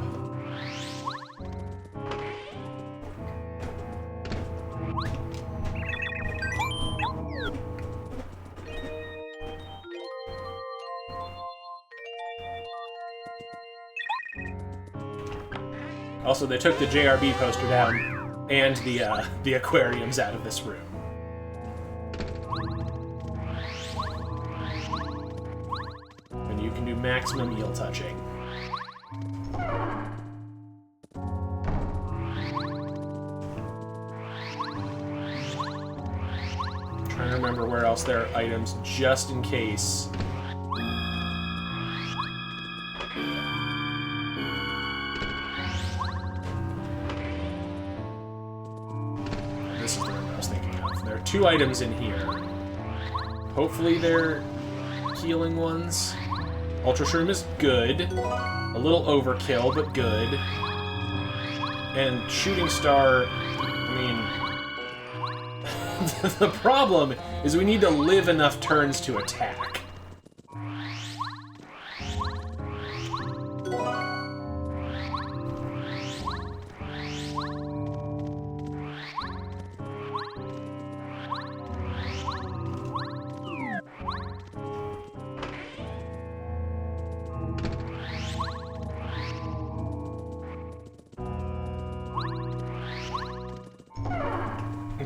Also, they took the JRB poster down and the aquariums out of this room. And you can do maximum eel touching. I'm trying to remember where else there are items, just in case. This is the one I was thinking of. There are 2 items in here. Hopefully they're healing ones. Ultra Shroom is good. A little overkill, but good. And Shooting Star, I mean... the problem is we need to live enough turns to attack.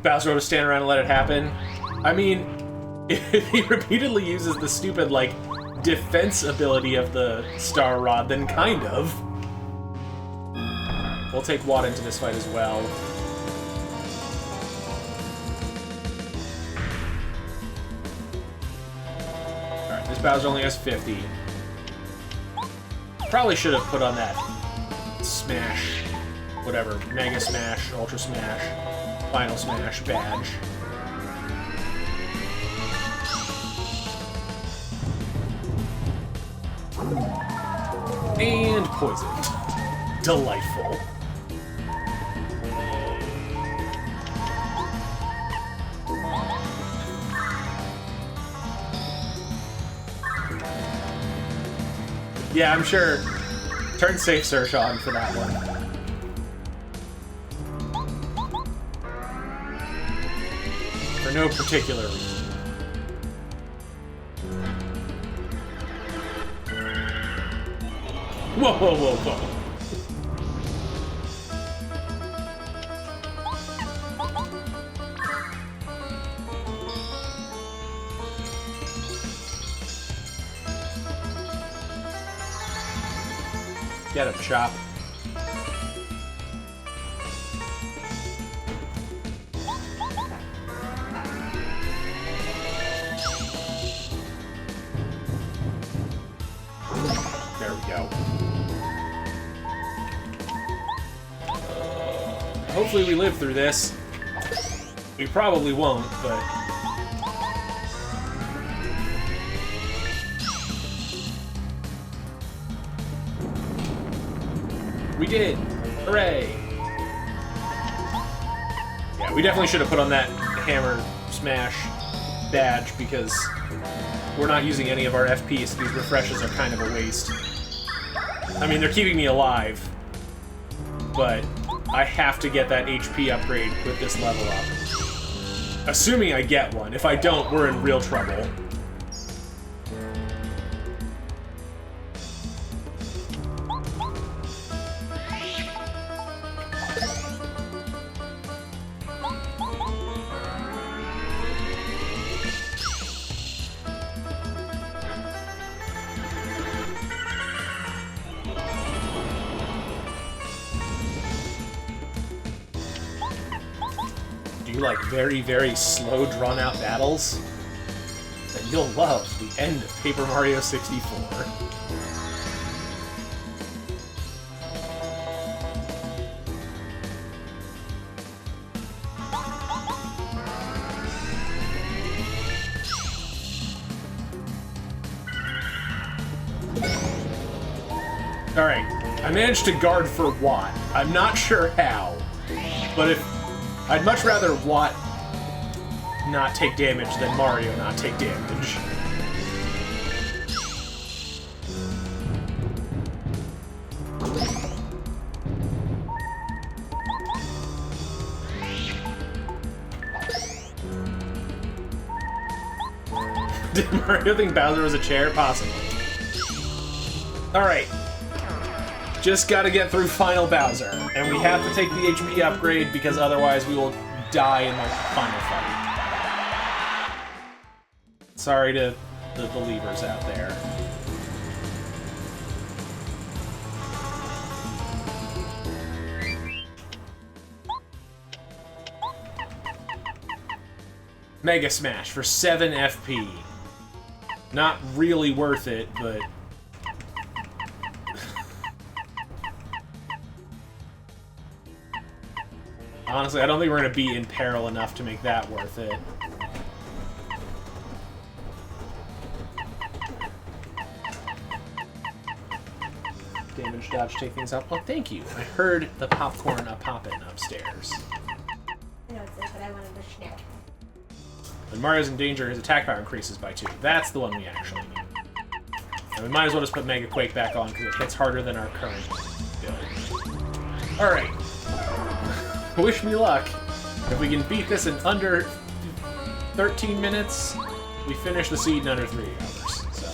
Bowser to stand around and let it happen. I mean, if he repeatedly uses the stupid, like, defense ability of the Star Rod, then kind of. Alright, we'll take Watt into this fight as well. Alright, this Bowser only has 50. Probably should have put on that Smash, whatever, Mega Smash, Ultra Smash. Final Smash badge. And poisoned. Delightful. Yeah, I'm sure. Turn safe search on for that one. For no particular reason. Whoa, whoa, whoa, whoa. Get him, Chop. There we go. Hopefully we live through this. We probably won't, but... We did! Hooray! Yeah, we definitely should have put on that Hammer Smash badge because we're not using any of our FP, so these refreshes are kind of a waste. I mean, they're keeping me alive, but I have to get that HP upgrade with this level up. Assuming I get one. If I don't, we're in real trouble. Do you like very, very slow, drawn-out battles? Then you'll love the end of Paper Mario 64. Alright, I managed to guard for Watt. I'm not sure how, but I'd much rather Watt not take damage than Mario not take damage. Did Mario think Bowser was a chair? Possibly. Alright. Just gotta get through Final Bowser. And we have to take the HP upgrade because otherwise we will die in the final fight. Sorry to the believers out there. Mega Smash for 7 FP. Not really worth it, but... Honestly, I don't think we're going to be in peril enough to make that worth it. Damage dodge, take things out. Oh, thank you. I heard the popcorn a-poppin' upstairs. I know it's there, but I wanted to snack. When Mario's in danger, his attack power increases by 2. That's the one we actually need. And we might as well just put Mega Quake back on, because it hits harder than our current build. Alright. Wish me luck. If we can beat this in under 13 minutes, we finish the seed in under 3 hours. So.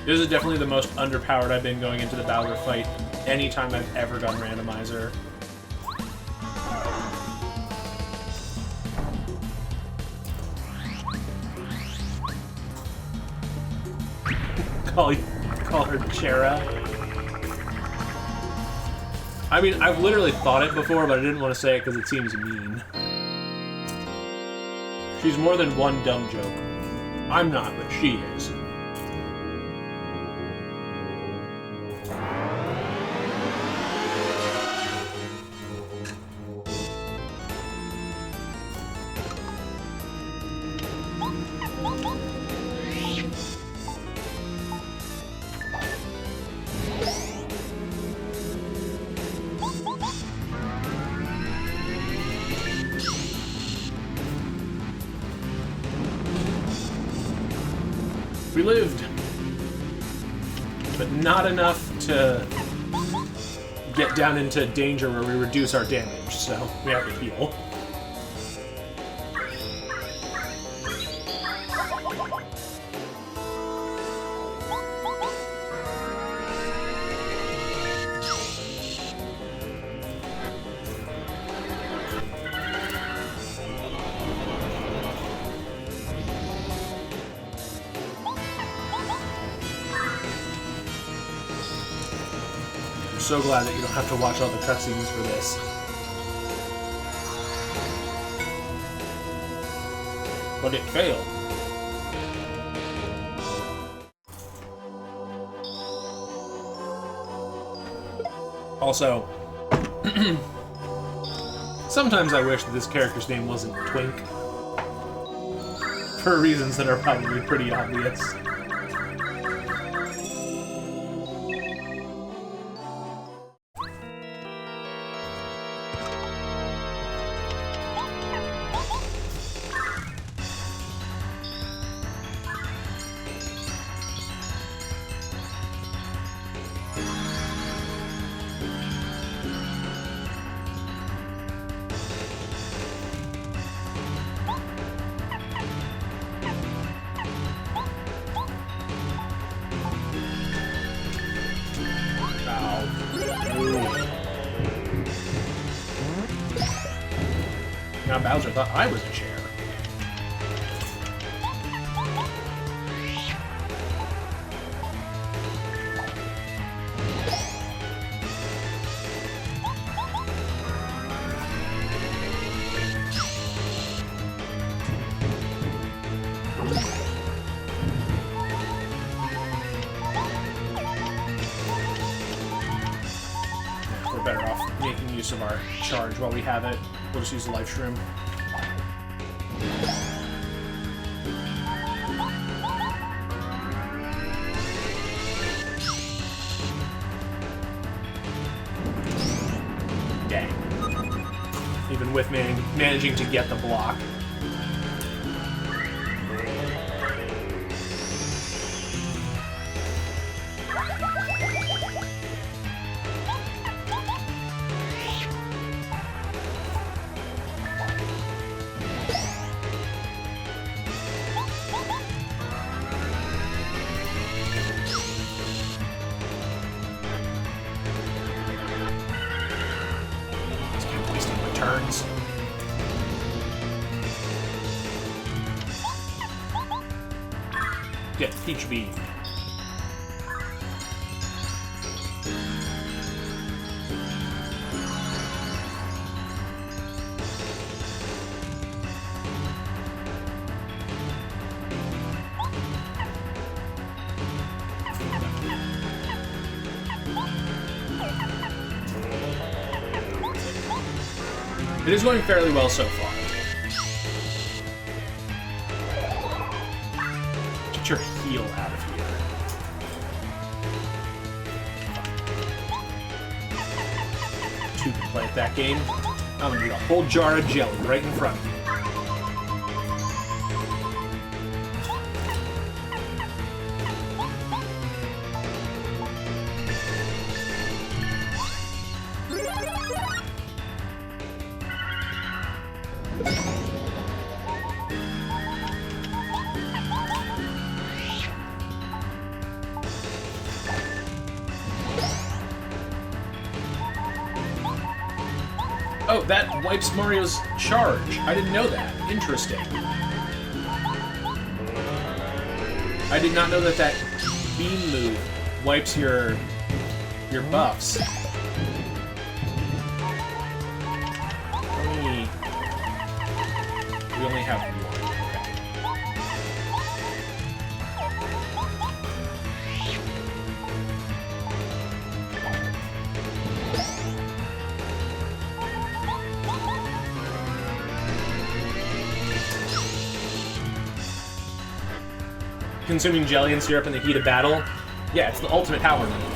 This is definitely the most underpowered I've been going into the Bowser fight anytime I've ever done Randomizer. Call her Chera. I mean, I've literally thought it before, but I didn't want to say it because it seems mean. She's more than one dumb joke. I'm not, but she is. We lived, but not enough to get down into danger where we reduce our damage, so we have to heal. So glad that you don't have to watch all the cutscenes for this. But it failed. Also, sometimes I wish that this character's name wasn't Twink. For reasons that are probably pretty obvious. Now Bowser thought I was a chair. use of our charge while we have it. We'll just use the life shroom. Dang. Even with managing to get the block. Turns. Get Peach Bean. It is going fairly well so far. Get your heel out of here. Two can play at that game. I'm gonna need a whole jar of jelly right in front of you. Oh, that wipes Mario's charge. I didn't know that. Interesting. I did not know that that beam move wipes your buffs. We only have one. Consuming jelly and syrup in the heat of battle? Yeah, it's the ultimate power move.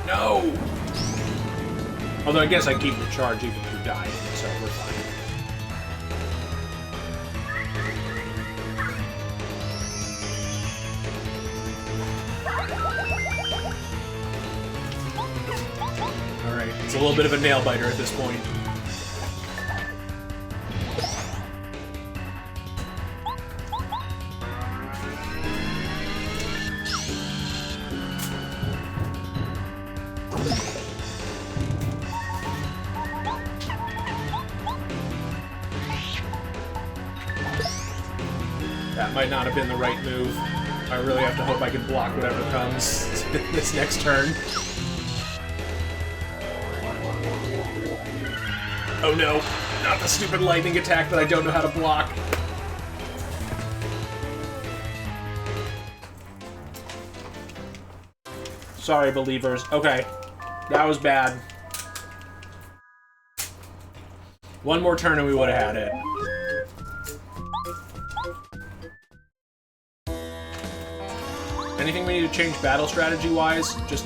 No! Although I guess I keep the charge even through dying, so we're fine. Alright, it's a little bit of a nail biter at this point. That might not have been the right move. I really have to hope I can block whatever comes this next turn. Oh no, not the stupid lightning attack that I don't know how to block. Sorry, believers. Okay, that was bad. One more turn and we would have had it. Anything we need to change battle strategy-wise? Just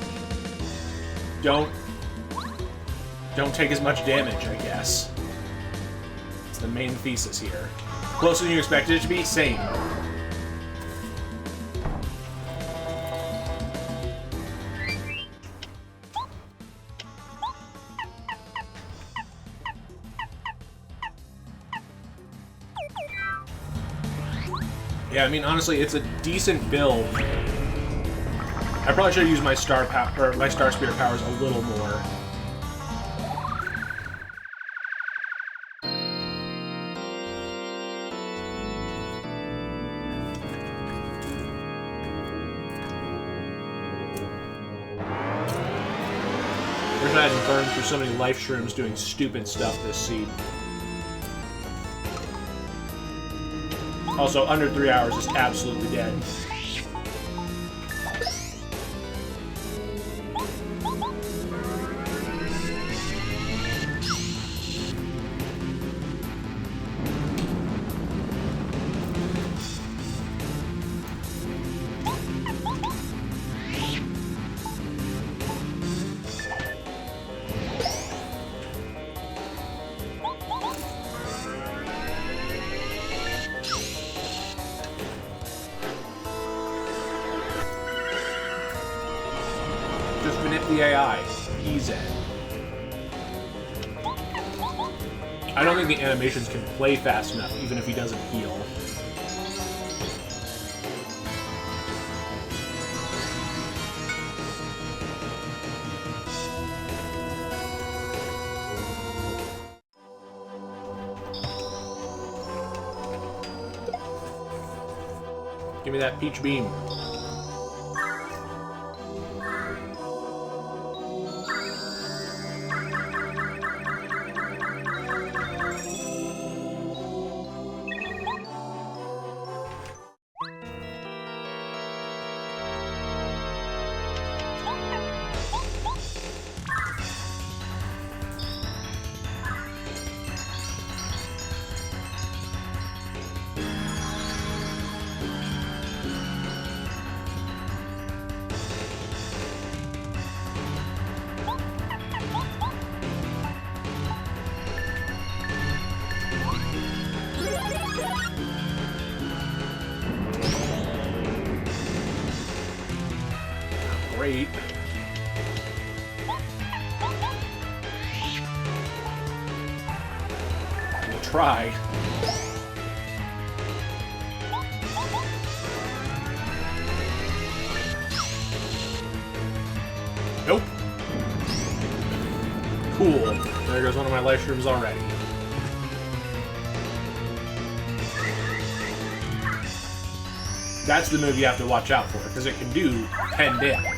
don't take as much damage, I guess. It's the main thesis here. Closer than you expected it to be? Same. Yeah, I mean, honestly, it's a decent build. I probably should have used my star spirit powers a little more. Wish I hadn't burned through so many life shrooms doing stupid stuff this seed. Also, under 3 hours is absolutely dead. Just manip the AI. Easy. I don't think the animations can play fast enough, even if he doesn't heal. Give me that peach beam. Great. We'll try. Nope. Cool. There goes one of my life shrooms already. That's the move you have to watch out for, because it can do 10 damage.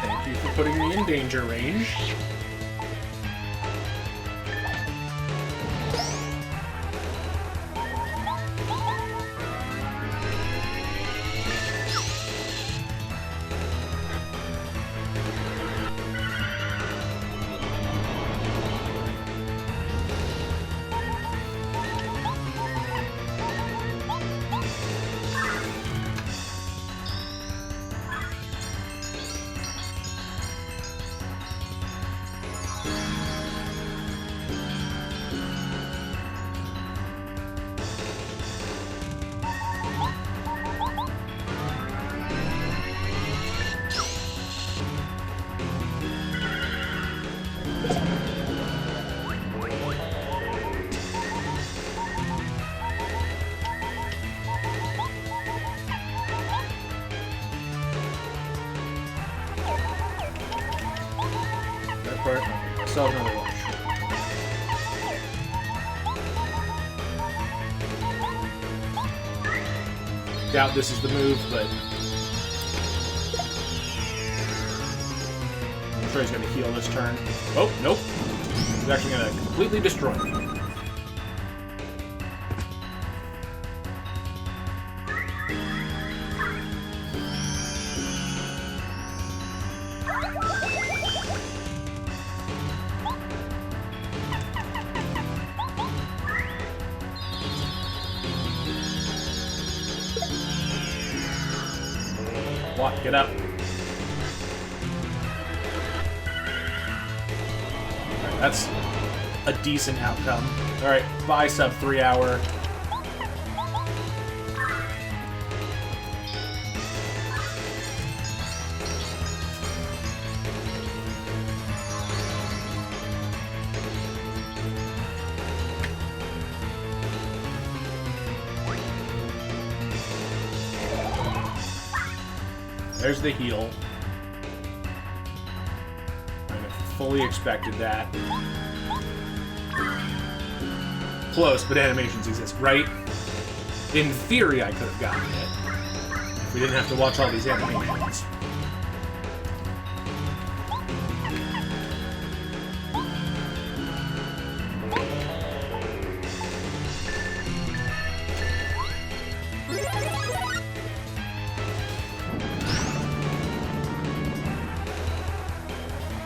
Thank you for putting me in danger range. Still have another launch. Doubt this is the move, but I'm sure he's going to heal this turn. Oh, nope. He's actually going to completely destroy me. What? Get up. Alright, that's a decent outcome. Alright, bye sub 3 hour. There's the heal. Kind of fully expected that. Close, but animations exist, right? In theory, I could have gotten it. If we didn't have to watch all these animations.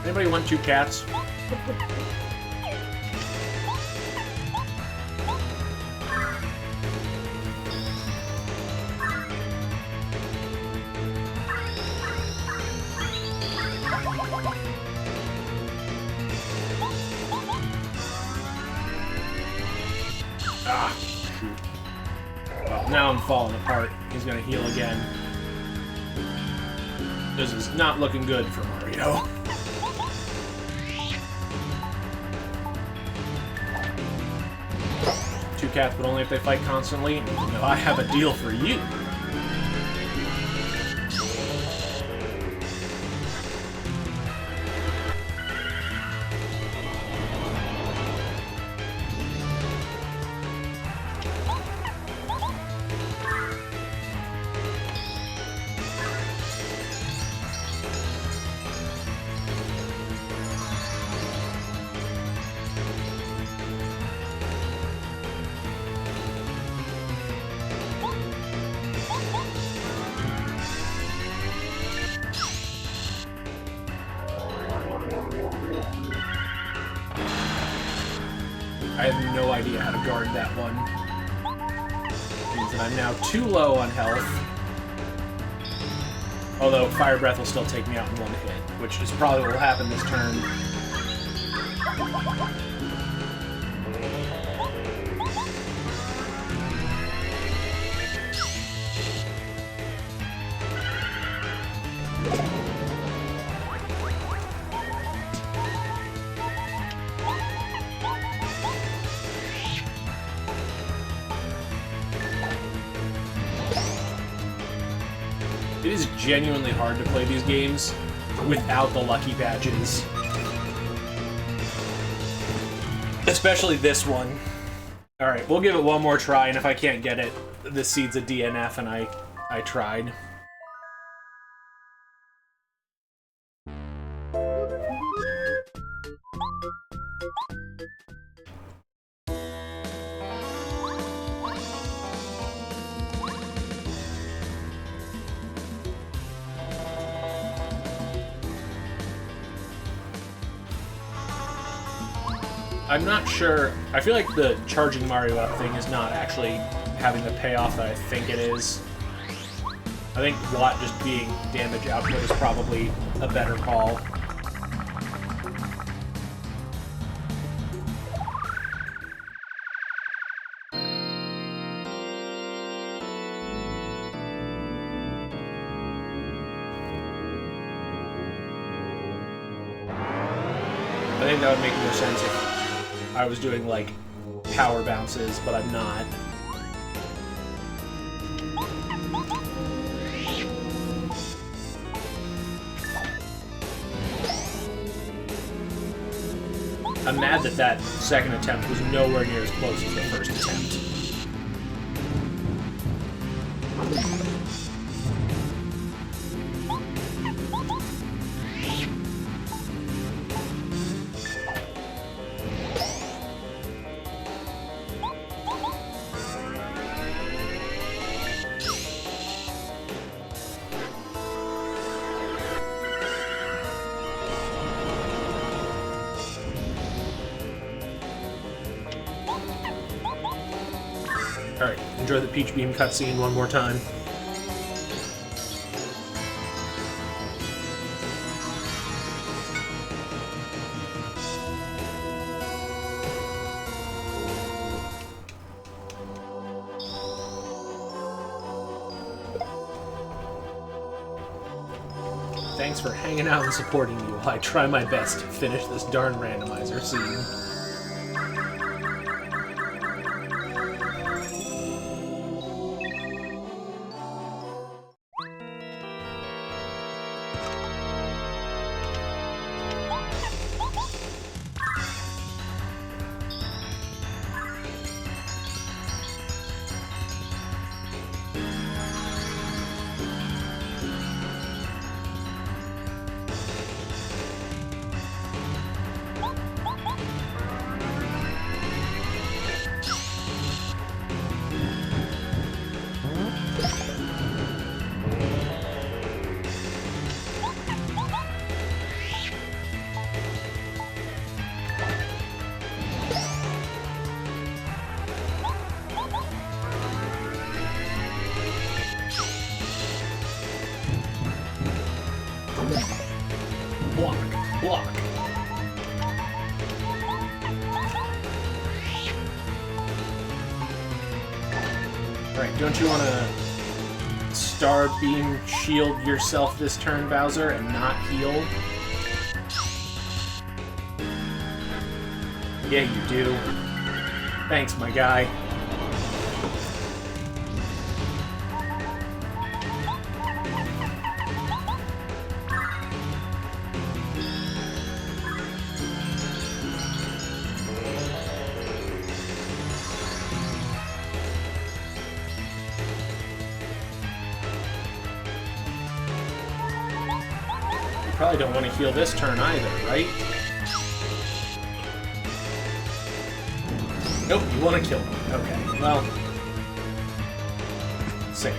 Anybody want 2 cats? Ah, shoot. Well, now I'm falling apart. He's gonna heal again. This is not looking good for Mario. Two cats, but only if they fight constantly. No, I have a deal for you. I have no idea how to guard that one. Means that I'm now too low on health. Although Fire Breath will still take me out in one hit, which is probably what will happen this turn. It is genuinely hard to play these games without the lucky badges. Especially this one. Alright, we'll give it one more try, and if I can't get it, this seed's a DNF, and I tried. I'm not sure. I feel like the charging Mario up thing is not actually having the payoff that I think it is. I think Watt just being damage output is probably a better call. I think that would make more sense if I was doing, like, power bounces, but I'm not. I'm mad that that second attempt was nowhere near as close as the first attempt. Alright, enjoy the Peach Beam cutscene one more time. Thanks for hanging out and supporting me while I try my best to finish this darn randomizer scene. Alright, don't you want to Star Beam shield yourself this turn, Bowser, and not heal? Yeah, you do. Thanks, my guy. Probably don't want to heal this turn either, right? Nope, you want to kill me. Okay, well... Same.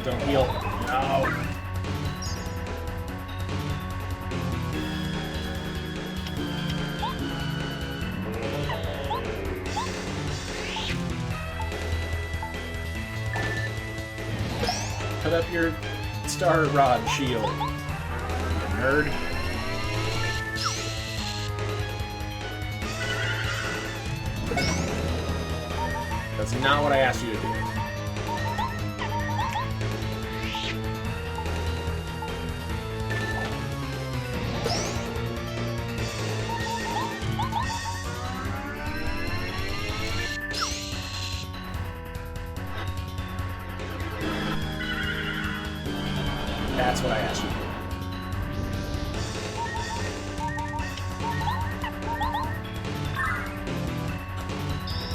Don't heal. No. Put up your Star Rod shield, you nerd. That's not what I asked you to do. That's what I asked you to do.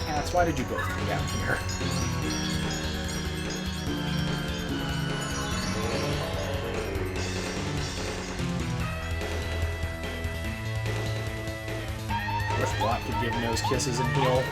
Cats, why did you both come down here? Wish Block could give nose kisses and heal.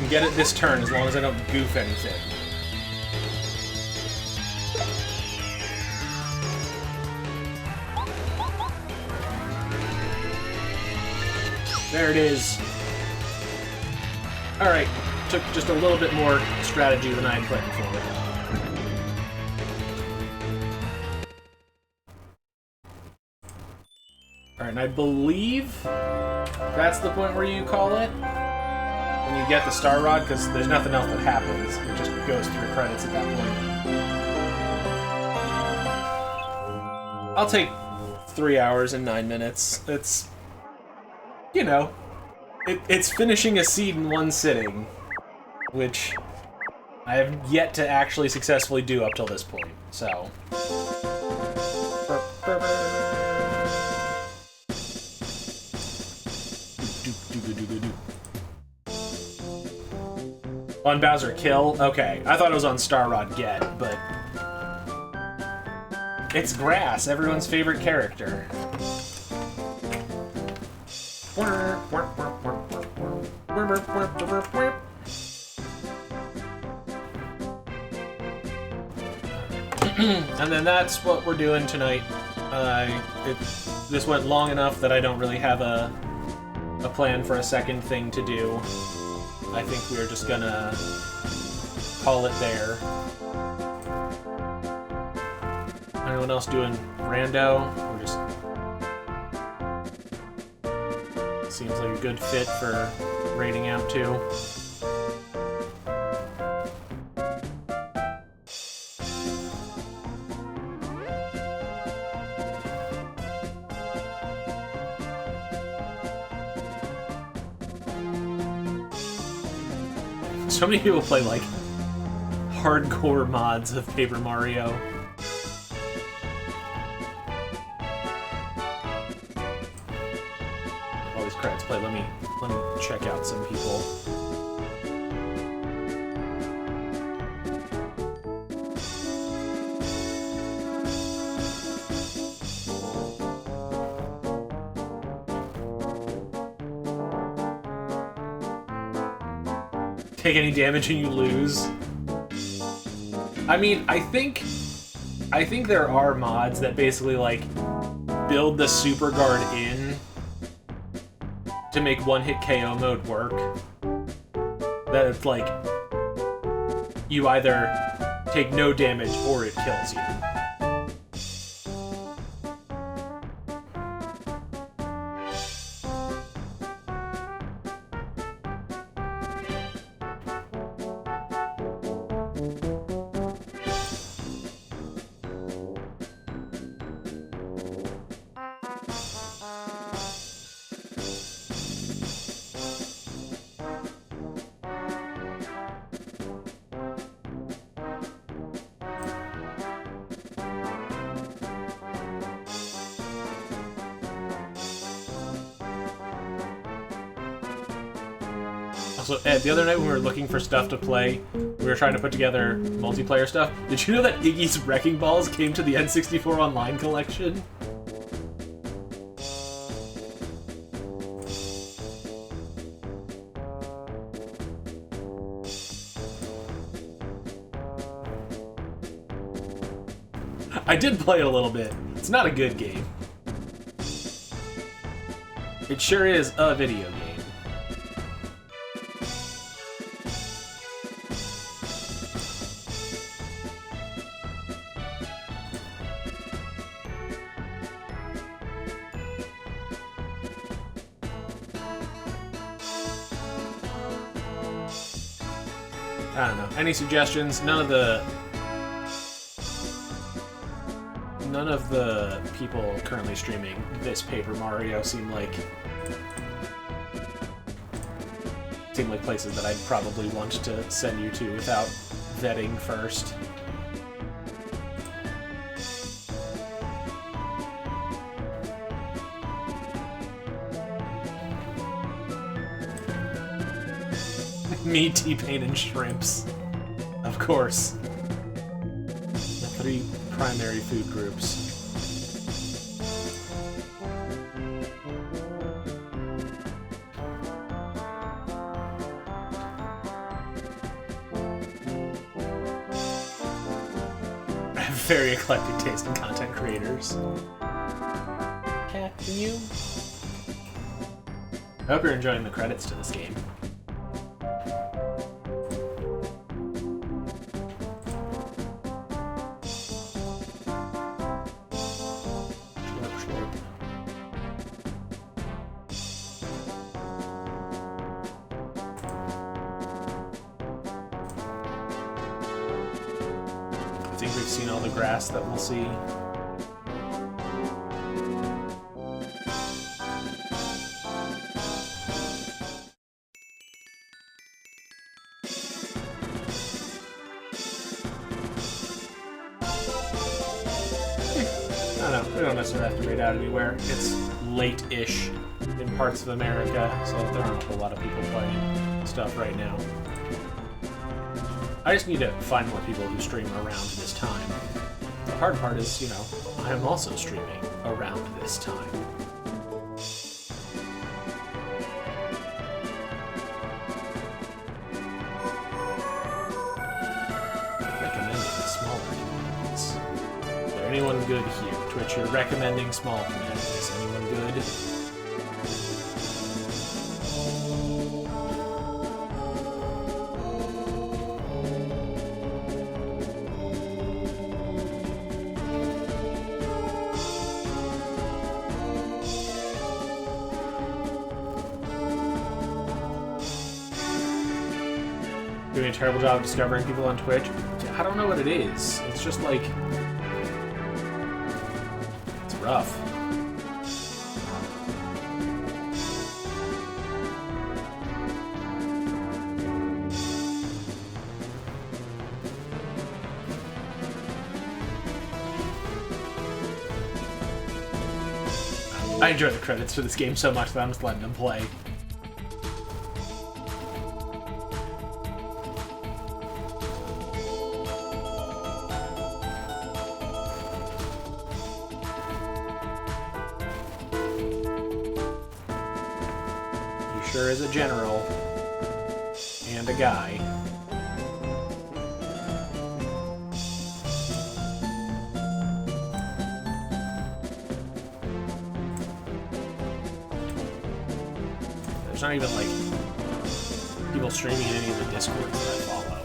Get it this turn as long as I don't goof anything. There it is. Alright, took just a little bit more strategy than I had planned for. Alright, and I believe that's the point where you call it. When you get the Star Rod, because there's nothing else that happens. It just goes through credits at that point. I'll take 3 hours and 9 minutes. It's, you know, it's finishing a seed in one sitting, which I have yet to actually successfully do up till this point, so... On Bowser kill? Okay. I thought it was on Star Rod get, but... It's Grass, everyone's favorite character. And then that's what we're doing tonight. This went long enough that I don't really have a plan for a second thing to do. I think we're just gonna call it there. Anyone else doing rando? We're just... Seems like a good fit for raiding out too. So many people play, like, hardcore mods of Paper Mario. All these credits play. Let me check out some people. Take any damage and you lose. I mean, I think there are mods that basically like build the super guard in to make one-hit KO mode work. That it's like you either take no damage or it kills you. Also, Ed, the other night when we were looking for stuff to play, we were trying to put together multiplayer stuff. Did you know that Iggy's Wrecking Balls came to the N64 Online collection? I did play it a little bit. It's not a good game. It sure is a video game. I don't know. Any suggestions? None of the people currently streaming this Paper Mario seem like places that I'd probably want to send you to without vetting first. Me, T-Pain, and Shrimps. Of course. The 3 primary food groups. I have very eclectic taste in content creators. Cat, you? I hope you're enjoying the credits to this game. I think we've seen all the grass that we'll see. I don't know, we don't necessarily have to wait out anywhere. It's late-ish in parts of America, so there aren't a whole lot of people playing stuff right now. I just need to find more people who stream around this time. The hard part is, you know, I am also streaming around this time. Recommending smaller communities. Is there anyone good here? Twitch, you're recommending small communities. Anyone good? Doing a terrible job of discovering people on Twitch. I don't know what it is. It's just like... it's rough. I enjoy the credits for this game so much that I'm just letting them play. He sure is a general. And a guy. There's not even, like, people streaming in any of the Discords that I follow.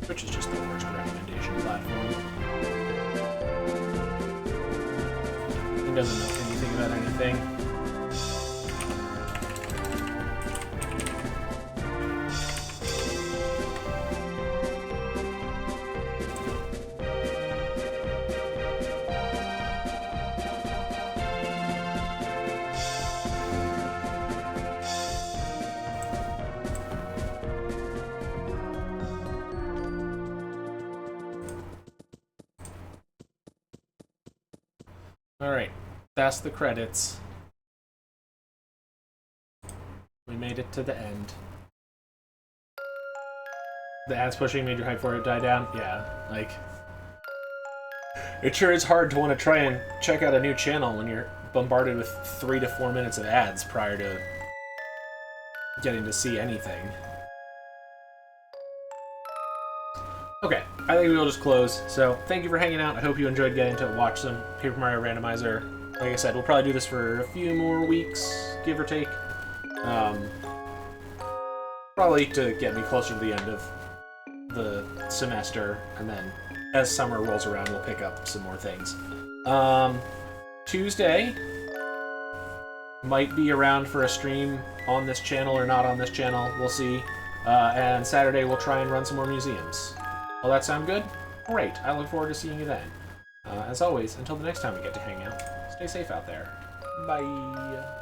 Which is just the worst recommendation platform. It doesn't know anything about anything. Alright, that's the credits. We made it to the end. The ads pushing made your hype for it die down? Yeah, like... It sure is hard to want to try and check out a new channel when you're bombarded with 3 to 4 minutes of ads prior to getting to see anything. Okay, I think we'll just close. So, thank you for hanging out. I hope you enjoyed getting to watch some Paper Mario Randomizer. Like I said, we'll probably do this for a few more weeks, give or take. Probably to get me closer to the end of the semester, and then as summer rolls around, we'll pick up some more things. Tuesday might be around for a stream on this channel or not on this channel. We'll see. And Saturday, we'll try and run some more museums. Will that sound good? Great. I look forward to seeing you then. As always, until the next time we get to hang out, stay safe out there. Bye.